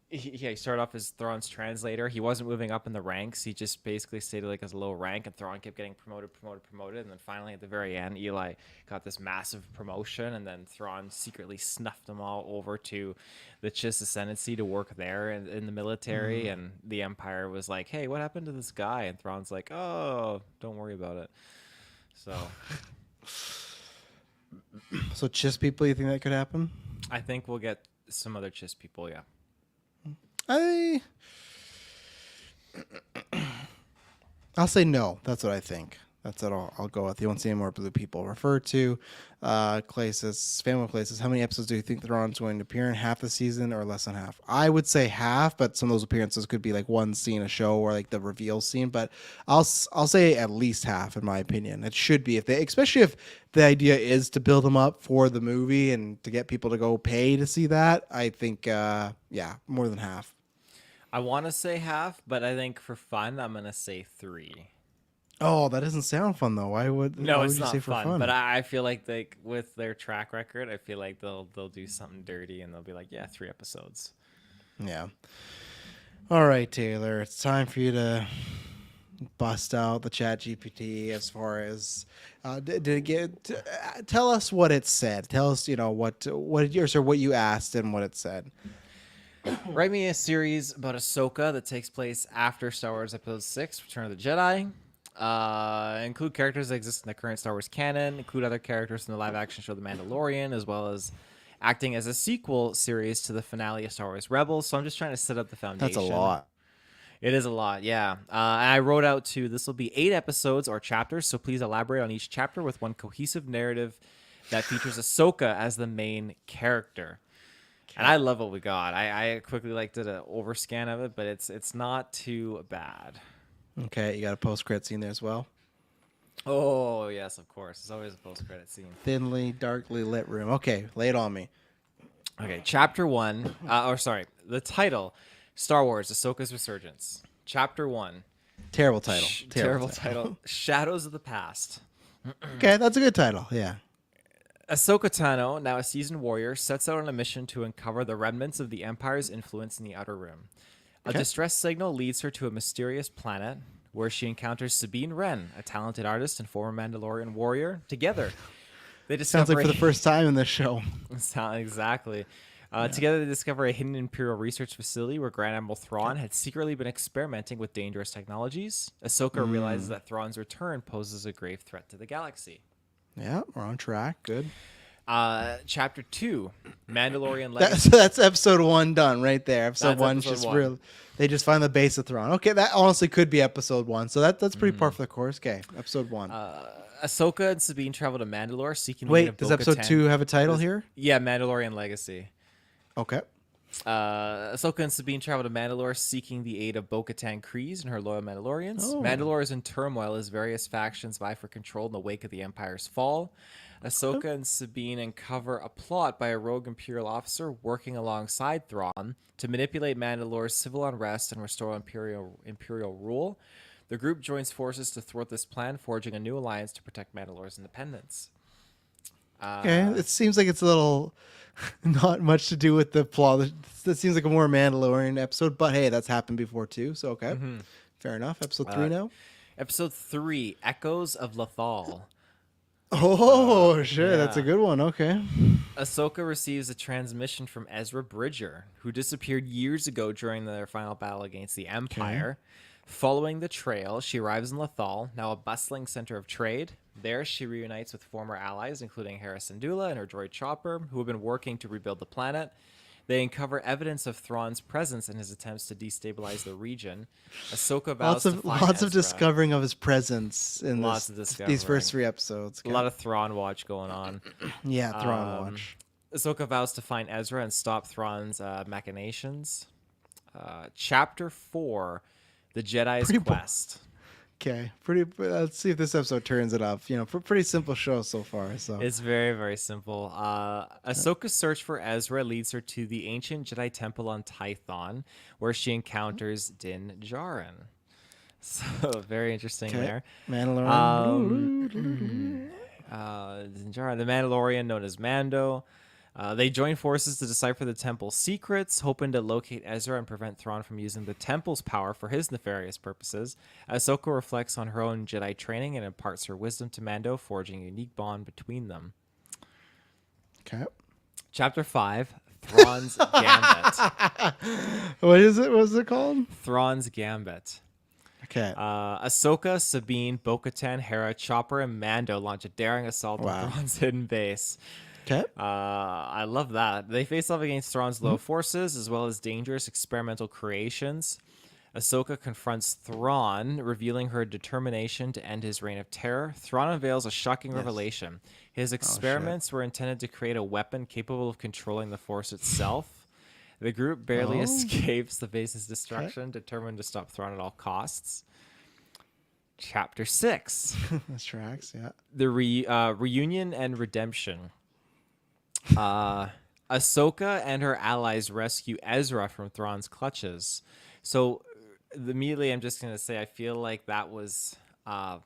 he started off as Thrawn's translator. He wasn't moving up in the ranks. He just basically stayed like as a low rank, and Thrawn kept getting promoted. And then finally at the very end, Eli got this massive promotion, and then Thrawn secretly snuffed them all over to the Chiss Ascendancy to work there in the military. And the Empire was like, hey, what happened to this guy? And Thrawn's like, oh, don't worry about it. So Chiss people, you think that could happen? I think we'll get some other Chiss people, yeah. I'll say no. That's what I think. That's what I'll go with. You won't see any more blue people referred to. Clay says, Family Clay says, how many episodes do you think Thrawn's going to appear in? Half the season or less than half? I would say half, but some of those appearances could be like one scene a show or like the reveal scene. But I'll say at least half, in my opinion. It should be, especially if the idea is to build them up for the movie and to get people to go pay to see that. I think, more than half. I want to say half, but I think for fun, I'm going to say 3. Oh, that doesn't sound fun though. Why would no, why it's would you not say for fun. fun? But I feel like with their track record, I feel like they'll do something dirty and they'll be like, yeah, 3 episodes. Yeah. All right, Taylor. It's time for you to bust out the Chat GPT as far as tell us what it said. Tell us, what you asked and what it said. Write me a series about Ahsoka that takes place after Star Wars Episode 6, Return of the Jedi. Include characters that exist in the current Star Wars canon. Include other characters from the live-action show The Mandalorian, as well as acting as a sequel series to the finale of Star Wars Rebels. So I'm just trying to set up the foundation. That's a lot. It is a lot, yeah. And I wrote out this will be 8 episodes or chapters, so please elaborate on each chapter with one cohesive narrative that features Ahsoka as the main character. And I love what we got. I quickly did an overscan of it, but it's not too bad. Okay, you got a post-credit scene there as well? Oh, yes, of course. There's always a post-credit scene. Thinly, darkly lit room. Okay, lay it on me. Okay, Chapter 1. The title, Star Wars, Ahsoka's Resurgence. Chapter 1. Terrible title. Terrible title. Shadows of the Past. Okay, that's a good title, yeah. Ahsoka Tano, now a seasoned warrior, sets out on a mission to uncover the remnants of the Empire's influence in the Outer Rim. A distress signal leads her to a mysterious planet where she encounters Sabine Wren, a talented artist and former Mandalorian warrior. Together, they discover... Sounds like for the first time in this show. Exactly. Together, they discover a hidden Imperial research facility where Grand Admiral Thrawn had secretly been experimenting with dangerous technologies. Ahsoka realizes that Thrawn's return poses a grave threat to the galaxy. Yeah, we're on track. Good. Chapter 2, Mandalorian Legacy. That's episode 1 done right there. Episode That's 1 episode just 1. real. They just find the base of Thrawn. Okay, that honestly could be episode 1. So that's pretty par for the course. Okay, episode 1. Ahsoka and Sabine travel to Mandalore seeking the aid of Wait, does episode 2 have a title here? Yeah, Mandalorian Legacy. Okay. Ahsoka and Sabine travel to Mandalore seeking the aid of Bo-Katan Kryze and her loyal Mandalorians. Oh. Mandalore is in turmoil as various factions vie for control in the wake of the Empire's fall. Ahsoka and Sabine uncover a plot by a rogue Imperial officer working alongside Thrawn to manipulate Mandalore's civil unrest and restore Imperial rule. The group joins forces to thwart this plan, forging a new alliance to protect Mandalore's independence. Okay, it seems like it's a little not much to do with the plot. That seems like a more Mandalorian episode, but hey, that's happened before too, so okay. Fair enough. Episode 3 now? Episode 3, Echoes of Lothal. Oh, sure. yeah. That's a good one. Okay. Ahsoka receives a transmission from Ezra Bridger, who disappeared years ago during their final battle against the Empire. Following the trail, she arrives in Lothal, now a bustling center of trade. There, she reunites with former allies, including Hera Syndulla and her droid Chopper, who have been working to rebuild the planet. They uncover evidence of Thrawn's presence in his attempts to destabilize the region. Ahsoka vows to find lots of Ezra. discovering of his presence in these first 3 episodes. A lot of Thrawn watch going on. Yeah, Thrawn watch. Ahsoka vows to find Ezra and stop Thrawn's machinations. Chapter 4, The Jedi's Pretty Quest. Okay, pretty. Let's see if this episode turns it up. Pretty simple show so far. So It's very, very simple. Ahsoka's search for Ezra leads her to the ancient Jedi temple on Tython, where she encounters Din Djarin. So very interesting there. Mandalorian. Din Djarin, the Mandalorian known as Mando. They join forces to decipher the temple's secrets, hoping to locate Ezra and prevent Thrawn from using the temple's power for his nefarious purposes. Ahsoka reflects on her own Jedi training and imparts her wisdom to Mando, forging a unique bond between them. Okay. Chapter 5, Thrawn's Gambit. What is it? What's it called? Thrawn's Gambit. Okay. Ahsoka, Sabine, Bo-Katan, Hera, Chopper, and Mando launch a daring assault on Thrawn's hidden base. Okay. I love that. They face off against Thrawn's low forces as well as dangerous experimental creations. Ahsoka confronts Thrawn, revealing her determination to end his reign of terror. Thrawn unveils a shocking revelation. His experiments were intended to create a weapon capable of controlling the Force itself. The group barely escapes the base's destruction, determined to stop Thrawn at all costs. Chapter 6. This tracks, yeah. The reunion and redemption. Ahsoka and her allies rescue Ezra from Thrawn's clutches. So immediately I'm just going to say I feel like that was I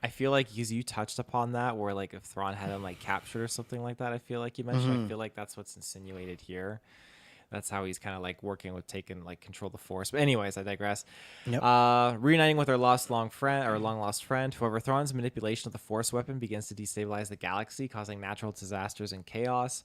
feel like because you touched upon that where like if Thrawn had him like captured or something like that, I feel like you mentioned I feel like that's what's insinuated here. That's how he's kind of like working with taking like control of the Force. But anyways, I digress. Yep. Reuniting with her long lost friend. However, Thrawn's manipulation of the Force weapon begins to destabilize the galaxy, causing natural disasters and chaos.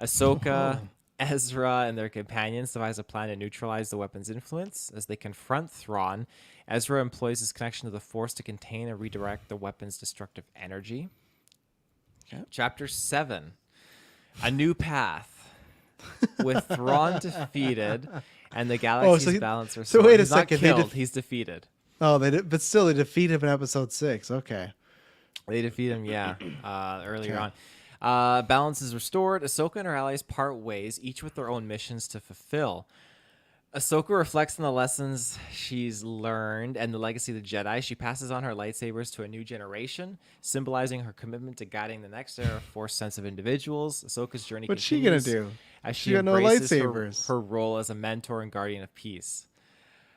Ahsoka, Ezra, and their companions devise a plan to neutralize the weapon's influence. As they confront Thrawn, Ezra employs his connection to the Force to contain and redirect the weapon's destructive energy. Okay. Chapter 7, A New Path. With Thrawn defeated and the galaxy's balance restored. So wait a He's not second. killed, he's defeated. Oh, but still they defeat him in episode 6. Okay. They defeat him, earlier on. Balance is restored. Ahsoka and her allies part ways, each with their own missions to fulfill. Ahsoka reflects on the lessons she's learned and the legacy of the Jedi. She passes on her lightsabers to a new generation, symbolizing her commitment to guiding the next era of Force-sensitive individuals. Ahsoka's journey What's continues. she gonna do? As she got no embraces lightsabers. her role as a mentor and guardian of peace.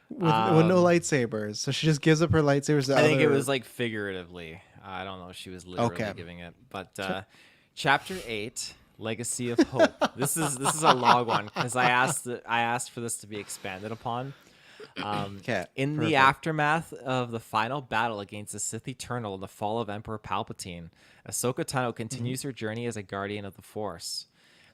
With no lightsabers. So she just gives up her lightsabers to I think it was like figuratively. I don't know if she was literally giving it. But Chapter 8, Legacy of Hope. This is a long one because I asked for this to be expanded upon. In the aftermath of the final battle against the Sith Eternal and the fall of Emperor Palpatine, Ahsoka Tano continues her journey as a guardian of the Force.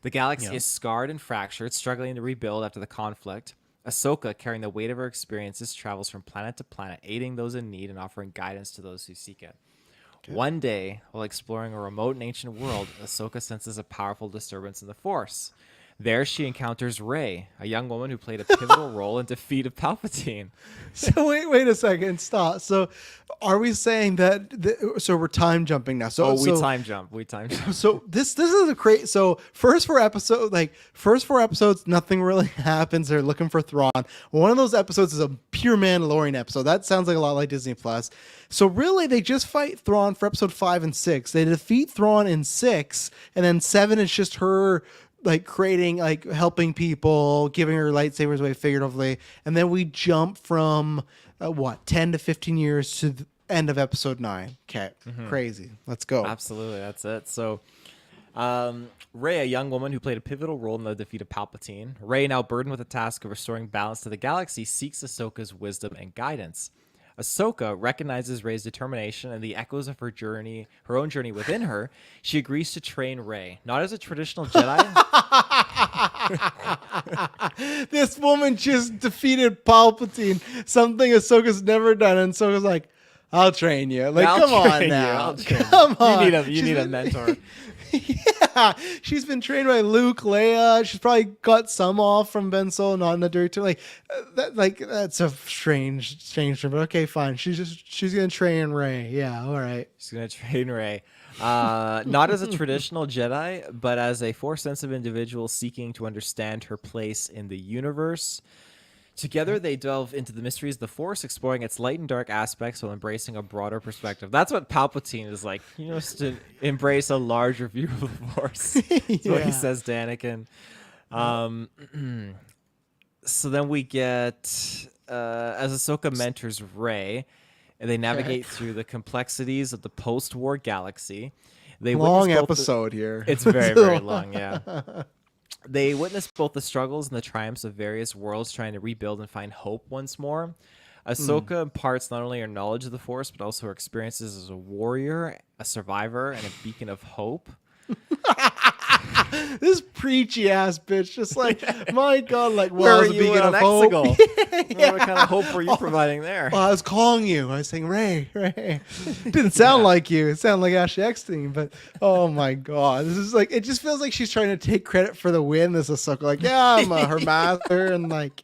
The galaxy is scarred and fractured, struggling to rebuild after the conflict. Ahsoka, carrying the weight of her experiences, travels from planet to planet, aiding those in need and offering guidance to those who seek it. One day, while exploring a remote and ancient world, Ahsoka senses a powerful disturbance in the Force. There, she encounters Rey, a young woman who played a pivotal role in defeat of Palpatine. So wait a second, stop. So, are we saying that? So we're time jumping now. So we time jump. So this is a crazy. So first four episodes, nothing really happens. They're looking for Thrawn. One of those episodes is a pure Mandalorian episode. That sounds like a lot like Disney Plus. So really, they just fight Thrawn for episode 5 and 6. They defeat Thrawn in 6, and then 7 is just her like creating, like helping people, giving her lightsabers away figuratively, and then we jump from 10 to 15 years to the end of episode 9. Okay, crazy. Let's go. Absolutely, that's it. So, Rey, a young woman who played a pivotal role in the defeat of Palpatine. Rey, now burdened with the task of restoring balance to the galaxy, seeks Ahsoka's wisdom and guidance. Ahsoka recognizes Rey's determination and the echoes of her own journey within her. She agrees to train Rey, not as a traditional Jedi. This woman just defeated Palpatine, something Ahsoka's never done, and Ahsoka's like, "I'll train you." Like, come on now, come on. You need a mentor. Yeah, she's been trained by Luke, Leia. She's probably got some off from Ben Solo, not in the dirt too. That's a strange thing. But okay, fine. She's gonna train Rey. Yeah, all right. She's gonna train Rey. Not as a traditional Jedi, but as a Force-sensitive individual seeking to understand her place in the universe. Together, they delve into the mysteries of the Force, exploring its light and dark aspects while embracing a broader perspective. That's what Palpatine is like. You know, to embrace a larger view of the Force. That's what he says to Anakin. So then we get, as Ahsoka mentors Rey, and they navigate through the complexities of the post-war galaxy. They long episode here. It's very, very long, yeah. They witness both the struggles and the triumphs of various worlds trying to rebuild and find hope once more. Ahsoka imparts not only her knowledge of the Force, but also her experiences as a warrior, a survivor, and a beacon of hope. This preachy ass bitch, just like, my God, like, where well, are as a you beacon on of hope. What kind of hope were you providing there? Well, I was calling you. I was saying, Ray. Didn't sound like you. It sounded like Ashley Eckstein, but oh my God. This is like, it just feels like she's trying to take credit for the win. This Ahsoka, like, yeah, I'm her master, and like,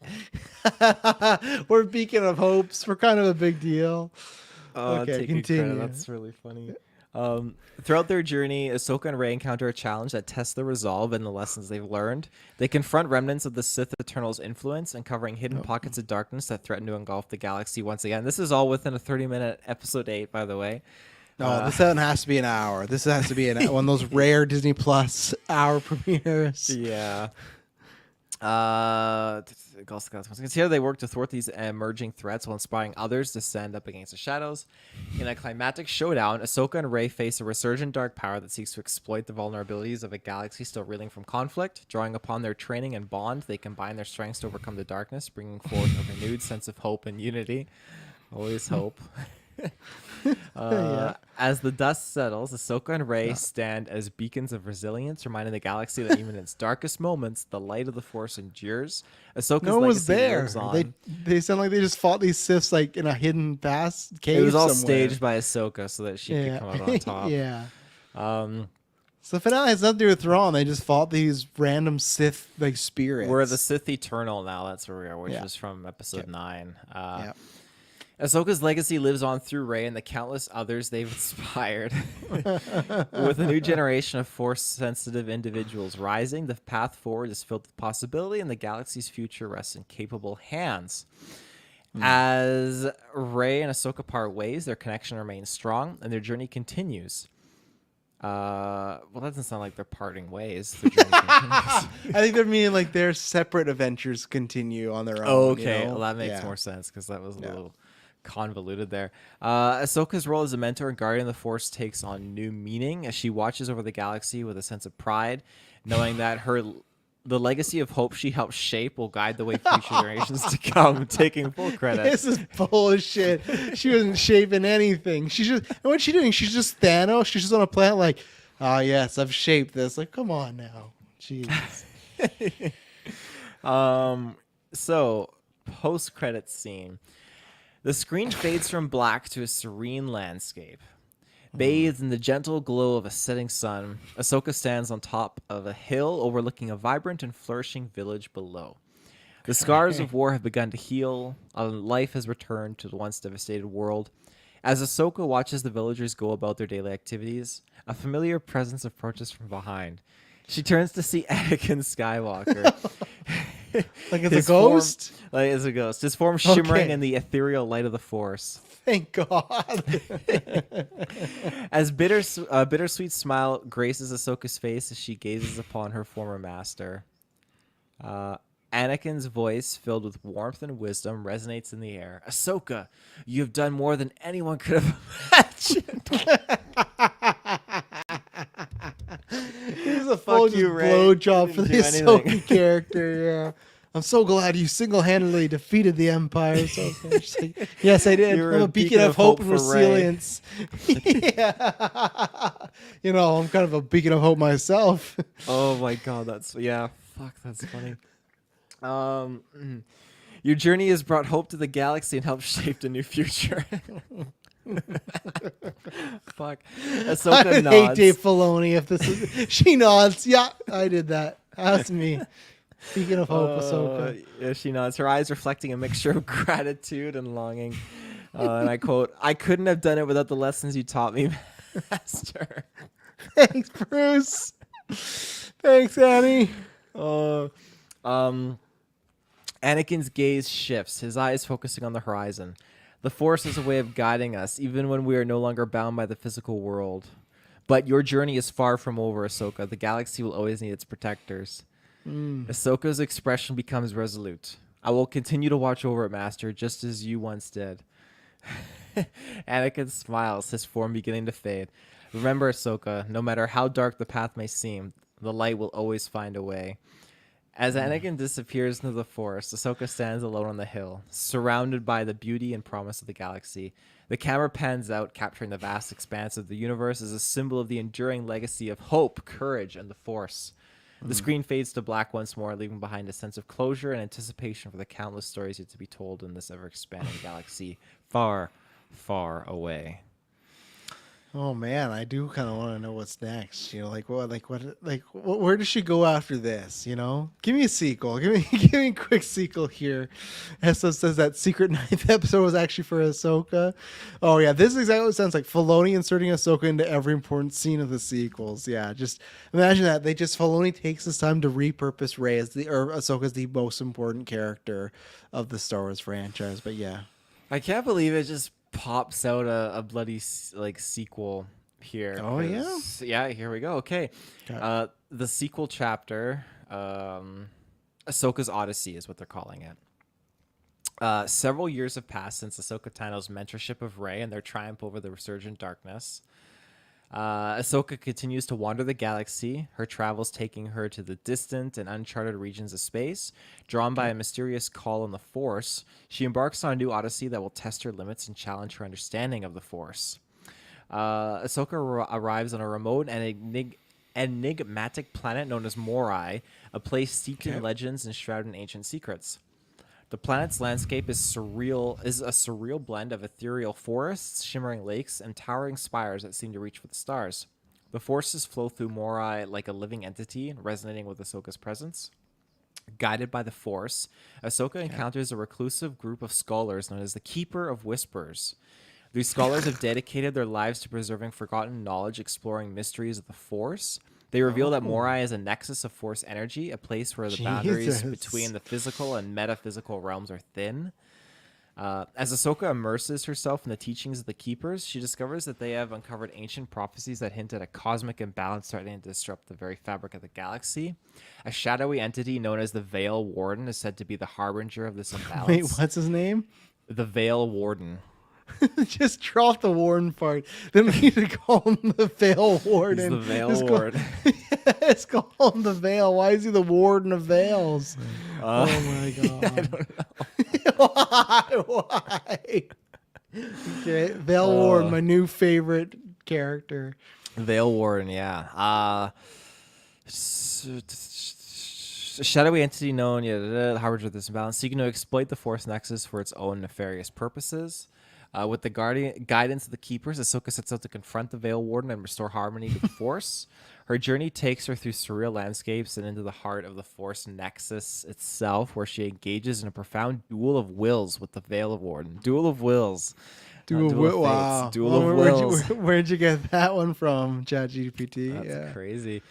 we're beacon of hopes. We're kind of a big deal. Okay, continue. That's really funny. Throughout their journey, Ahsoka and Rey encounter a challenge that tests their resolve and the lessons they've learned. They confront remnants of the Sith Eternal's influence, uncovering hidden pockets of darkness that threaten to engulf the galaxy once again. This is all within a 30-minute episode 8, by the way. No, this one has to be an hour. This has to be one of those rare Disney Plus hour premieres. Yeah. Here they work to thwart these emerging threats while inspiring others to stand up against the shadows. In a climactic showdown, Ahsoka and Rey face a resurgent dark power that seeks to exploit the vulnerabilities of a galaxy still reeling from conflict. Drawing upon their training and bond, they combine their strengths to overcome the darkness, bringing forth a renewed sense of hope and unity. Always hope. As the dust settles, Ahsoka and Rey stand as beacons of resilience, reminding the galaxy that even in its darkest moments, the light of the Force endures. Ahsoka's no one was legacy there. lives on. They sound like they just fought these Siths like in a hidden past cave. It was all somewhere. staged by Ahsoka so that she could come out on top. Yeah. So the finale has nothing to do with Thrawn. They just fought these random Sith like spirits. We're the Sith Eternal now. That's where we are, which is from episode 9. Ahsoka's legacy lives on through Rey and the countless others they've inspired. With a new generation of Force-sensitive individuals rising, the path forward is filled with possibility, and the galaxy's future rests in capable hands. As Rey and Ahsoka part ways, their connection remains strong, and their journey continues. Well, that doesn't sound like they're parting ways. Their journey continues. I think they're meaning like their separate adventures continue on their own. Oh, okay. You know? Well, that makes more sense because that was a little convoluted there. Ahsoka's role as a mentor and guardian of the Force takes on new meaning as she watches over the galaxy with a sense of pride, knowing that the legacy of hope she helped shape will guide the way for future generations to come, taking full credit. This is bullshit. She wasn't shaping anything. She's just, and what's she doing? She's just Thanos. She's just on a planet like, yes, I've shaped this. Like, come on now. Jeez. So, post-credits scene. The screen fades from black to a serene landscape. Bathed in the gentle glow of a setting sun, Ahsoka stands on top of a hill overlooking a vibrant and flourishing village below. The scars of war have begun to heal, and life has returned to the once devastated world. As Ahsoka watches the villagers go about their daily activities, a familiar presence approaches from behind. She turns to see Anakin Skywalker. Like it's a ghost? Like it's a ghost. His form shimmering in the ethereal light of the Force. Thank God. As bittersweet smile graces Ahsoka's face as she gazes upon her former master. Anakin's voice, filled with warmth and wisdom, resonates in the air. Ahsoka, you have done more than anyone could have imagined. This is a full blowjob for the Ahsoka character, yeah. I'm so glad you single-handedly defeated the Empire. So like, yes, I did. I'm a beacon of hope and resilience. Yeah. You know, I'm kind of a beacon of hope myself. Oh my God, that's funny. Your journey has brought hope to the galaxy and helped shape a new future. Fuck. Ahsoka nods. I hate Dave Filoni if this is... She nods. Yeah, I did that. That's me. Speaking of hope, Ahsoka. Yeah, she nods, her eyes reflecting a mixture of gratitude and longing. And I quote, "I couldn't have done it without the lessons you taught me." Master. Thanks, Bruce. Thanks, Annie. Uh, um, Anakin's gaze shifts, his eyes focusing on the horizon. The Force is a way of guiding us, even when we are no longer bound by the physical world. But your journey is far from over, Ahsoka. The galaxy will always need its protectors. Ahsoka's expression becomes resolute. I will continue to watch over it, Master, just as you once did. Anakin smiles, his form beginning to fade. Remember, Ahsoka, no matter how dark the path may seem, the light will always find a way. As Anakin disappears into the forest, Ahsoka stands alone on the hill, surrounded by the beauty and promise of the galaxy. The camera pans out, capturing the vast expanse of the universe as a symbol of the enduring legacy of hope, courage, and the Force. The screen fades to black once more, leaving behind a sense of closure and anticipation for the countless stories yet to be told in this ever-expanding galaxy far, far away. Oh man, I do kind of want to know what's next. You know, where does she go after this? You know, give me a sequel. Give me a quick sequel here. Esso says that secret ninth episode was actually for Ahsoka. Oh yeah, this is exactly what it sounds like. Filoni inserting Ahsoka into every important scene of the sequels. Yeah, just imagine that. Filoni takes this time to repurpose Rey as Ahsoka as the most important character of the Star Wars franchise. But yeah, I can't believe it just pops out a bloody sequel here. Oh yeah, yeah. Here we go. Okay, the sequel chapter, Ahsoka's Odyssey is what they're calling it. Several years have passed since Ahsoka Tano's mentorship of Rey and their triumph over the resurgent darkness. Ahsoka continues to wander the galaxy, her travels taking her to the distant and uncharted regions of space. Drawn by a mysterious call on the Force, she embarks on a new odyssey that will test her limits and challenge her understanding of the Force. Ahsoka arrives on a remote and enigmatic planet known as Morai, a place steeped in legends and shrouded in ancient secrets. The planet's landscape is a surreal blend of ethereal forests, shimmering lakes, and towering spires that seem to reach for the stars. The forces flow through Morai like a living entity, resonating with Ahsoka's presence. Guided by the Force, Ahsoka encounters a reclusive group of scholars known as the Keeper of Whispers. These scholars have dedicated their lives to preserving forgotten knowledge, exploring mysteries of the Force. They reveal that Morai is a nexus of Force energy, a place where the boundaries between the physical and metaphysical realms are thin. As Ahsoka immerses herself in the teachings of the Keepers, she discovers that they have uncovered ancient prophecies that hint at a cosmic imbalance starting to disrupt the very fabric of the galaxy. A shadowy entity known as the Veil Warden is said to be the harbinger of this imbalance. Wait, what's his name? The Veil Warden. Just drop the Warden part. Then we need to call him the Veil Warden. He's the Veil Warden. Let's call him the Veil. Why is he the Warden of Veils? Oh my god. I don't know. Why? Okay, Veil Warden, my new favorite character. Veil Warden, yeah. Shadowy entity known, the harbinger of this imbalance, seeking to exploit the Force Nexus for its own nefarious purposes. With the guidance of the Keepers, Ahsoka sets out to confront the Veil Warden and restore harmony to the Force. Her journey takes her through surreal landscapes and into the heart of the Force Nexus itself, where she engages in a profound duel of wills with the Veil Warden. Duel of wills. Wow. Duel of wills. Where'd you get that one from, ChatGPT? That's crazy.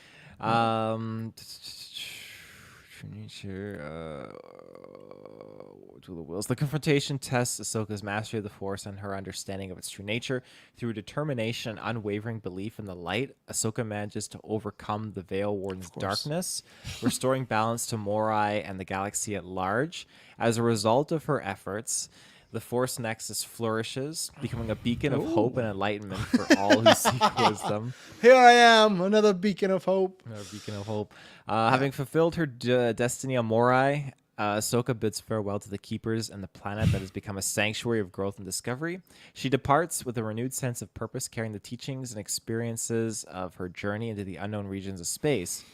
Duel of Wills. The confrontation tests Ahsoka's mastery of the Force and her understanding of its true nature. Through determination and unwavering belief in the light, Ahsoka manages to overcome the Veil Warden's darkness, restoring balance to Morai and the galaxy at large. As a result of her efforts, the Force Nexus flourishes, becoming a beacon of hope and enlightenment for all who seek wisdom. Here I am, another beacon of hope. Another beacon of hope. Having fulfilled her destiny on Morai, Ahsoka bids farewell to the Keepers and the planet that has become a sanctuary of growth and discovery. She departs with a renewed sense of purpose, carrying the teachings and experiences of her journey into the unknown regions of space.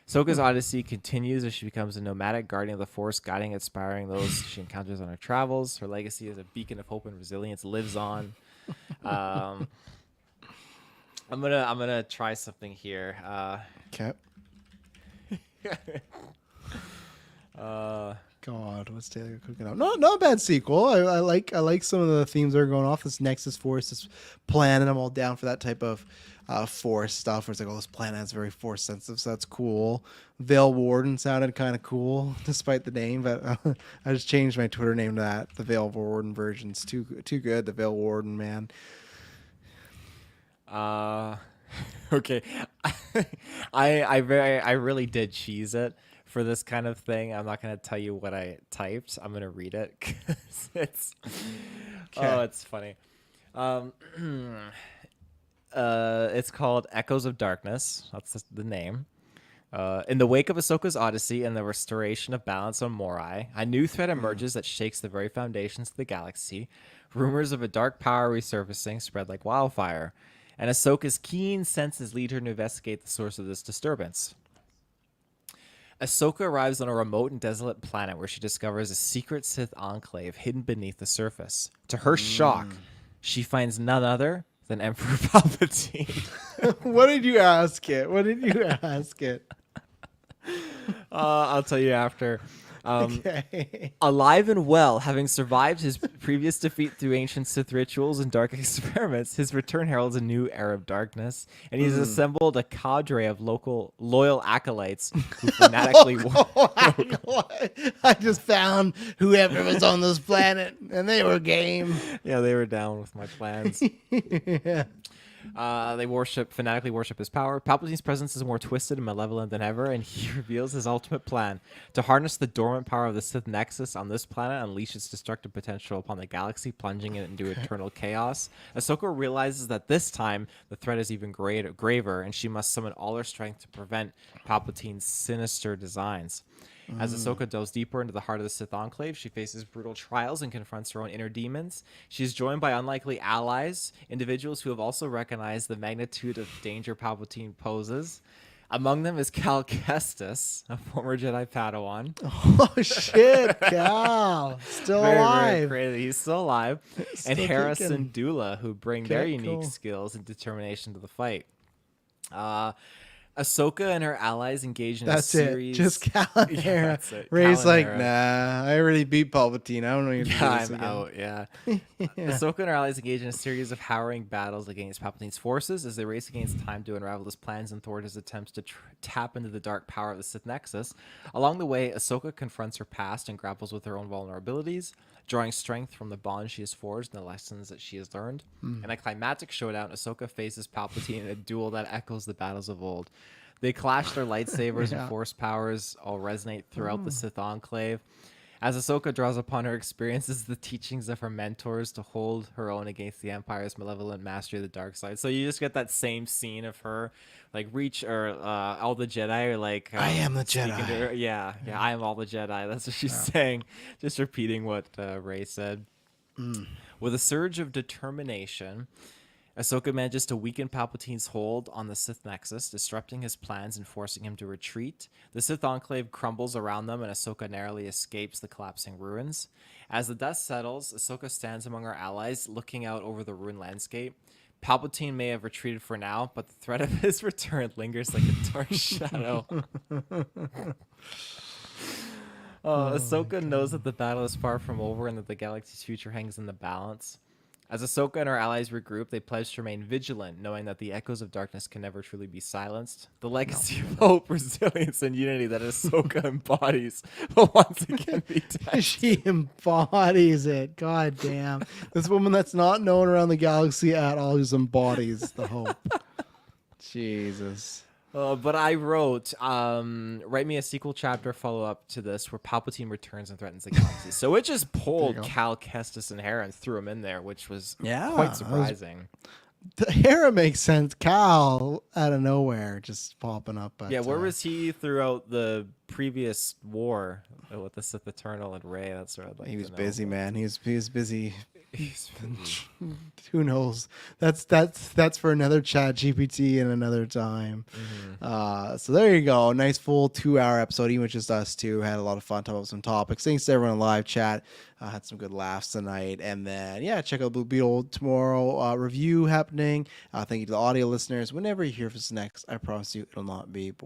Ahsoka's Odyssey continues as she becomes a nomadic guardian of the Force, guiding and inspiring those she encounters on her travels. Her legacy as a beacon of hope and resilience lives on. I'm gonna try something here. Okay. God, what's Taylor cooking up? No, not a bad sequel. I like some of the themes that are going off. This Nexus Force, this planet. I'm all down for that type of Force stuff. Where it's like, oh, this planet is very Force sensitive, so that's cool. Veil Warden sounded kind of cool, despite the name. But I just changed my Twitter name to that. The Veil Warden version's too good. The Veil Warden, man. Okay. I really did cheese it for this kind of thing. I'm not gonna tell you what I typed. I'm gonna read it because it's it's funny. It's called Echoes of Darkness. That's the name. In the wake of Ahsoka's odyssey and the restoration of balance on Morai, a new threat emerges that shakes the very foundations of the galaxy. Rumors of a dark power resurfacing spread like wildfire, and Ahsoka's keen senses lead her to investigate the source of this disturbance. Ahsoka arrives on a remote and desolate planet where she discovers a secret Sith enclave hidden beneath the surface. To her shock, she finds none other than Emperor Palpatine. What did you ask it? I'll tell you after. Okay. Alive and well, having survived his previous defeat through ancient Sith rituals and dark experiments, his return heralds a new era of darkness, and he's assembled a cadre of loyal acolytes who fanatically I just found whoever was on this planet, and they were game. Yeah, they were down with my plans. Yeah. They fanatically worship his power. Palpatine's presence is more twisted and malevolent than ever, and he reveals his ultimate plan: to harness the dormant power of the Sith Nexus on this planet, unleash its destructive potential upon the galaxy, plunging it into eternal chaos. Ahsoka realizes that this time the threat is even graver, and she must summon all her strength to prevent Palpatine's sinister designs. As Ahsoka delves deeper into the heart of the Sith Enclave, she faces brutal trials and confronts her own inner demons. She is joined by unlikely allies, individuals who have also recognized the magnitude of danger Palpatine poses. Among them is Cal Kestis, a former Jedi Padawan. Oh shit, Cal, still alive. Very crazy. He's still alive. And Harrison kicking. Dula, who bring their unique skills and determination to the fight. Ahsoka and her allies engage in a series. Just Cal and Hera. That's it. Rey's Cal and like, Hera. nah, I already beat Palpatine. I don't need to do this I'm again. out, yeah. Yeah. Ahsoka and her allies engage in a series of harrowing battles against Palpatine's forces as they race against time to unravel his plans and thwart his attempts to tap into the dark power of the Sith Nexus. Along the way, Ahsoka confronts her past and grapples with her own vulnerabilities, drawing strength from the bonds she has forged and the lessons that she has learned. In a climactic showdown, Ahsoka faces Palpatine in a duel that echoes the battles of old. They clash their lightsabers and force powers all resonate throughout the Sith Enclave. As Ahsoka draws upon her experiences, the teachings of her mentors to hold her own against the Empire's malevolent mastery of the dark side. So you just get that same scene of her, like all the Jedi are like, I am the speaking to Jedi. her. Yeah, I am all the Jedi. That's what she's saying. Just repeating what Rey said. With a surge of determination, Ahsoka manages to weaken Palpatine's hold on the Sith Nexus, disrupting his plans and forcing him to retreat. The Sith Enclave crumbles around them, and Ahsoka narrowly escapes the collapsing ruins. As the dust settles, Ahsoka stands among her allies, looking out over the ruined landscape. Palpatine may have retreated for now, but the threat of his return lingers like a dark shadow. Ahsoka knows that the battle is far from over and that the galaxy's future hangs in the balance. As Ahsoka and her allies regroup, they pledge to remain vigilant, knowing that the echoes of darkness can never truly be silenced. The legacy of hope, resilience, and unity that Ahsoka embodies will once again be tested. She embodies it. God damn. This woman that's not known around the galaxy at all just embodies the hope. Jesus. But I wrote, write me a sequel chapter follow-up to this where Palpatine returns and threatens the galaxy. So it just pulled Cal Kestis and Hera and threw him in there, which was quite surprising. Hera makes sense. Cal out of nowhere just popping up. But, where was he throughout the previous war with the Sith Eternal and Rey? That's what I'd like he was to know. busy, man. He was busy. He's Who knows? That's for another chat GPT and another time. So there you go. Nice full 2-hour episode, even with just us two. Had a lot of fun talking about some topics. Thanks to everyone in live chat. Had some good laughs tonight. And then check out Blue Beetle tomorrow review happening. Thank you to the audio listeners. Whenever you hear this next, I promise you it'll not be boring.